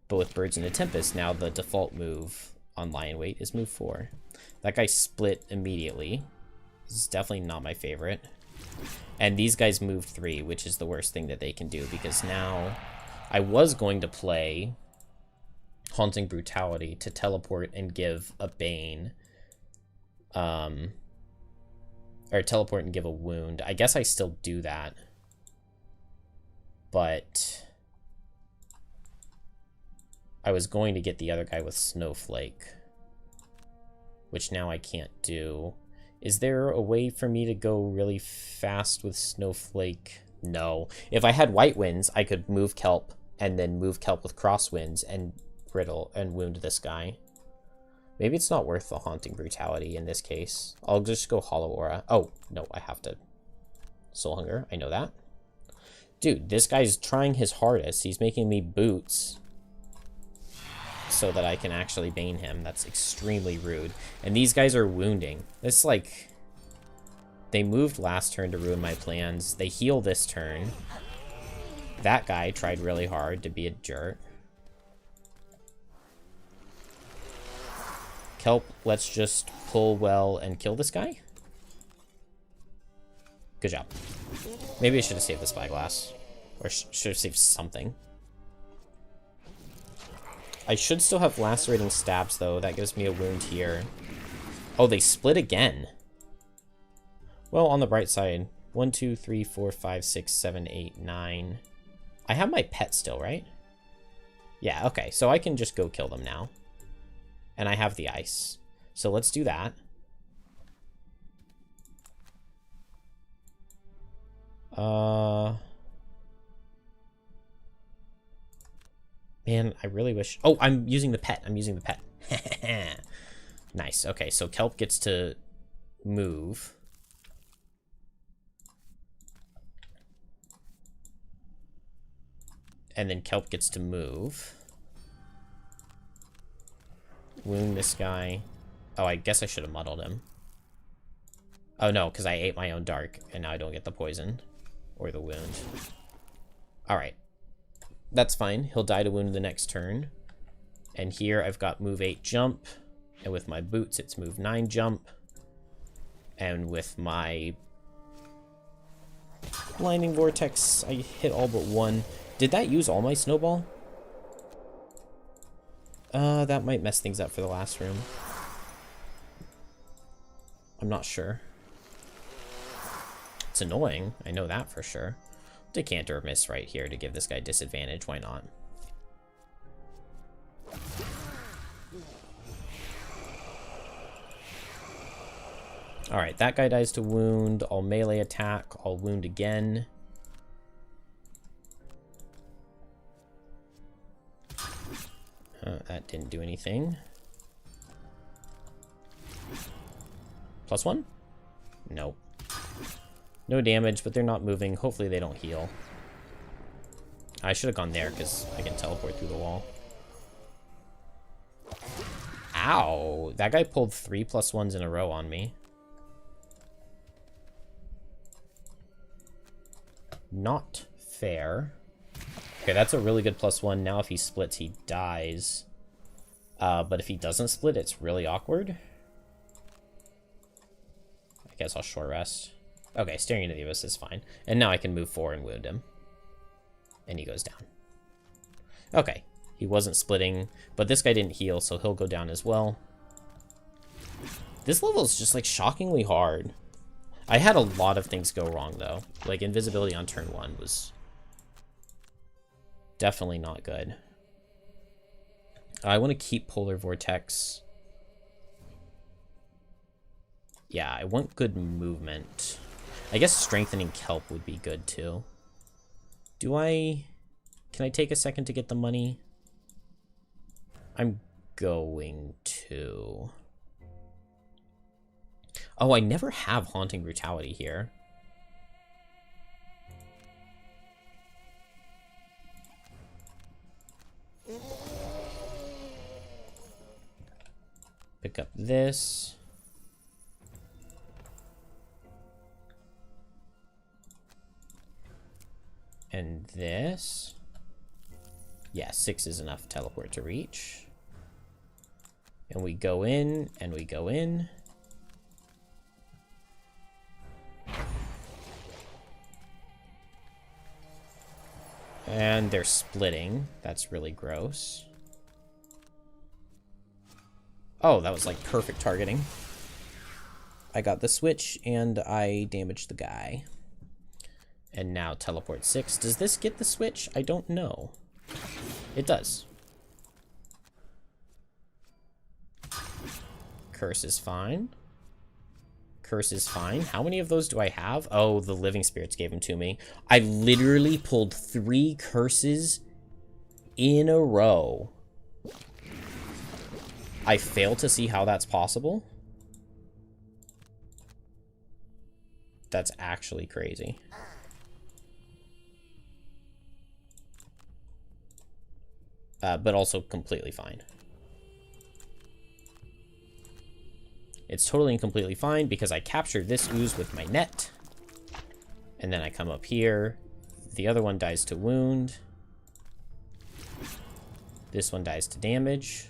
But with Birds in a Tempest, now the default move on Lie in Wait is move 4. That guy split immediately. This is definitely not my favorite. And these guys move 3, which is the worst thing that they can do. Because now I was going to play Haunting Brutality to teleport and give a Bane. Or teleport and give a wound. I guess I still do that. But I was going to get the other guy with Snowflake, which now I can't do. Is there a way for me to go really fast with Snowflake? No. If I had White Winds, I could move Kelp and then move Kelp with Crosswinds and riddle and wound this guy. Maybe it's not worth the Haunting Brutality in this case. I'll just go Hollow Aura. Oh, no, I have to Soul Hunger. I know that. Dude, this guy's trying his hardest. He's making me boots so that I can actually Bane him. That's extremely rude. And these guys are wounding. It's like, they moved last turn to ruin my plans. They heal this turn. That guy tried really hard to be a jerk. Kelp, let's just pull well and kill this guy. Good job. Maybe I should have saved the Spyglass. Or should have saved something. I should still have Lacerating Stabs, though. That gives me a wound here. Oh, they split again. Well, on the bright side. 1, 2, 3, 4, 5, 6, 7, 8, 9. I have my pet still, right? Yeah, okay. So I can just go kill them now. And I have the ice. So let's do that. Man, I really wish... Oh, I'm using the pet. I'm using the pet. Nice. Okay, so Kelp gets to move. And then Kelp gets to move. Wound this guy. Oh, I guess I should have muddled him. Oh, no, because I ate my own dark, and now I don't get the poison. Or the wound. Alright. That's fine. He'll die to wound the next turn. And here I've got move 8 jump. And with my boots, it's move 9 jump. And with my Blinding Vortex, I hit all but 1. Did that use all my snowball? That might mess things up for the last room. I'm not sure. It's annoying. I know that for sure. Decanter miss right here to give this guy disadvantage. Why not? Alright, that guy dies to wound. I'll melee attack. I'll wound again. that didn't do anything. +1? Nope. No damage, but they're not moving. Hopefully they don't heal. I should have gone there because I can teleport through the wall. Ow! That guy pulled 3 +1s in a row on me. Not fair. Okay, that's a really good +1. Now if he splits, he dies. But if he doesn't split, it's really awkward. I guess I'll short rest. Okay, staring into the abyss is fine. And now I can move forward and wound him. And he goes down. Okay, he wasn't splitting, but this guy didn't heal, so he'll go down as well. This level is just, like, shockingly hard. I had a lot of things go wrong, though. Like, invisibility on turn 1 was definitely not good. I want to keep Polar Vortex. Yeah, I want good movement. I guess strengthening kelp would be good, too. Can I take a second to get the money? I'm going to. Oh, I never have Haunting Brutality here. Pick up this. And this. Yeah, 6 is enough teleport to reach. And we go in, and we go in. And they're splitting. That's really gross. Oh, that was like perfect targeting. I got the switch, and I damaged the guy. And now teleport 6. Does this get the switch? I don't know. It does. Curse is fine. Curse is fine. How many of those do I have? Oh, the living spirits gave them to me. I literally pulled 3 curses in a row. I fail to see how that's possible. That's actually crazy. But also completely fine. It's totally and completely fine because I captured this ooze with my net. And then I come up here. The other one dies to wound. This one dies to damage.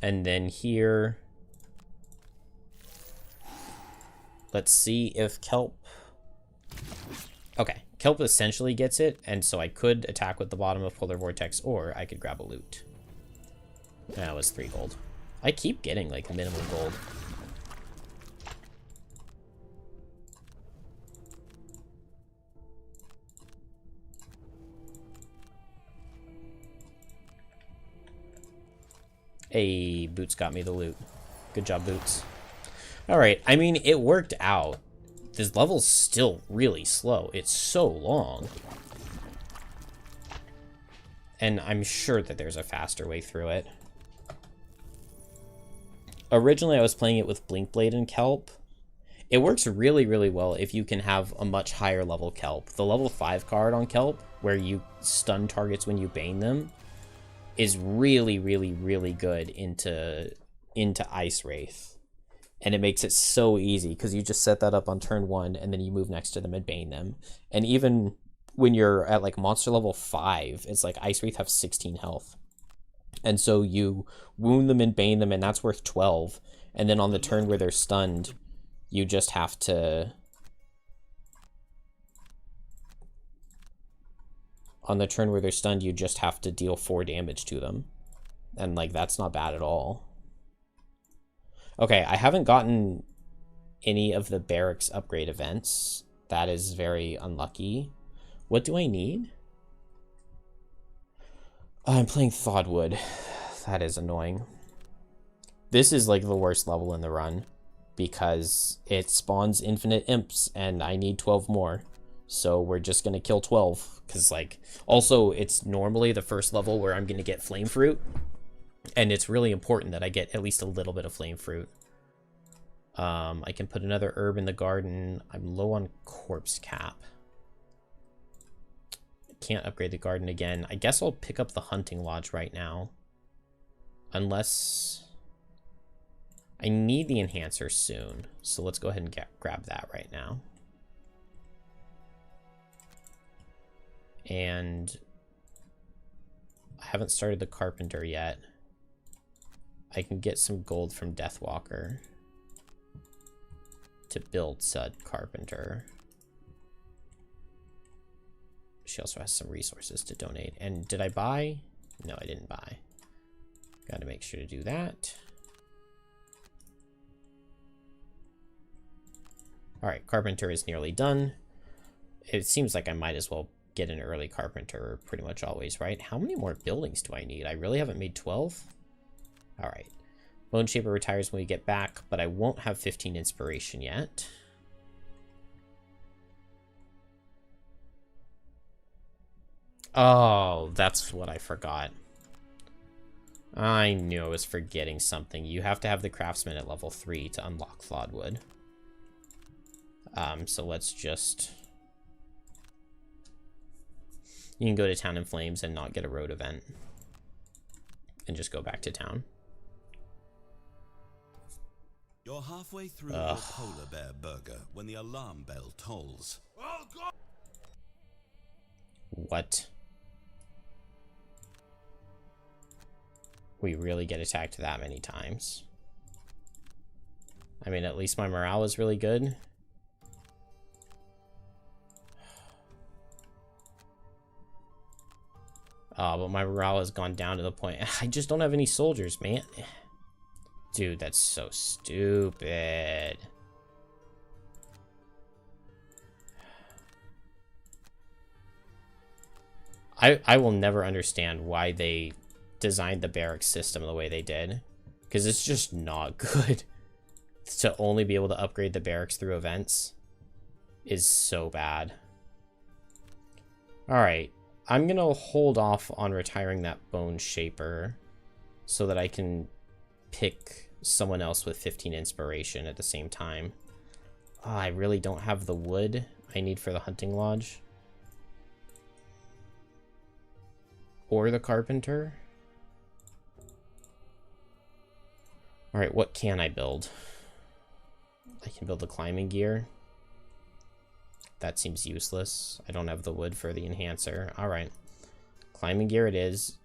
And then here, let's see if Kelp. Okay, Kelp essentially gets it, and so I could attack with the bottom of Polar Vortex, or I could grab a loot. That was 3 gold. I keep getting, like, minimum gold. Hey, Boots got me the loot. Good job, Boots. Alright, I mean, it worked out. This level's still really slow. It's so long. And I'm sure that there's a faster way through it. Originally, I was playing it with Blinkblade and Kelp. It works really, really well if you can have a much higher level Kelp. The level 5 card on Kelp, where you stun targets when you bane them, is really, really, really good into Ice Wraith. And it makes it so easy, because you just set that up on turn 1, and then you move next to them and bane them. And even when you're at, like, monster level 5, it's like Ice Wraith have 16 health. And so you wound them and bane them, and that's worth 12. And then on the turn where they're stunned, you just have to... On the turn where they're stunned, you just have to deal 4 damage to them. And, like, that's not bad at all. Okay, I haven't gotten any of the barracks upgrade events. That is very unlucky. What do I need? Oh, I'm playing Thawedwood. That is annoying. This is like the worst level in the run because it spawns infinite imps and I need 12 more. So we're just going to kill 12. Because, like, also, it's normally the first level where I'm going to get flame fruit. And it's really important that I get at least a little bit of flame fruit. I can put another herb in the garden. I'm low on corpse cap. Can't upgrade the garden again. I guess I'll pick up the hunting lodge right now. Unless... I need the enhancer soon. So let's go ahead and grab that right now. And I haven't started the carpenter yet. I can get some gold from Deathwalker to build said carpenter. She also has some resources to donate. And did I buy? No, I didn't buy. Got to make sure to do that. All right, carpenter is nearly done. It seems like I might as well get an early carpenter pretty much always, right? How many more buildings do I need? I really haven't made 12. All right. Bone Shaper retires when we get back, but I won't have 15 inspiration yet. Oh, that's what I forgot. I knew I was forgetting something. You have to have the craftsman at level 3 to unlock Flawedwood. So let's just... You can go to Town in Flames and not get a road event. And just go back to town. You're halfway through your polar bear burger when the alarm bell tolls. Oh, God! What? We really get attacked that many times. I mean, at least my morale is really good. Oh, but my morale has gone down to the point... I just don't have any soldiers, man. Dude, that's so stupid. I will never understand why they designed the barracks system the way they did. Because it's just not good. To only be able to upgrade the barracks through events is so bad. Alright. I'm going to hold off on retiring that Bone Shaper so that I can pick someone else with 15 inspiration at the same time. Oh, I really don't have the wood I need for the hunting lodge. Or the carpenter. Alright, what can I build? I can build the climbing gear. That seems useless. I don't have the wood for the enhancer. Alright. Climbing gear it is.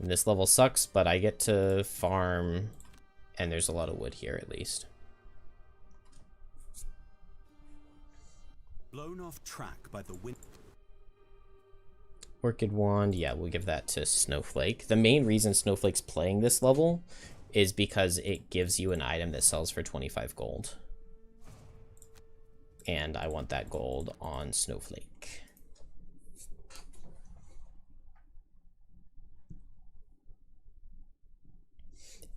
And this level sucks, but I get to farm, and there's a lot of wood here at least. Blown off track by the wind. Orchid Wand, yeah, we'll give that to Snowflake. The main reason Snowflake's playing this level is because it gives you an item that sells for 25 gold. And I want that gold on Snowflake.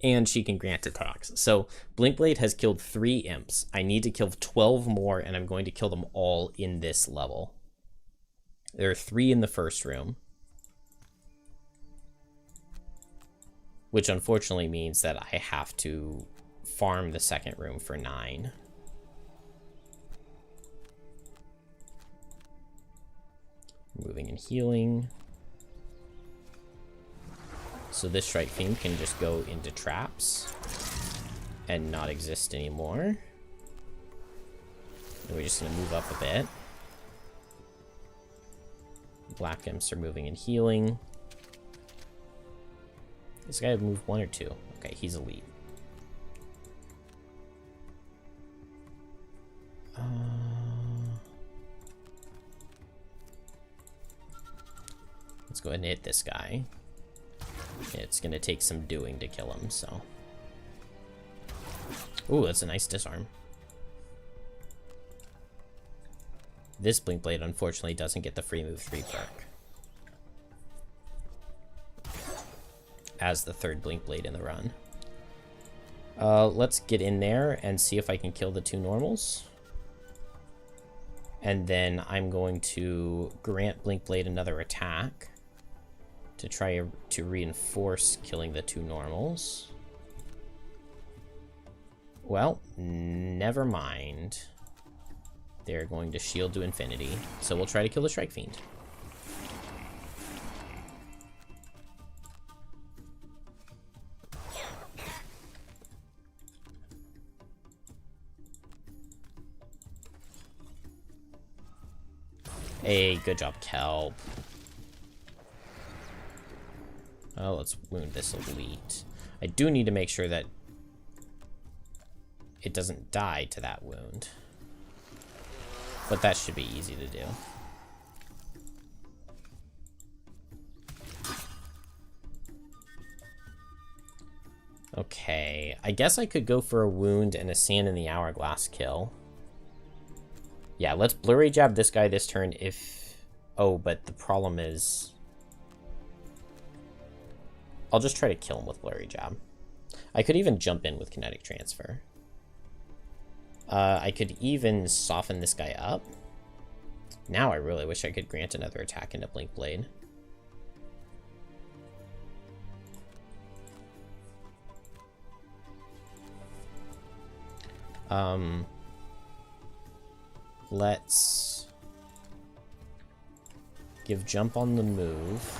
And she can grant attacks. So Blinkblade has killed 3 imps. I need to kill 12 more, and I'm going to kill them all in this level. There are 3 in the first room. Which unfortunately means that I have to farm the second room for 9. Moving and healing. So this Strike Fiend can just go into traps and not exist anymore. And we're just going to move up a bit. Black Imps are moving and healing. This guy move 1 or 2. Okay, he's elite. Let's go ahead and hit this guy. It's gonna take some doing to kill him, so. Ooh, that's a nice disarm. This Blinkblade unfortunately doesn't get the free move 3 perk. As the third Blinkblade in the run. Let's get in there and see if I can kill the 2 normals. And then I'm going to grant Blinkblade another attack to try to reinforce killing the 2 normals. Well, never mind. They're going to shield to infinity. So we'll try to kill the Strike Fiend. Hey, good job, Kelp. Oh, let's wound this elite. I do need to make sure that it doesn't die to that wound. But that should be easy to do. Okay, I guess I could go for a wound and a Sand in the Hourglass kill. Yeah, let's Blurry Jab this guy this turn if... Oh, but the problem is... I'll just try to kill him with Blurry Jab. I could even jump in with Kinetic Transfer. I could even soften this guy up. Now I really wish I could grant another attack into Blinkblade. Let's give jump on the move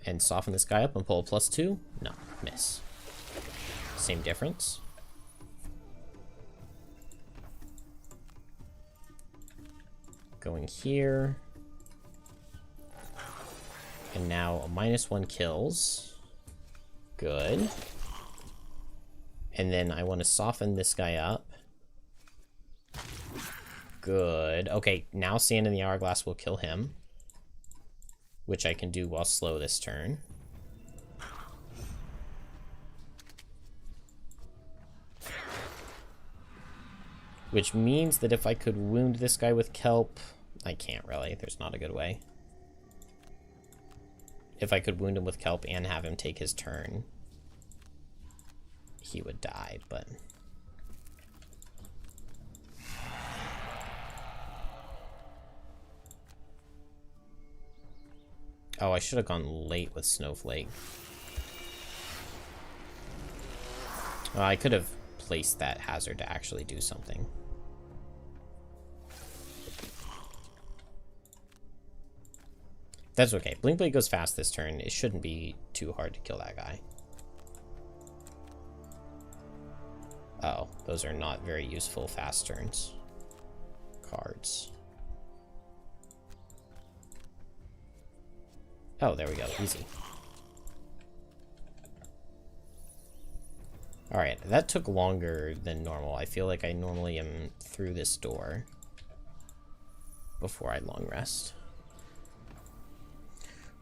and soften this guy up and pull a +2. No, miss. Same difference. Going here. And now a -1 kills. Good. And then I want to soften this guy up. Good. Okay, now Sand in the Hourglass will kill him. Which I can do while slow this turn. Which means that if I could wound this guy with Kelp... I can't really. There's not a good way. If I could wound him with Kelp and have him take his turn, he would die, but... Oh, I should have gone late with Snowflake. I could have placed that hazard to actually do something. That's okay. Blinkblade goes fast this turn. It shouldn't be too hard to kill that guy. Oh, those are not very useful fast turns. Cards. Oh, there we go. Easy. Alright, that took longer than normal. I feel like I normally am through this door before I long rest.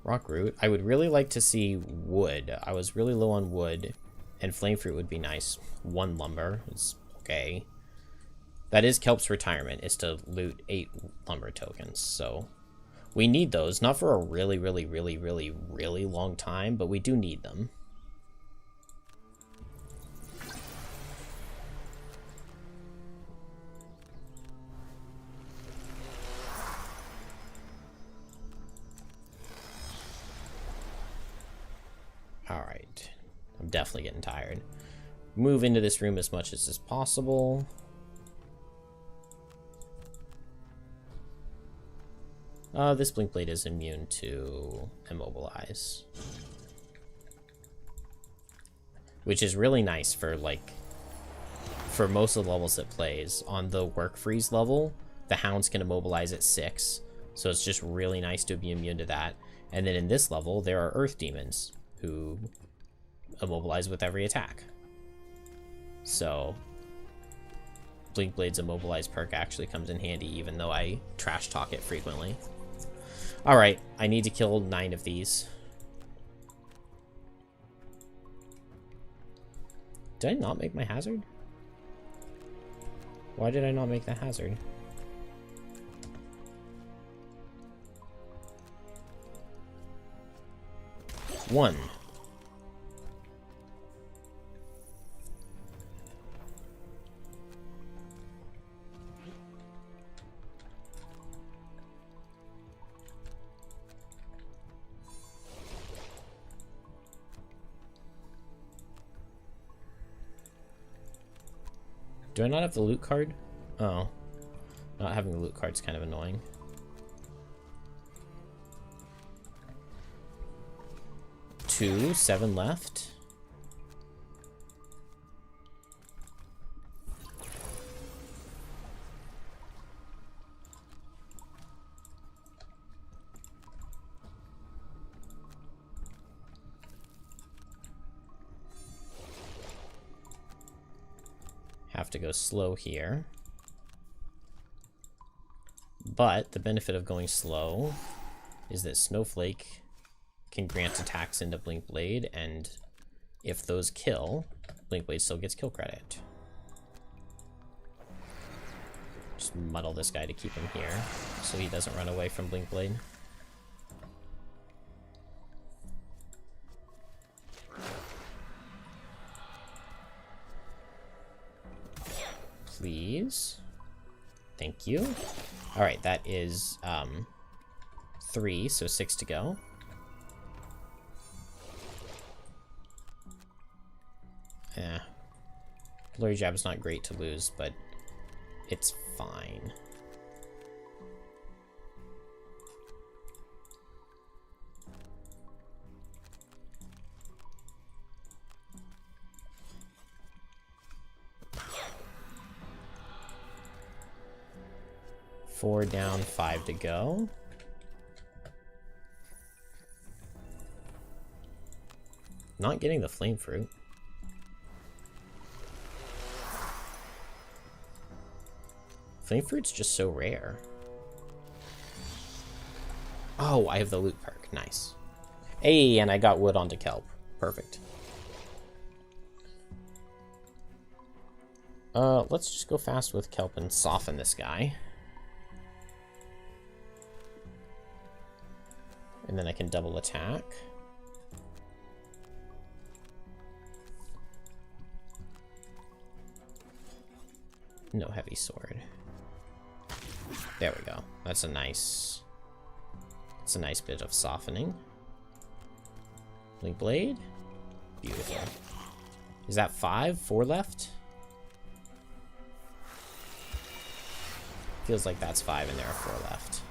Rock Root. I would really like to see wood. I was really low on wood, and Flame Fruit would be nice. 1 lumber is okay. That is Kelp's retirement, is to loot 8 lumber tokens, so... We need those, not for a really long time, but we do need them. Alright. I'm definitely getting tired. Move into this room as much as is possible. This Blinkblade is immune to Immobilize. Which is really nice for, like, for most of the levels it plays. On the Work Freeze level, the Hounds can Immobilize at 6. So it's just really nice to be immune to that. And then in this level, there are Earth Demons who Immobilize with every attack. So Blinkblade's Immobilize perk actually comes in handy, even though I trash talk it frequently. Alright, I need to kill 9 of these. Did I not make my hazard? Why did I not make the hazard? One. Do I not have the loot card? Oh. Not having the loot card's kind of annoying. Two, 7 left. Have to go slow here. But the benefit of going slow is that Snowflake can grant attacks into Blink Blade, and if those kill, Blink Blade still gets kill credit. Just muddle this guy to keep him here so he doesn't run away from Blink Blade. Please. Thank you. Alright, that is 3, so 6 to go. Yeah. Blurry Jab's not great to lose, but it's fine. Four down, 5 to go. Not getting the flame fruit. Flame fruit's just so rare. Oh, I have the loot perk. Nice. Hey, and I got wood onto kelp. Perfect. Let's just go fast with kelp and soften this guy. And then I can double attack. No heavy sword. There we go. That's a nice bit of softening. Blink Blade. Beautiful. Is that 5? 4 left? Feels like that's 5 and there are 4 left.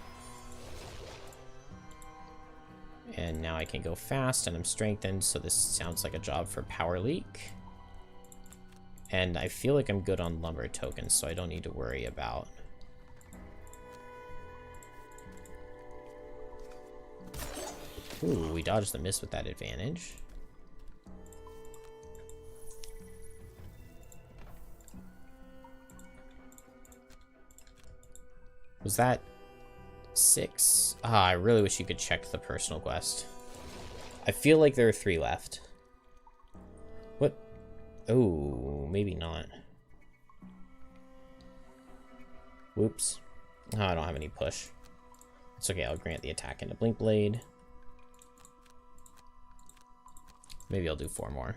And now I can go fast and I'm strengthened, so this sounds like a job for Power Leak. And I feel like I'm good on lumber tokens, so I don't need to worry about. Ooh, we dodged the miss with that advantage. Was that 6? Ah, I really wish you could check the personal quest. I feel like there are 3 left. What? Oh, maybe not. Whoops. Oh, I don't have any push. It's okay, I'll grant the attack into Blink Blade. Maybe I'll do 4 more.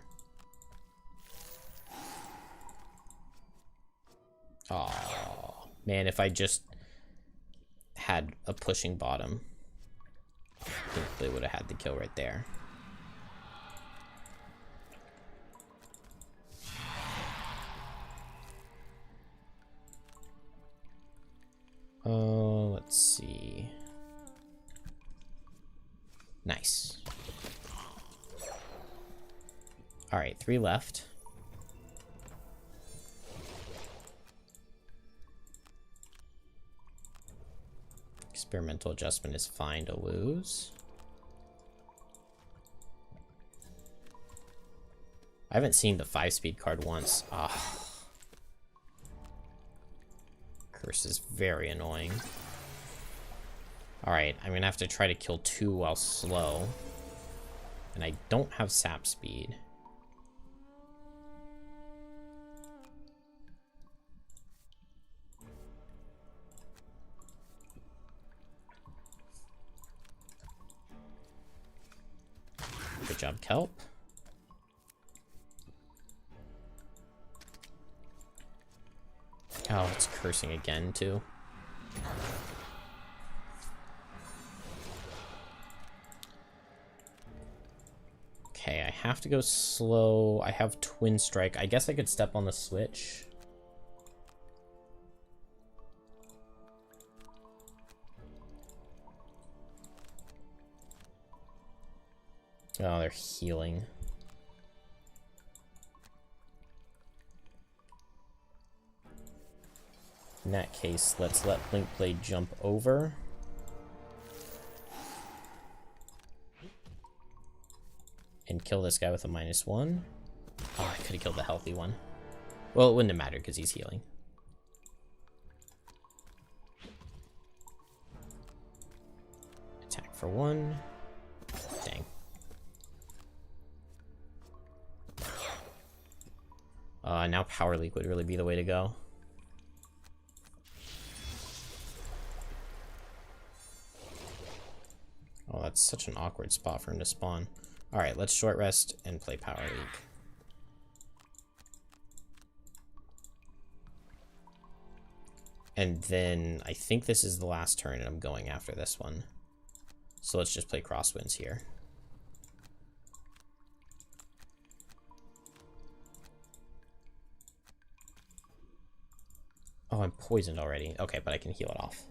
Oh, man, if I just had a pushing bottom, I think they would have had the kill right there. Oh, let's see. Nice. All right, 3 left. Experimental adjustment is fine to lose. I haven't seen the 5-speed card once. Ah. Curse is very annoying. Alright, I'm gonna have to try to kill 2 while slow. And I don't have sap speed. Good job, Kelp. Oh, it's cursing again, too. Okay, I have to go slow. I have Twin Strike. I guess I could step on the switch. Oh, they're healing. In that case, let's let Blinkblade jump over. And kill this guy with a -1. Oh, I could have killed the healthy one. Well, it wouldn't have mattered because he's healing. Attack for 1. Dang. Now Power Leak would really be the way to go. Oh, that's such an awkward spot for him to spawn. Alright, let's short rest and play Power Leak. And then I think this is the last turn and I'm going after this one. So let's just play Crosswinds here. Oh, I'm poisoned already. Okay, but I can heal it off.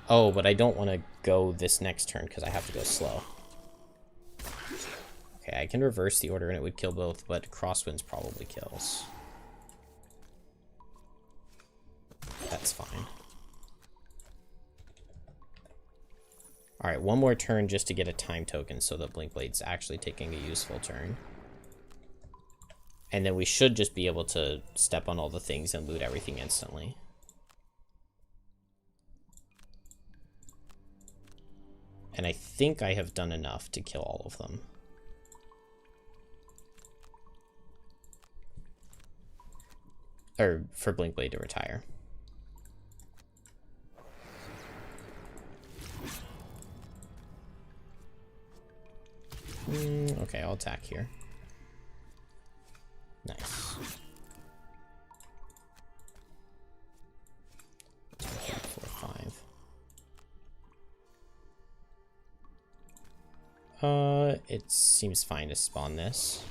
Oh, but I don't want to go this next turn because I have to go slow. Okay, I can reverse the order and it would kill both, but Crosswinds probably kills. That's fine. Alright, one more turn just to get a time token so that Blinkblade's actually taking a useful turn. And then we should just be able to step on all the things and loot everything instantly. And I think I have done enough to kill all of them. Or for Blinkblade to retire. Okay, I'll attack here. Nice. 2, 3, 4, 5. It seems fine to spawn this.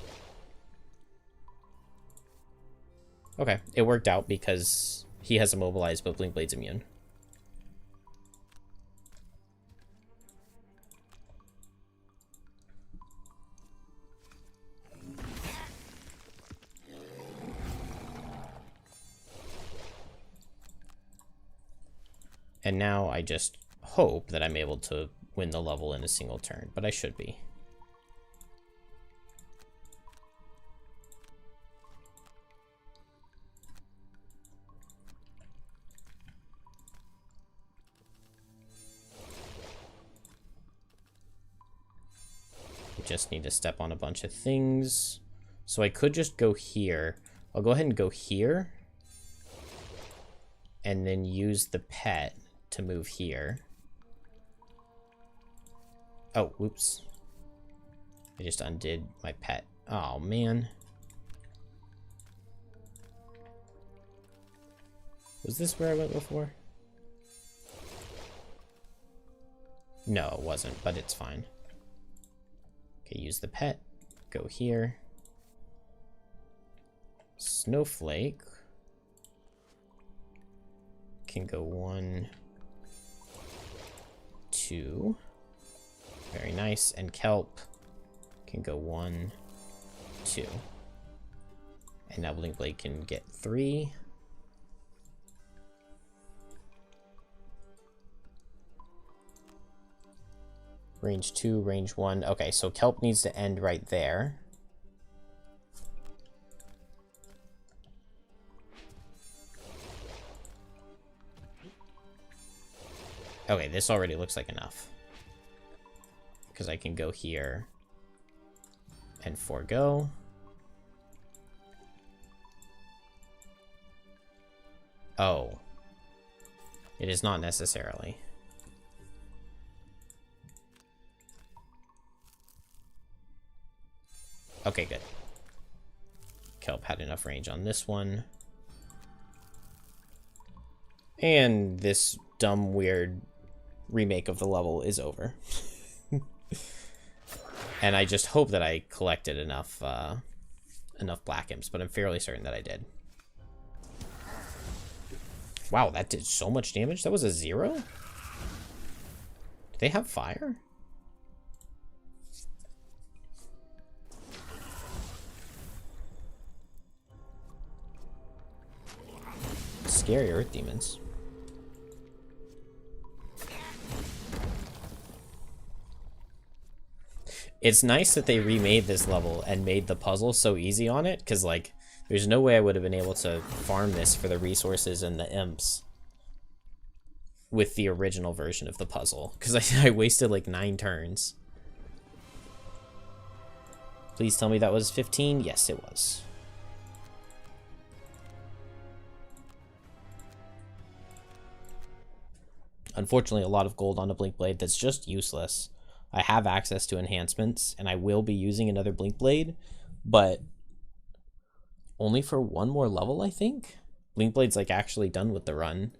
Okay, it worked out because he has immobilized, but Blinkblade's immune. And now I just hope that I'm able to win the level in a single turn, but I should be. I just need to step on a bunch of things. So I could just go here. I'll go ahead and go here. And then use the pet to move here. Oh, whoops. I just undid my pet. Oh, man. Was this where I went before? No, it wasn't, but it's fine. Okay, use the pet. Go here. Snowflake can go 1, 2. Very nice. And Kelp can go 1, 2. And now Blinkblade can get 3. Range 2, range 1. Okay, so Kelp needs to end right there. Okay, this already looks like enough. Because I can go here and forego. Oh. It is not necessarily. Okay, good. Kelp had enough range on this one. And this dumb, weird remake of the level is over. And I just hope that I collected enough enough black imps, but I'm fairly certain that I did. Wow, that did so much damage? That was a 0? They have fire? Scary earth demons. It's nice that they remade this level and made the puzzle so easy on it, because, like, there's no way I would have been able to farm this for the resources and the imps with the original version of the puzzle, because I wasted, like, 9 turns. Please tell me that was 15? Yes, it was. Unfortunately, a lot of gold on a Blink Blade that's just useless. I have access to enhancements, and I will be using another Blink Blade, but only for one more level, I think? Blink Blade's, like, actually done with the run.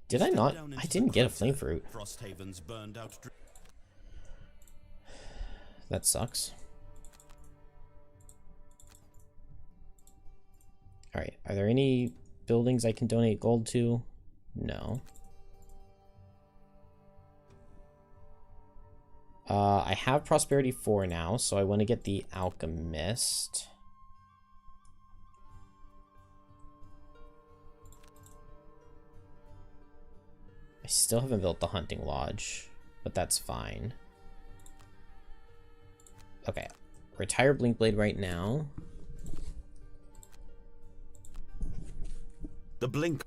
Did I not? I didn't get a Flame Fruit. Frosthaven's burned out. That sucks. Alright, are there any buildings I can donate gold to? No. I have Prosperity 4 now, so I want to get the Alchemist. I still haven't built the Hunting Lodge, but that's fine. Okay, retire Blink Blade right now. The blink.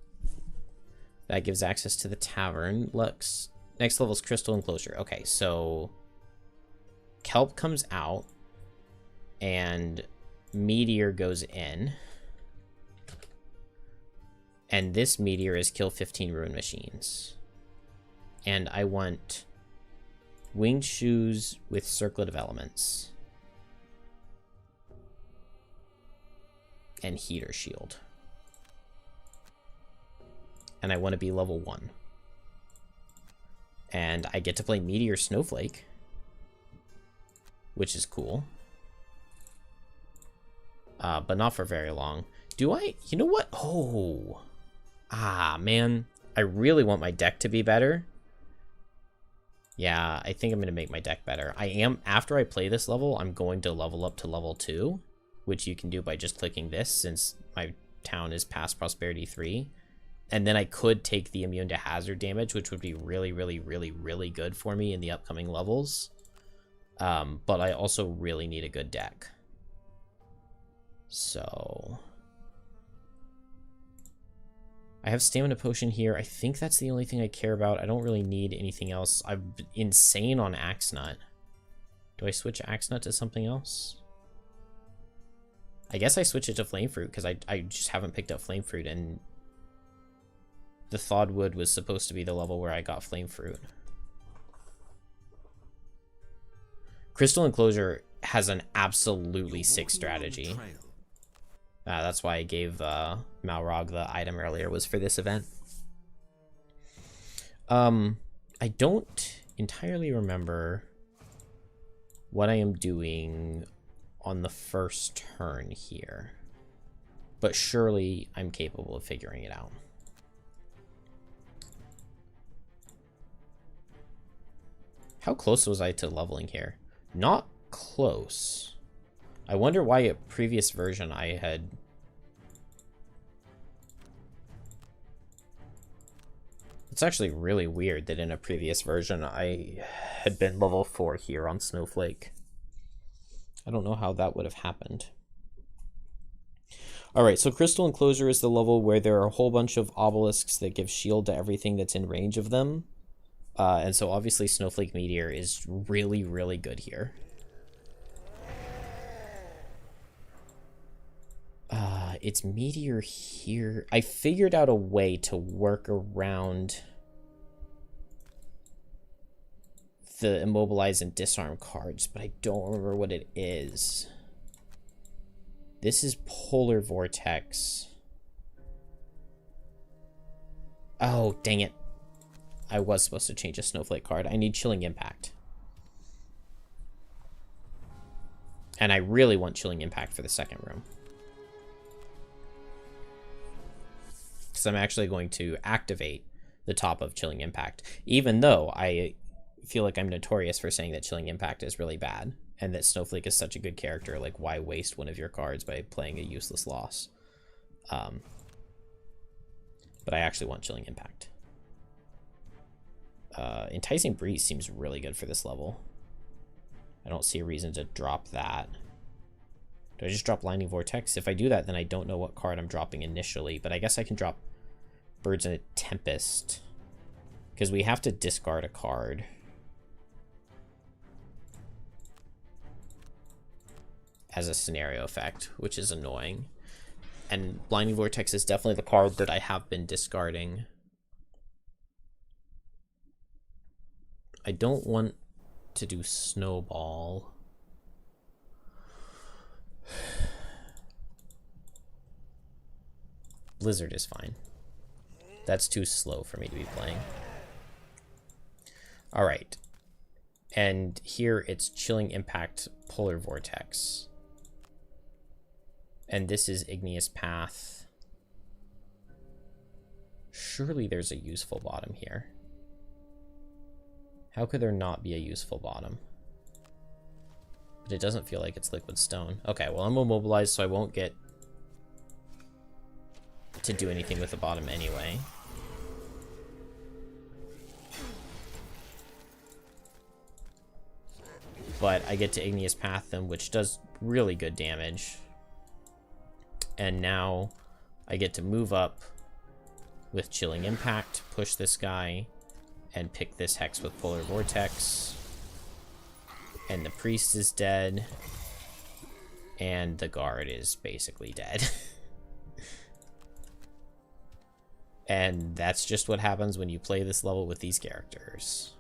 That gives access to the tavern. Lux. Next level's Crystal Enclosure. Okay, so Kelp comes out and Meteor goes in. And this Meteor is kill 15 Ruin Machines. And I want Winged Shoes with Circlet of Elements. And Heater Shield. And I want to be level 1. And I get to play Meteor Snowflake, which is cool. But not for very long. Do I? You know what? Oh. Ah, man. I really want my deck to be better. Yeah, I think I'm going to make my deck better. After I play this level, I'm going to level up to level 2, which you can do by just clicking this, since my town is past Prosperity 3. And then I could take the immune to hazard damage, which would be really, really, really, really good for me in the upcoming levels. But I also really need a good deck. So I have Stamina Potion here. I think that's the only thing I care about. I don't really need anything else. I'm insane on Axe Nut. Do I switch Axe Nut to something else? I guess I switch it to Flame Fruit, because I just haven't picked up Flame Fruit, and the Thawed Wood was supposed to be the level where I got Flame Fruit. Crystal Enclosure has an absolutely sick strategy. That's why I gave Malrog the item earlier, was for this event. I don't entirely remember what I am doing on the first turn here, but surely I'm capable of figuring it out. How close was I to leveling here? Not close. I wonder why a previous version I had... It's actually really weird that in a previous version I had been level 4 here on Snowflake. I don't know how that would have happened. Alright, so Crystal Enclosure is the level where there are a whole bunch of obelisks that give shield to everything that's in range of them. And so obviously Snowflake Meteor is really, really good here. It's Meteor here. I figured out a way to work around the Immobilize and Disarm cards, but I don't remember what it is. This is Polar Vortex. Oh, dang it. I was supposed to change a Snowflake card. I need Chilling Impact. And I really want Chilling Impact for the second room. Because because I'm actually going to activate the top of Chilling Impact, even though I feel like I'm notorious for saying that Chilling Impact is really bad, and that Snowflake is such a good character. Like, why waste one of your cards by playing a useless loss? But I actually want Chilling Impact. Enticing Breeze seems really good for this level. I don't see a reason to drop that. Do I just drop Lightning Vortex? If I do that, then I don't know what card I'm dropping initially, but I guess I can drop Birds in a Tempest, because we have to discard a card. As a scenario effect, which is annoying. And Blinding Vortex is definitely the card that I have been discarding. I don't want to do Snowball. Blizzard is fine. That's too slow for me to be playing. Alright. And here it's Chilling Impact, Polar Vortex. And this is Igneous Path. Surely there's a useful bottom here. How could there not be a useful bottom? But it doesn't feel like it's Liquid Stone. Okay, well, I'm immobilized, so I won't get to do anything with the bottom anyway. But I get to Igneous Path them, which does really good damage. And now I get to move up with Chilling Impact, push this guy, and pick this Hex with Polar Vortex. And the Priest is dead. And the Guard is basically dead. And that's just what happens when you play this level with these characters.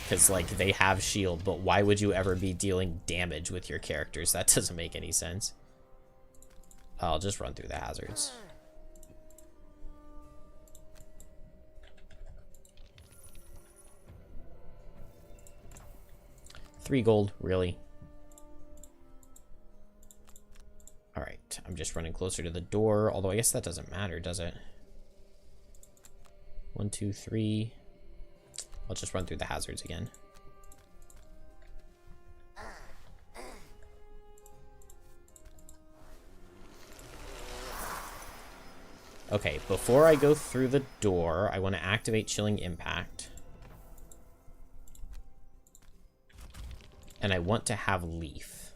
Because, like, they have shield, but why would you ever be dealing damage with your characters? That doesn't make any sense. I'll just run through the hazards. $3 gold, really? Alright, I'm just running closer to the door, although I guess that doesn't matter, does it? 1, 2, 3. I'll just run through the hazards again. Okay, before I go through the door, I want to activate Chilling Impact. And I want to have Leaf.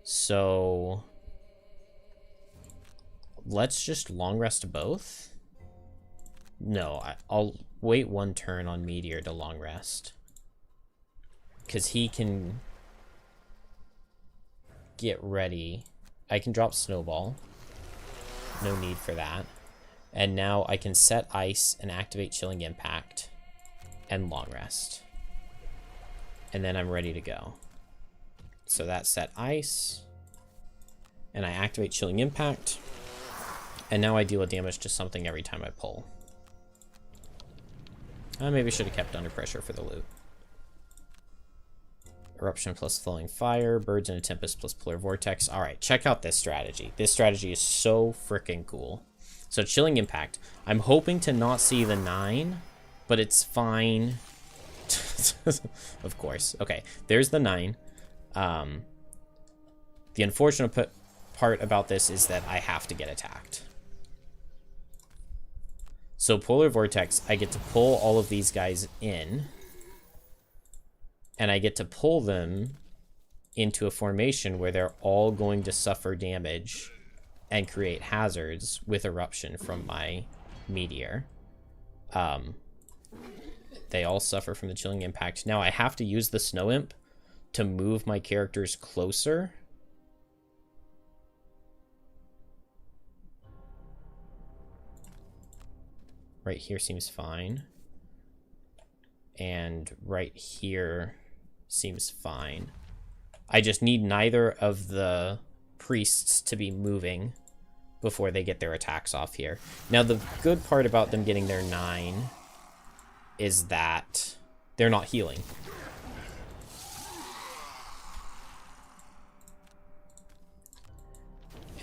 So let's just long rest both. No, I'll wait one turn on Meteor to long rest. Because he can get ready. I can drop Snowball. No need for that. And now I can set Ice and activate Chilling Impact and long rest. And then I'm ready to go. So that's set Ice. And I activate Chilling Impact. And now I deal a damage to something every time I pull. Maybe I should have kept Under Pressure for the loot. Eruption plus Flowing Fire, Birds in a Tempest plus Polar Vortex. Alright, check out this strategy. This strategy is so freaking cool. So Chilling Impact. I'm hoping to not see the 9, but it's fine. Of course. Okay, there's the 9. The unfortunate part about this is that I have to get attacked. So Polar Vortex, I get to pull all of these guys in. And I get to pull them into a formation where they're all going to suffer damage and create hazards with Eruption from my Meteor. They all suffer from the Chilling Impact. Now I have to use the Snow Imp to move my characters closer. Right here seems fine. And right here seems fine. I just need neither of the priests to be moving before they get their attacks off here. Now, the good part about them getting their 9 is that they're not healing.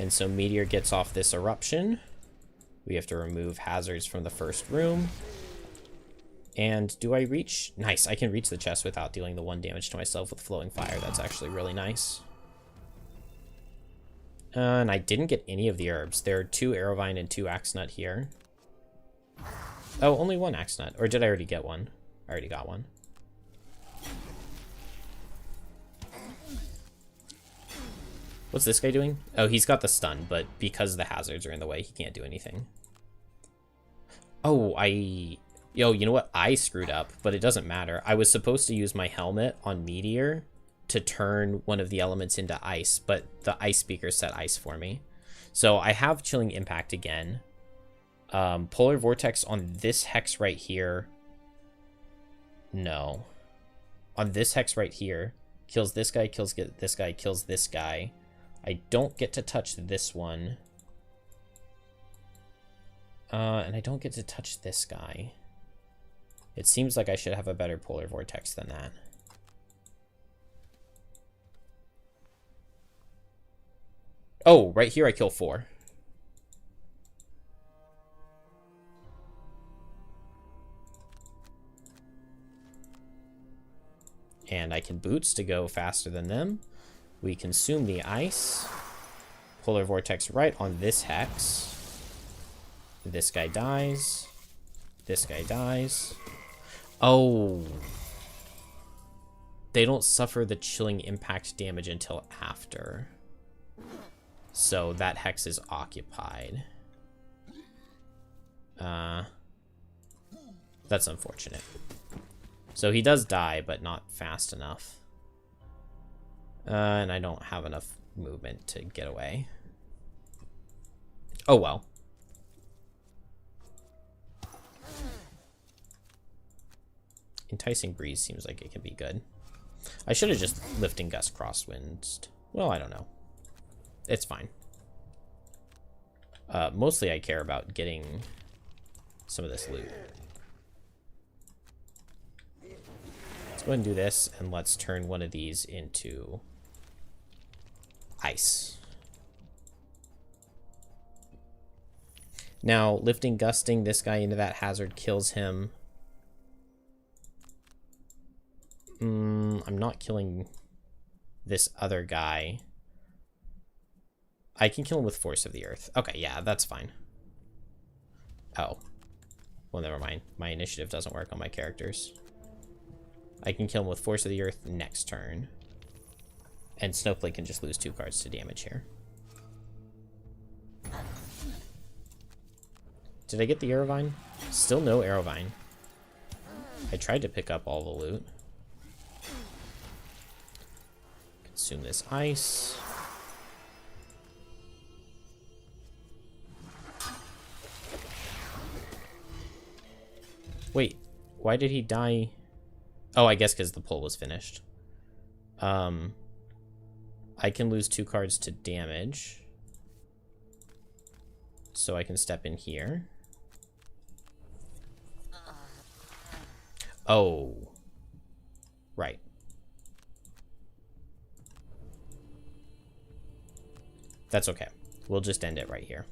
And so Meteor gets off this eruption. We have to remove hazards from the first room. And do I reach? Nice, I can reach the chest without dealing the 1 damage to myself with flowing fire. That's actually really nice. And I didn't get any of the herbs. There are 2 Arrowvine and 2 Axenut here. Oh, only 1 Axenut. Or did I already get one? I already got one. What's this guy doing? Oh, he's got the stun, but because the hazards are in the way, he can't do anything. Oh, Yo, you know what? I screwed up, but it doesn't matter. I was supposed to use my helmet on Meteor to turn one of the elements into ice, but the ice speaker set ice for me. So I have Chilling Impact again. Polar Vortex on this hex right here. No. On this hex right here. Kills this guy, kills this guy, kills this guy. I don't get to touch this one. And I don't get to touch this guy. It seems like I should have a better Polar Vortex than that. Oh, right here I kill 4. And I can boots to go faster than them. We consume the ice. Polar Vortex right on this hex. This guy dies. This guy dies. Oh. They don't suffer the Chilling Impact damage until after. So that hex is occupied. That's unfortunate. So he does die, but not fast enough. And I don't have enough movement to get away. Oh well. Enticing Breeze seems like it can be good. I should have just Lifting Gust Crosswinds. Well, I don't know. It's fine. Mostly I care about getting some of this loot. Let's go ahead and do this, and let's turn one of these into ice. Now, Lifting Gusting this guy into that hazard kills him. I'm not killing this other guy. I can kill him with Force of the Earth. Okay, yeah, that's fine. Oh. Well, never mind. My initiative doesn't work on my characters. I can kill him with Force of the Earth next turn. And Snowflake can just lose 2 cards to damage here. Did I get the Arrowvine? Still no Arrowvine. I tried to pick up all the loot. Consume this ice. Wait, why did he die? Oh, I guess because the pull was finished. I can lose 2 cards to damage. So I can step in here. Oh. Right. That's okay. We'll just end it right here.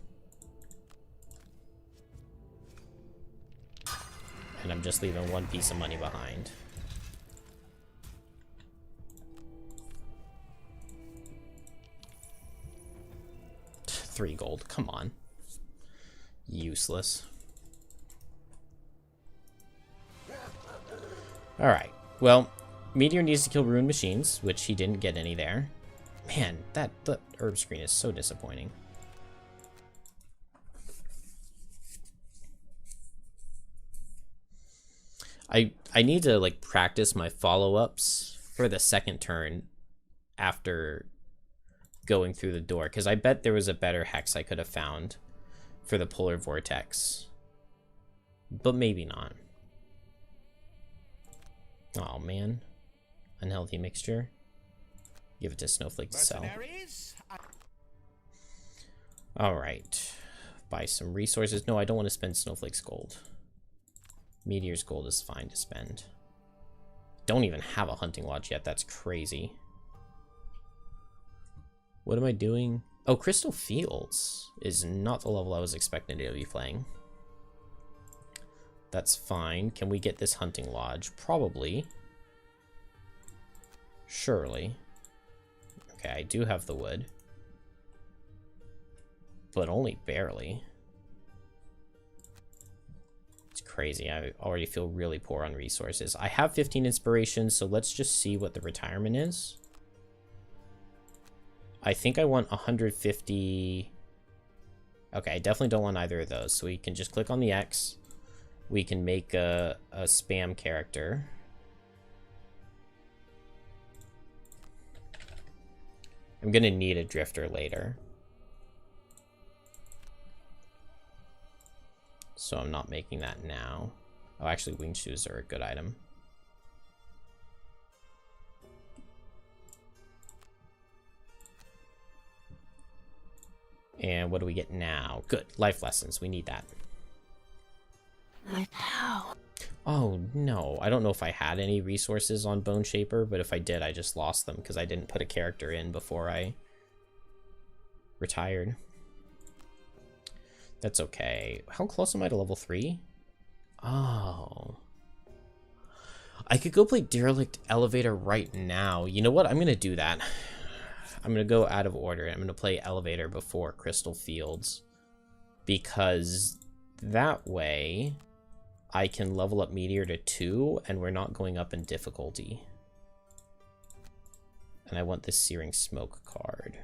And I'm just leaving 1 piece of money behind. $3 gold. Come on. Useless. Alright. Well, Meteor needs to kill Ruined Machines, which he didn't get any there. Man, the herb screen is so disappointing. I need to like practice my follow-ups for the second turn after going through the door, because I bet there was a better hex I could have found for the Polar Vortex, but maybe not. Oh man, unhealthy mixture. Give it to Snowflake to sell. All right, buy some resources. No, I don't want to spend Snowflake's gold. Meteor's gold is fine to spend. Don't even have a hunting lodge yet. That's crazy. What am I doing? Oh, Crystal Fields is not the level I was expecting to be playing. That's fine. Can we get this hunting lodge? Probably. Surely. Okay, I do have the wood. But only barely. It's crazy. I already feel really poor on resources. I have 15 inspiration, so let's just see what the retirement is. I think I want 150. Okay, I definitely don't want either of those. So we can just click on the X. We can make a spam character. I'm gonna need a drifter later. So I'm not making that now. Oh, actually, wing shoes are a good item. And what do we get now? Good. Life lessons. We need that. My pal. Oh, no. I don't know if I had any resources on Bone Shaper, but if I did, I just lost them because I didn't put a character in before I retired. That's okay. How close am I to level 3? Oh. I could go play Derelict Elevator right now. You know what? I'm going to do that. I'm going to go out of order. I'm going to play Elevator before Crystal Fields. Because that way I can level up Meteor to 2 and we're not going up in difficulty. And I want this Searing Smoke card.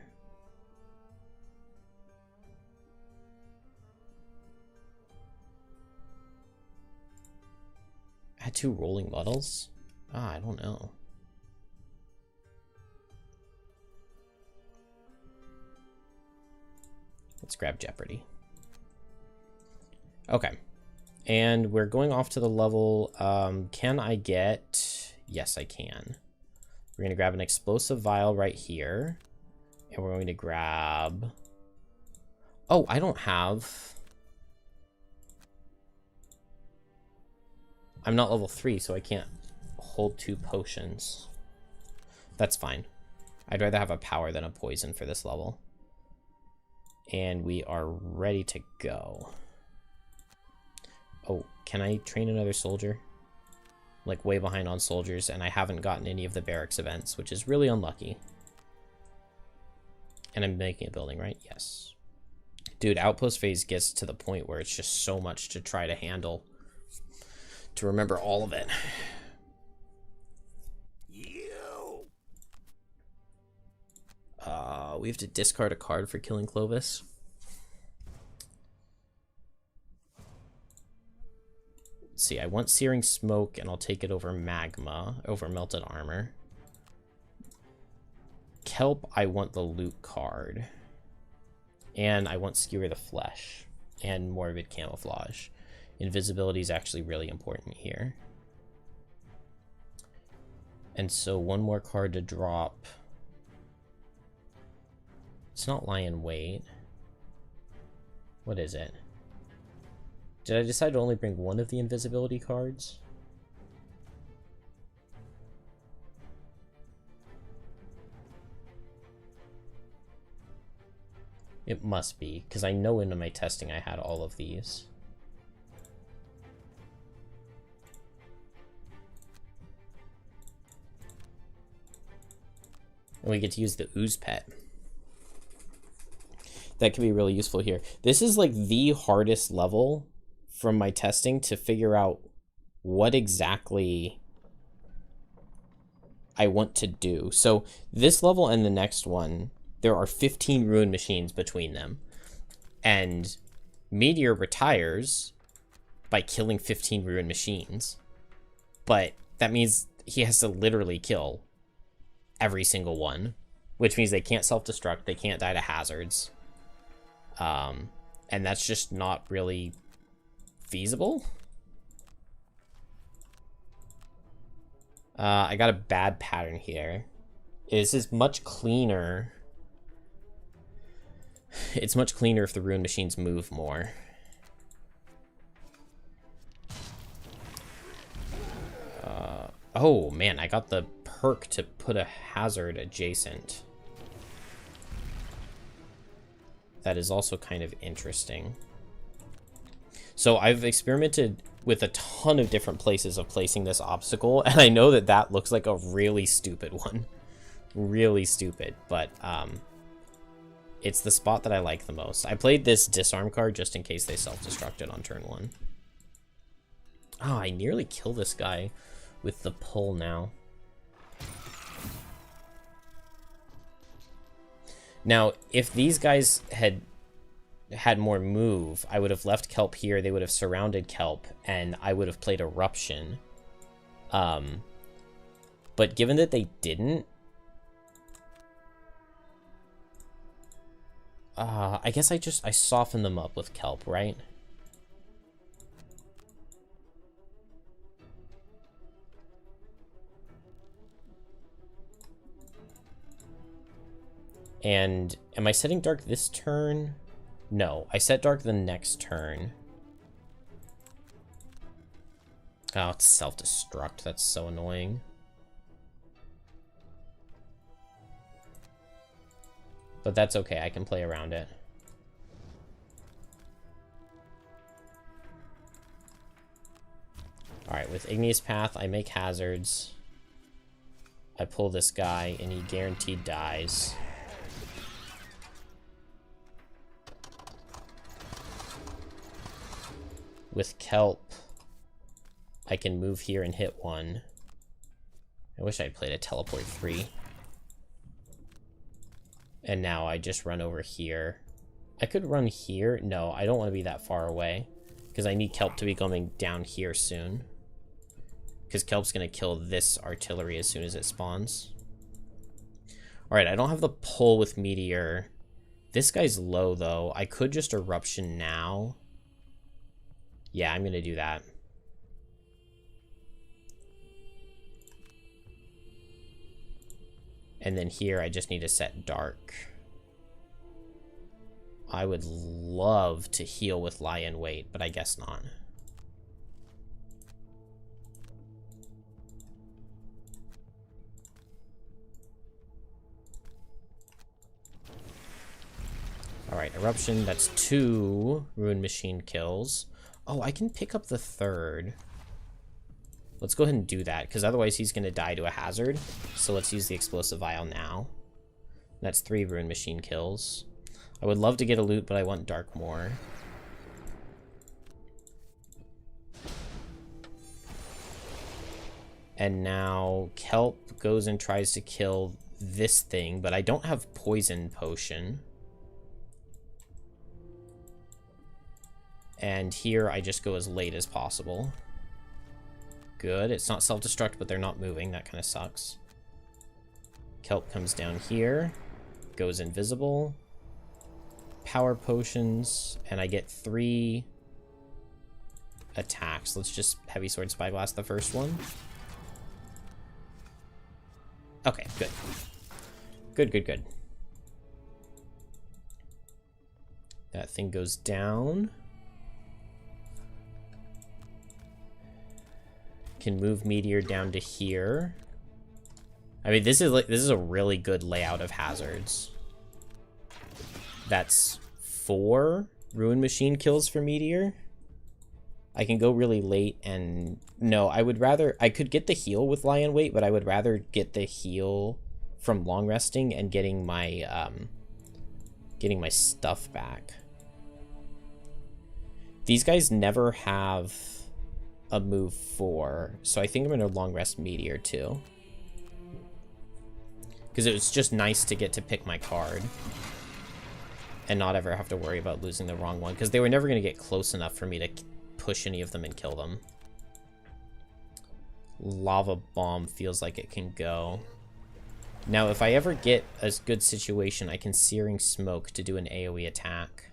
Add 2 rolling models? Ah, I don't know. Let's grab Jeopardy. Okay. And we're going off to the level, can I get... Yes, I can. We're going to grab an explosive vial right here. And we're going to grab... Oh, I don't have... I'm not level 3, so I can't hold 2 potions. That's fine. I'd rather have a power than a poison for this level. And we are ready to go. Oh, can I train another soldier? Like way behind on soldiers, and I haven't gotten any of the barracks events, which is really unlucky. And I'm making a building, right? Yes. Dude, outpost phase gets to the point where it's just so much to try to handle. To remember all of it. We have to discard a card for killing Clovis. Let's see, I want Searing Smoke, and I'll take it over Magma, over Melted Armor. Kelp, I want the loot card. And I want Skewer the Flesh, and Morbid Camouflage. Invisibility is actually really important here. And so one more card to drop. It's not Lie in Wait. What is it? Did I decide to only bring one of the invisibility cards? It must be, because I know in my testing I had all of these. And we get to use the Ooze Pet. That could be really useful here. This is like the hardest level from my testing to figure out what exactly I want to do. So this level and the next one, there are 15 ruined machines between them. And Meteor retires by killing 15 ruined machines. But that means he has to literally kill every single one, which means they can't self-destruct, they can't die to hazards. And that's just not really feasible. I got a bad pattern here. This is much cleaner. It's much cleaner if the ruined machines move more. Oh man, I got the perk to put a hazard adjacent. that is also kind of interesting. So I've experimented with a ton of different places of placing this obstacle, and I know that that looks like a really stupid one. Really stupid, but it's the spot that I like the most. I played this disarm card just in case they self-destructed on turn 1. Oh, I nearly kill this guy with the pull now. Now, if these guys had more move, I would have left Kelp here, they would have surrounded Kelp, and I would have played Eruption. But given that they didn't, I guess I soften them up with Kelp, right? And am I setting dark this turn? No, I set dark the next turn. Oh, it's self-destruct. That's so annoying. But that's okay. I can play around it. Alright, with Igneous Path, I make hazards. I pull this guy, and he guaranteed dies. With Kelp, I can move here and hit 1. I wish I'd played a teleport 3. And now I just run over here. I could run here. No, I don't want to be that far away, because I need Kelp to be coming down here soon. Because Kelp's going to kill this artillery as soon as it spawns. Alright, I don't have the pull with Meteor. This guy's low, though. I could just Eruption now. Yeah, I'm going to do that. And then here, I just need to set Dark. I would love to heal with Lie in Wait, but I guess not. Alright, Eruption, that's 2 Ruin Machine kills. Oh, I can pick up the 3rd. Let's go ahead and do that, because otherwise he's going to die to a hazard. So let's use the Explosive Vial now. That's 3 Ruin Machine kills. I would love to get a loot, but I want Dark more. And now Kelp goes and tries to kill this thing, but I don't have Poison Potion. And here I just go as late as possible. Good. It's not self-destruct, but they're not moving. That kind of sucks. Kelp comes down here. Goes invisible. Power potions. And I get 3 attacks. Let's just Heavy Sword Spyglass the first one. Okay, good. Good, good, good. That thing goes down. Can move Meteor down to here. I mean, this is a really good layout of hazards. That's 4 Ruin Machine kills for Meteor. I can go really late and... No, I would rather... I could get the heal with Lie in Wait, but I would rather get the heal from long resting and getting my stuff back. These guys never have a move 4, so I think I'm going to long rest Meteor too. Because it was just nice to get to pick my card and not ever have to worry about losing the wrong one, because they were never going to get close enough for me to push any of them and kill them. Lava Bomb feels like it can go. Now, if I ever get a good situation, I can Searing Smoke to do an AoE attack.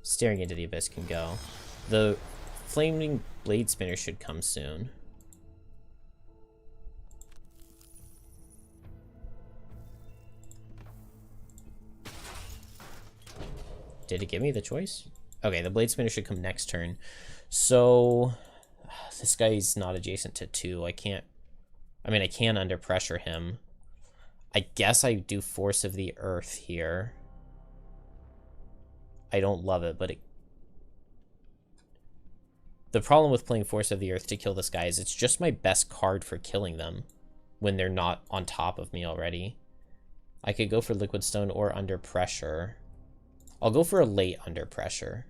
Staring into the Abyss can go. The Flaming Blade Spinner should come soon. Did it give me the choice? Okay, the Blade Spinner should come next turn. So, this guy's not adjacent to 2. I can't... I mean, I can under pressure him. I guess I do Force of the Earth here. I don't love it, but the problem with playing Force of the Earth to kill this guy is it's just my best card for killing them when they're not on top of me already. I could go for Liquid Stone or Under Pressure. I'll go for a late Under Pressure.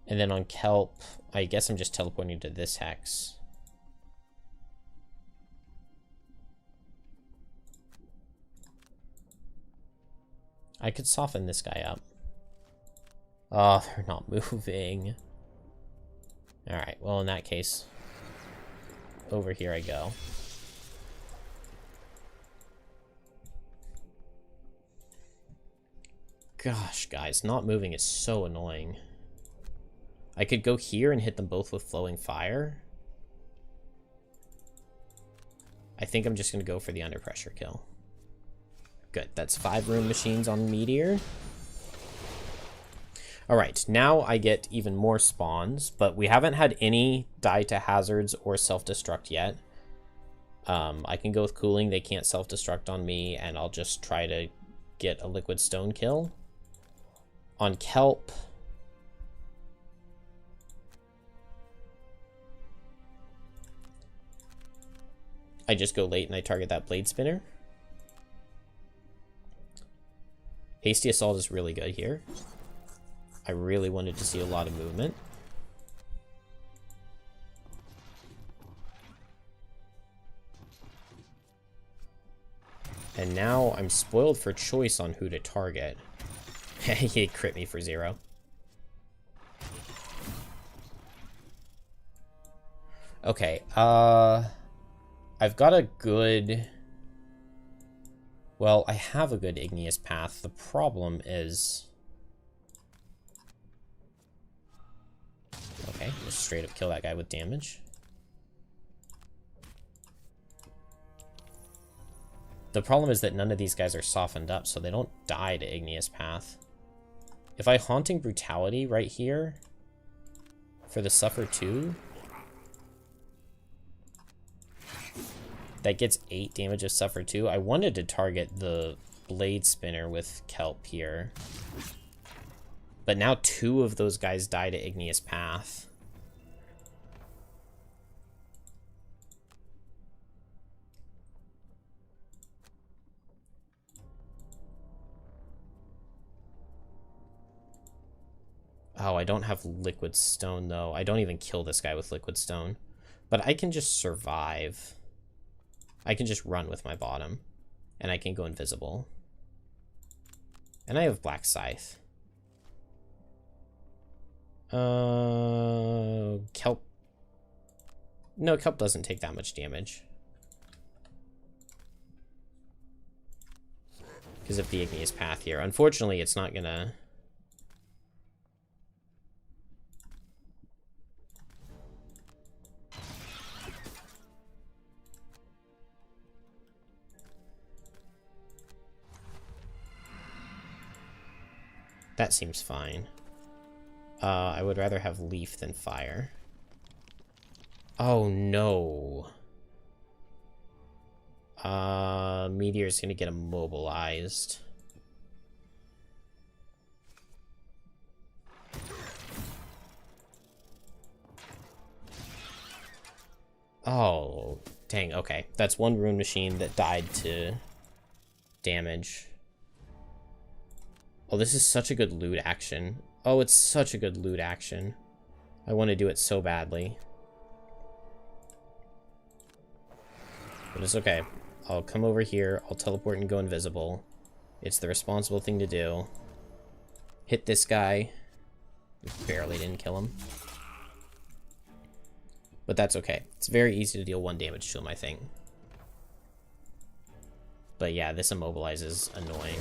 And then on Kelp, I guess I'm just teleporting to this hex. I could soften this guy up. Oh, they're not moving. Alright, well in that case, over here I go. Gosh, guys, not moving is so annoying. I could go here and hit them both with Flowing Fire. I think I'm just going to go for the Under Pressure kill. Good, that's 5 Rune Machines on Meteor. Alright, now I get even more spawns, but we haven't had any die to hazards or self-destruct yet. I can go with Cooling, they can't self-destruct on me, and I'll just try to get a Liquid Stone kill. On Kelp, I just go late and I target that Blade Spinner. Hasty Assault is really good here. I really wanted to see a lot of movement. And now I'm spoiled for choice on who to target. He crit me for 0. Okay, I've got a good... Well, I have a good Igneous Path. The problem is... Okay, just straight up kill that guy with damage. The problem is that none of these guys are softened up, so they don't die to Igneous Path. If I Haunting Brutality right here for the Suffer 2, that gets 8 damage of Suffer 2. I wanted to target the Blade Spinner with Kelp here. But now 2 of those guys die to Igneous Path. Oh, I don't have Liquid Stone, though. I don't even kill this guy with Liquid Stone. But I can just survive. I can just run with my bottom. And I can go invisible. And I have Black Scythe. Kelp. No, Kelp doesn't take that much damage. Because of the Igneous Path here. Unfortunately, it's not gonna... That seems fine. I would rather have Leaf than Fire. Oh, no. Meteor's gonna get immobilized. Oh, dang, okay. That's 1 Rune Machine that died to damage. Oh, this is such a good loot action. Oh, it's such a good loot action. I want to do it so badly. But it's okay. I'll come over here, I'll teleport and go invisible. It's the responsible thing to do. Hit this guy. Barely didn't kill him. But that's okay. It's very easy to deal 1 damage to him, I think. But yeah, this immobilize is annoying.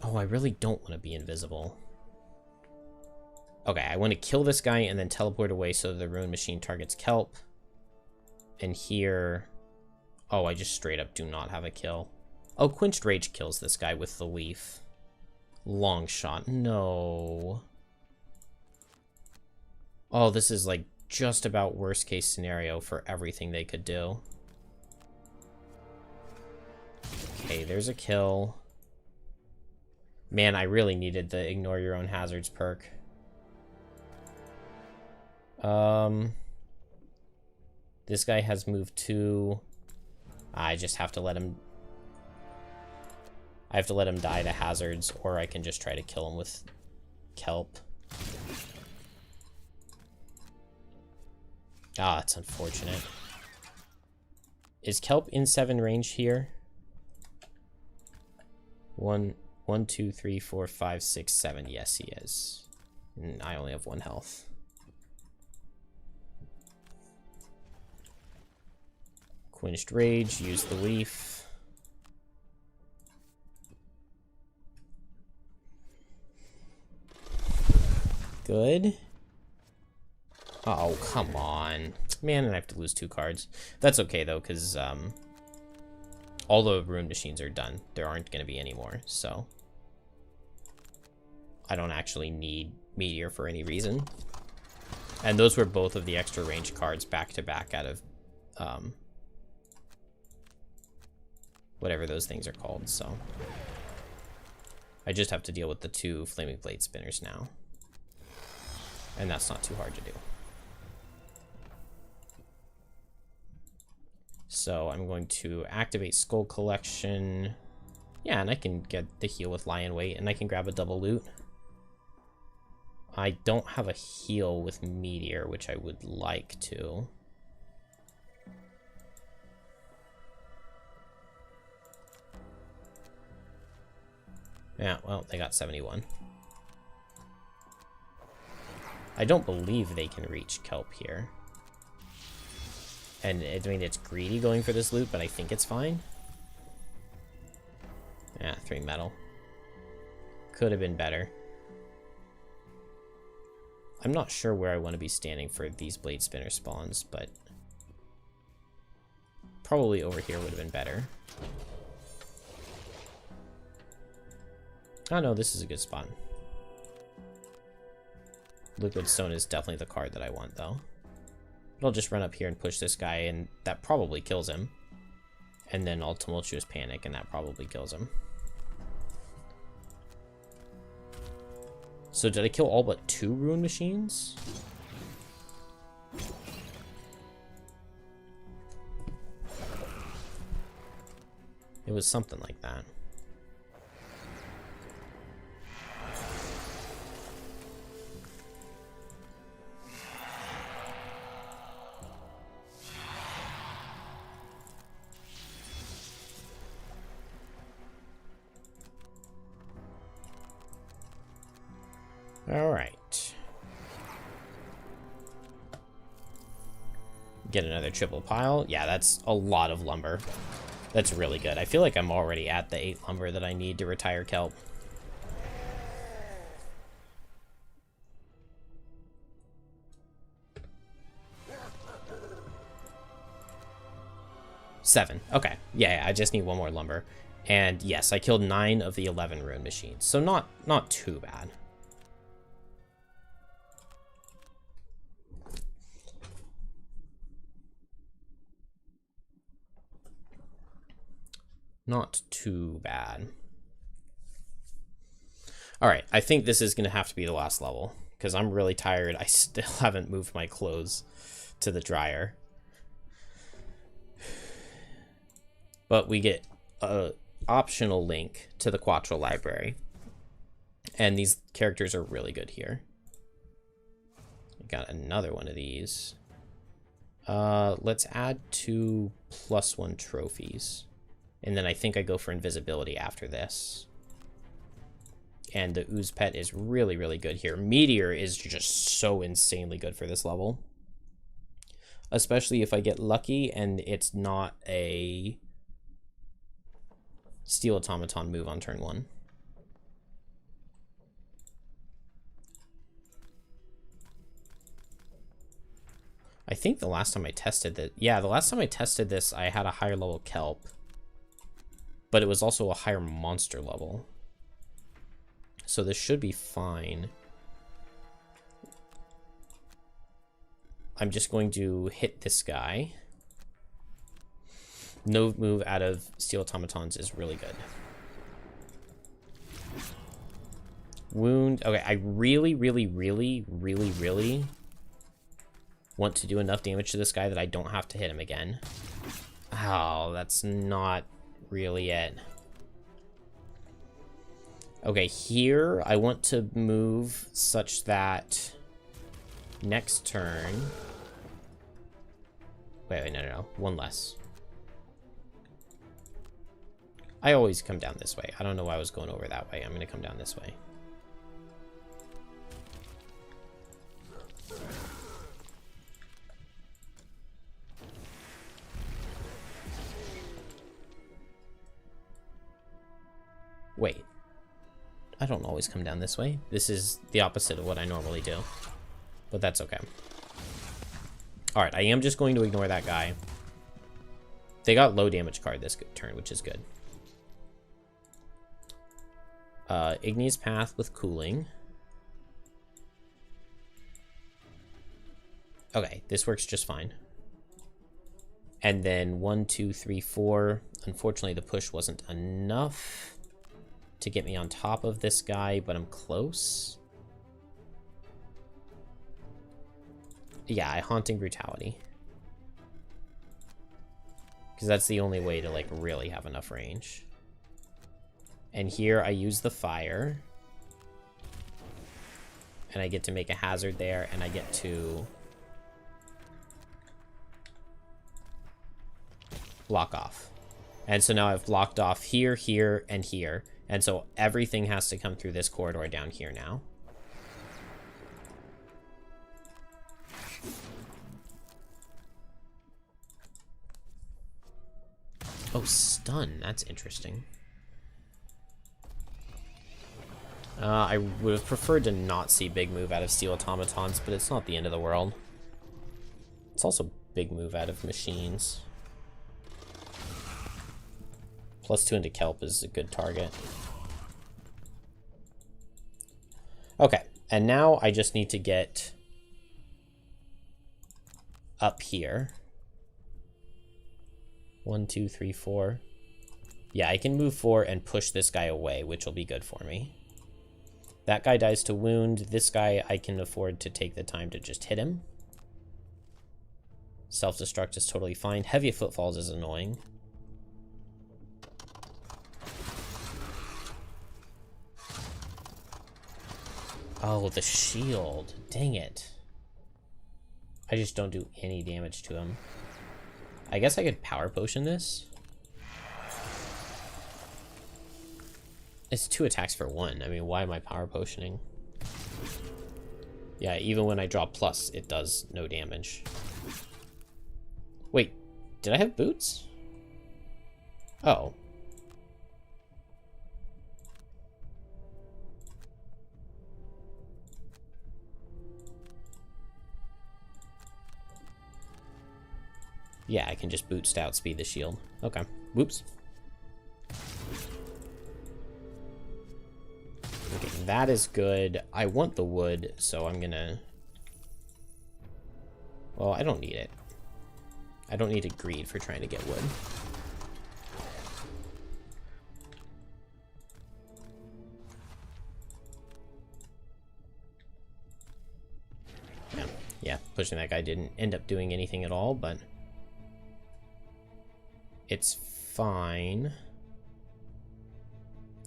Oh, I really don't want to be invisible. Okay, I want to kill this guy and then teleport away so the Rune Machine targets Kelp. And here... Oh, I just straight up do not have a kill. Oh, Quenched Rage kills this guy with the Leaf. Long shot. No. Oh, this is like just about worst case scenario for everything they could do. Okay, there's a kill. Man, I really needed the ignore your own hazards perk. This guy has moved 2. I just have to let him... I have to let him die to hazards, or I can just try to kill him with kelp. Ah, it's unfortunate. Is kelp in 7 range here? 1, 2, 3, 4, 5, 6, 7. Yes, he is. And I only have 1 health. Quenched Rage, use the leaf. Good. Oh, come on. Man, and I have to lose 2 cards. That's okay, though, because all the rune machines are done. There aren't going to be any more, so... I don't actually need Meteor for any reason. And those were both of the extra range cards back-to-back out of... whatever those things are called, so... I just have to deal with the 2 Flaming Blade Spinners now. And that's not too hard to do. So I'm going to activate Skull Collection. Yeah, and I can get the heal with Lion Weight, and I can grab a double loot. I don't have a heal with Meteor, which I would like to. Yeah, well, they got 71. I don't believe they can reach kelp here. And, I mean, it's greedy going for this loot, but I think it's fine. Yeah, 3 metal. Could have been better. I'm not sure where I want to be standing for these Blade Spinner spawns, but... probably over here would have been better. Oh no, this is a good spot. Liquid Stone is definitely the card that I want, though. I'll just run up here and push this guy, and that probably kills him. And then I'll Tumultuous Panic, and that probably kills him. So did I kill all but 2 Rune Machines? It was something like that. Alright. Get another triple pile. Yeah, that's a lot of lumber. That's really good. I feel like I'm already at the 8 lumber that I need to retire kelp. Seven. Okay. Yeah, I just need 1 more lumber. And yes, I killed 9 of the 11 rune machines. So not too bad. Not too bad. Alright, I think this is going to have to be the last level, because I'm really tired. I still haven't moved my clothes to the dryer. But we get an optional link to the Quattro library. And these characters are really good here. I got another one of these. Let's add 2 +1 trophies. And then I think I go for invisibility after this. And the Ooze Pet is really, really good here. Meteor is just so insanely good for this level. Especially if I get lucky and it's not a Steel Automaton move on turn 1. I think the last time I tested that, yeah, the last time I tested this, I had a higher level kelp. But it was also a higher monster level. So this should be fine. I'm just going to hit this guy. No move out of steel automatons is really good. Wound. Okay, I really want to do enough damage to this guy that I don't have to hit him again. Oh, that's not really it. Okay, here I want to move such that next turn... Wait, no. One less. I always come down this way. I don't know why I was going over that way. I'm going to come down this way. Wait. I don't always come down this way. This is the opposite of what I normally do. But that's okay. Alright, I am just going to ignore that guy. They got low damage card this turn, which is good. Igneous Path with cooling. Okay, this works just fine. And then 1, 2, 3, 4. Unfortunately, the push wasn't enough to get me on top of this guy, but I'm close. Yeah, I Haunting Brutality. Because that's the only way to, like, really have enough range. And here I use the fire. And I get to make a hazard there, and I get to block off. And so now I've blocked off here, here, and here. And so everything has to come through this corridor down here now. Oh, stun. That's interesting. I would have preferred to not see big move out of steel automatons, but it's not the end of the world. It's also big move out of machines. +2 into kelp is a good target. Okay, and now I just need to get up here. 1, 2, 3, 4. Yeah, I can move 4 and push this guy away, which will be good for me. That guy dies to wound. This guy, I can afford to take the time to just hit him. Self-destruct is totally fine. Heavy footfalls is annoying. Oh, the shield. Dang it. I just don't do any damage to him. I guess I could power potion this. It's 2 attacks for 1. I mean, why am I power potioning? Yeah, even when I draw plus, it does no damage. Wait, did I have boots? Oh. Yeah, I can just boost outspeed the shield. Okay. Whoops. Okay, that is good. I want the wood, so I'm gonna... Well, I don't need it. I don't need a greed for trying to get wood. Yeah, pushing that guy didn't end up doing anything at all, but... It's fine.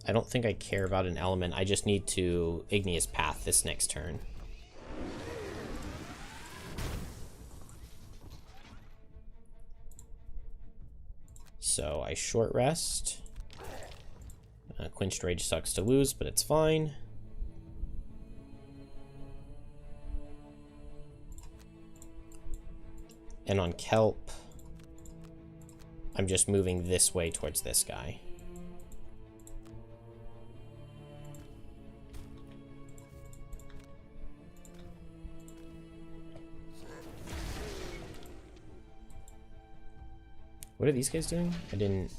I don't think I care about an element. I just need to Igneous Path this next turn. So I short rest. Quenched Rage sucks to lose, but it's fine. And on Kelp, I'm just moving this way towards this guy. What are these guys doing? I didn't...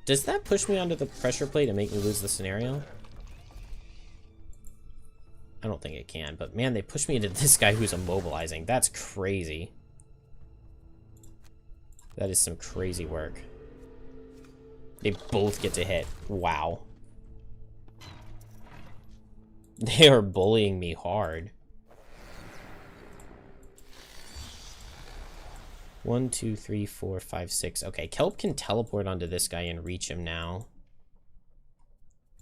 Does that push me onto the pressure plate and make me lose the scenario? I don't think it can, but man, they pushed me into this guy who's immobilizing. That's crazy. That is some crazy work. They both get to hit. Wow. They are bullying me hard. 1, 2, 3, 4, 5, 6. Okay, Kelp can teleport onto this guy and reach him now.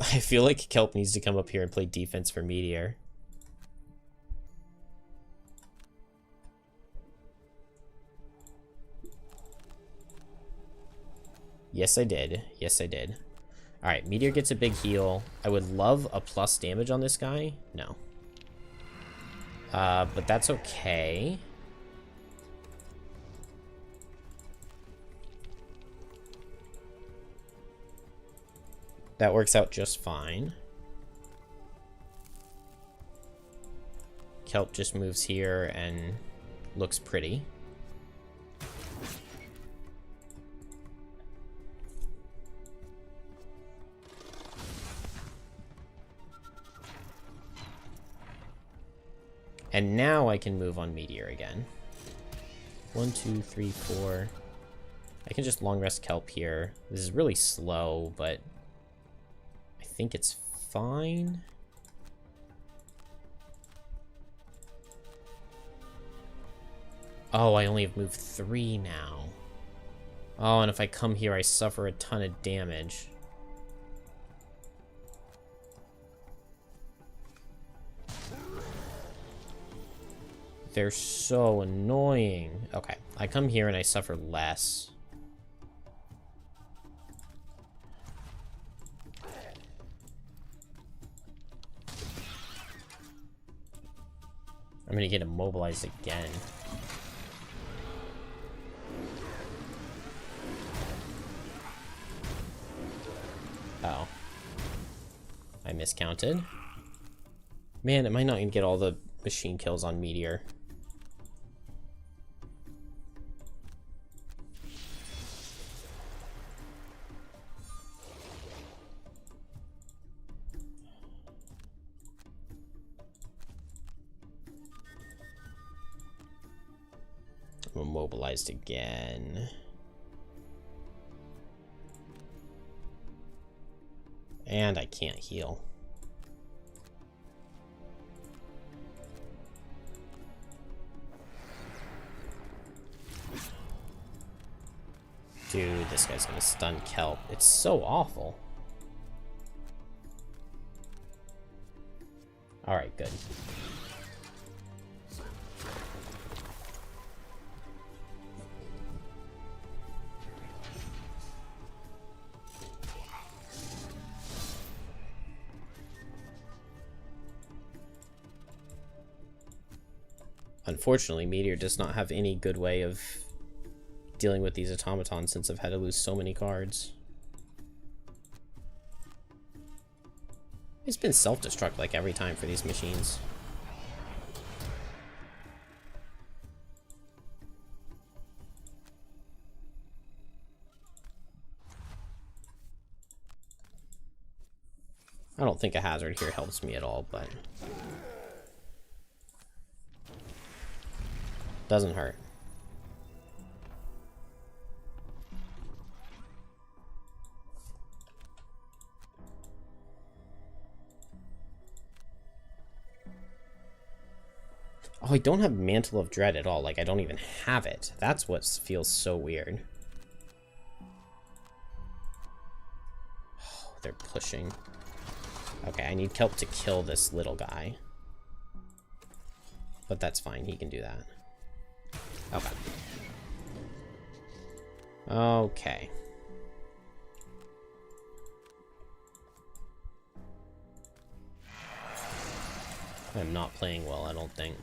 I feel like Kelp needs to come up here and play defense for Meteor. Yes, I did. Yes, I did. Alright, Meteor gets a big heal. I would love a plus damage on this guy. No. But that's okay. That works out just fine. Kelp just moves here and looks pretty. And now I can move on Meteor again. 1, 2, 3, 4. I can just long rest Kelp here. This is really slow, but I think it's fine. Oh, I only have moved 3 now. Oh, and if I come here, I suffer a ton of damage. They're so annoying. Okay, I come here and I suffer less. I'm gonna get immobilized again. Oh. I miscounted. Man, am I not gonna get all the machine kills on Meteor? I'm immobilized again. And I can't heal. Dude, this guy's gonna stun Kelp. It's so awful. Alright, good. Unfortunately, Meteor does not have any good way of dealing with these automatons since I've had to lose so many cards. It's been self-destruct like every time for these machines. I don't think a hazard here helps me at all, but doesn't hurt. Oh, I don't have Mantle of Dread at all. Like, I don't even have it. That's what feels so weird. Oh, they're pushing. Okay, I need Kelp to kill this little guy. But that's fine. He can do that. Okay. Okay. I'm not playing well, I don't think.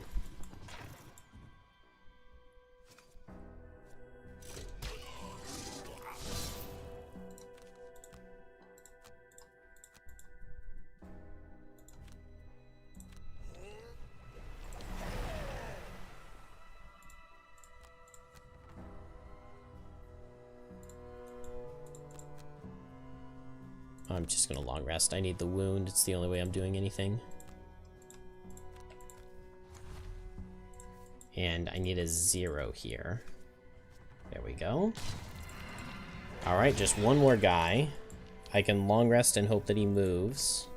I'm just gonna long rest. I need the wound. It's the only way I'm doing anything. And I need a 0 here. There we go. Alright, just one more guy. I can long rest and hope that he moves.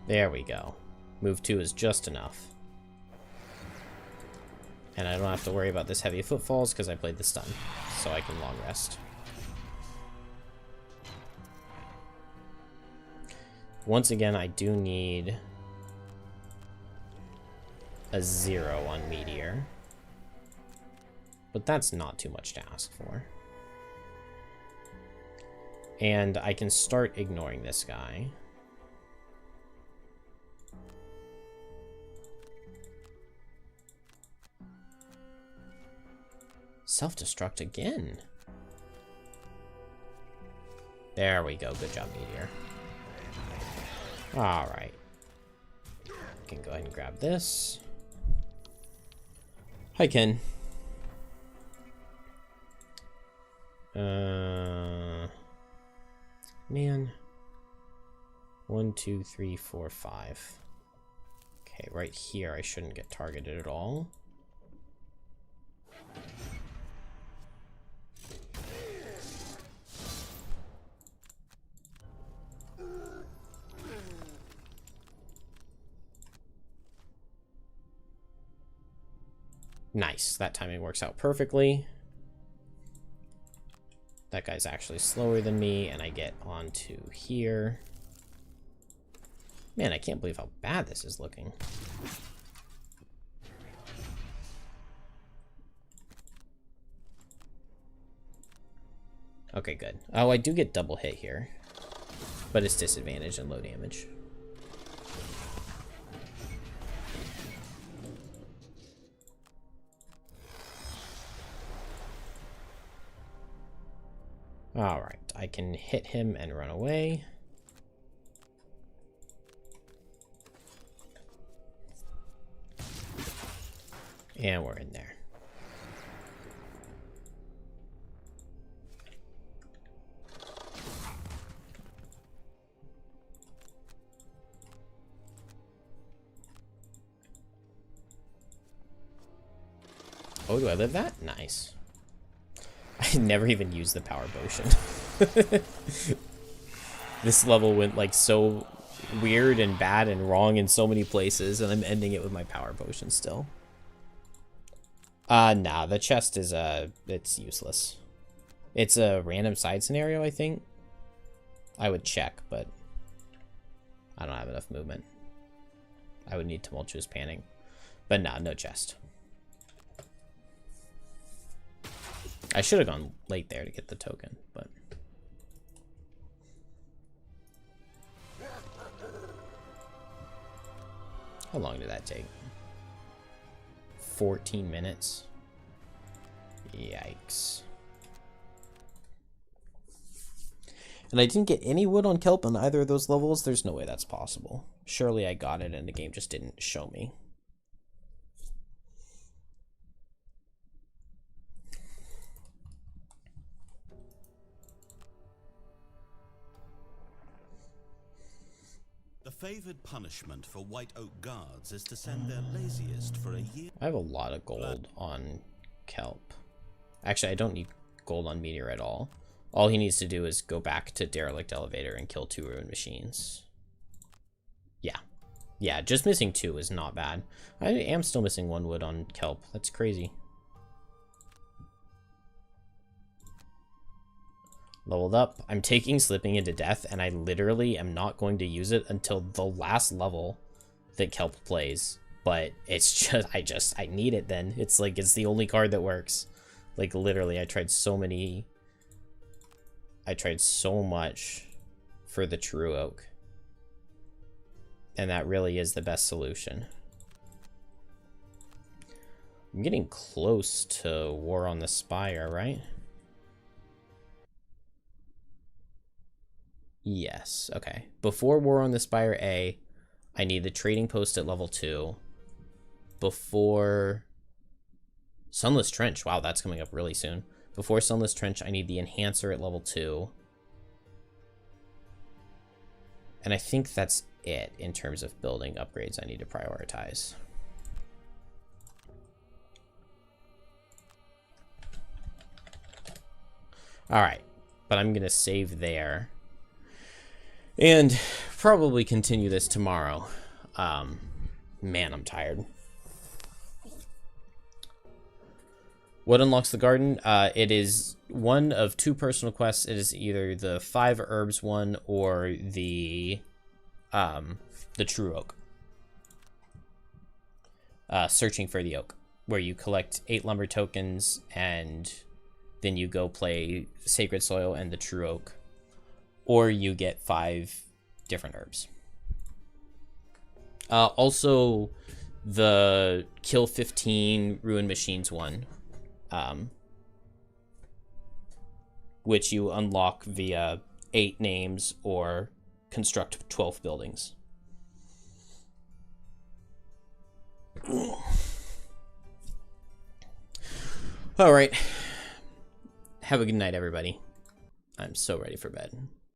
There we go. Move 2 is just enough. And I don't have to worry about this heavy footfalls because I played the stun, so I can long rest. Once again, I do need a 0 on Meteor. But that's not too much to ask for. And I can start ignoring this guy. Self-destruct again. There we go. Good job, Meteor. Alright. Can go ahead and grab this. Hi, Ken. Man. 1, 2, 3, 4, 5. Okay, right here I shouldn't get targeted at all. Nice. That timing works out perfectly. That guy's actually slower than me, and I get onto here. Man, I can't believe how bad this is looking. Okay, good. Oh, I do get double hit here, but it's disadvantage and low damage. Alright, I can hit him and run away. And we're in there. Oh, do I live that? Nice. I never even used the power potion. This level went like so weird and bad and wrong in so many places, and I'm ending it with my power potion still. Nah, the chest is it's useless. It's a random side scenario, I think. I would check, but I don't have enough movement. I would need tumultuous panic. But nah, no chest. I should have gone late there to get the token, but... How long did that take? 14 minutes. Yikes. And I didn't get any wood on kelp on either of those levels. There's no way that's possible. Surely I got it and the game just didn't show me. The favored punishment for White Oak guards is to send their laziest for a year. I have a lot of gold on kelp. Actually, I don't need gold on Meteor at all. All he needs to do is go back to Derelict Elevator and kill 2 ruined machines. Yeah. Yeah, just missing 2 is not bad. I am still missing 1 wood on kelp. That's crazy. Leveled up. I'm taking Slipping into Death, and I literally am not going to use it until the last level that kelp plays. But it's just, I need it then. It's like, it's the only card that works. Like, literally, I tried so much for the True Oak. And that really is the best solution. I'm getting close to War on the Spire, right? Yes, okay. Before War on the Spire A, I need the Trading Post at level 2. before Sunless Trench. Wow, that's coming up really soon. Before Sunless Trench, I need the Enhancer at level 2. And I think that's it in terms of building upgrades I need to prioritize. Alright, but I'm going to save there. And probably continue this tomorrow. Man, I'm tired. What unlocks the garden? It is one of 2 personal quests. It is either the 5 herbs one or the true oak. Searching for the oak, where you collect 8 lumber tokens and then you go play Sacred Soil and the true oak, or you get 5 different herbs. Also, the kill 15 ruin machines one. Which you unlock via 8 names or construct 12 buildings. All right. Have a good night, everybody. I'm so ready for bed.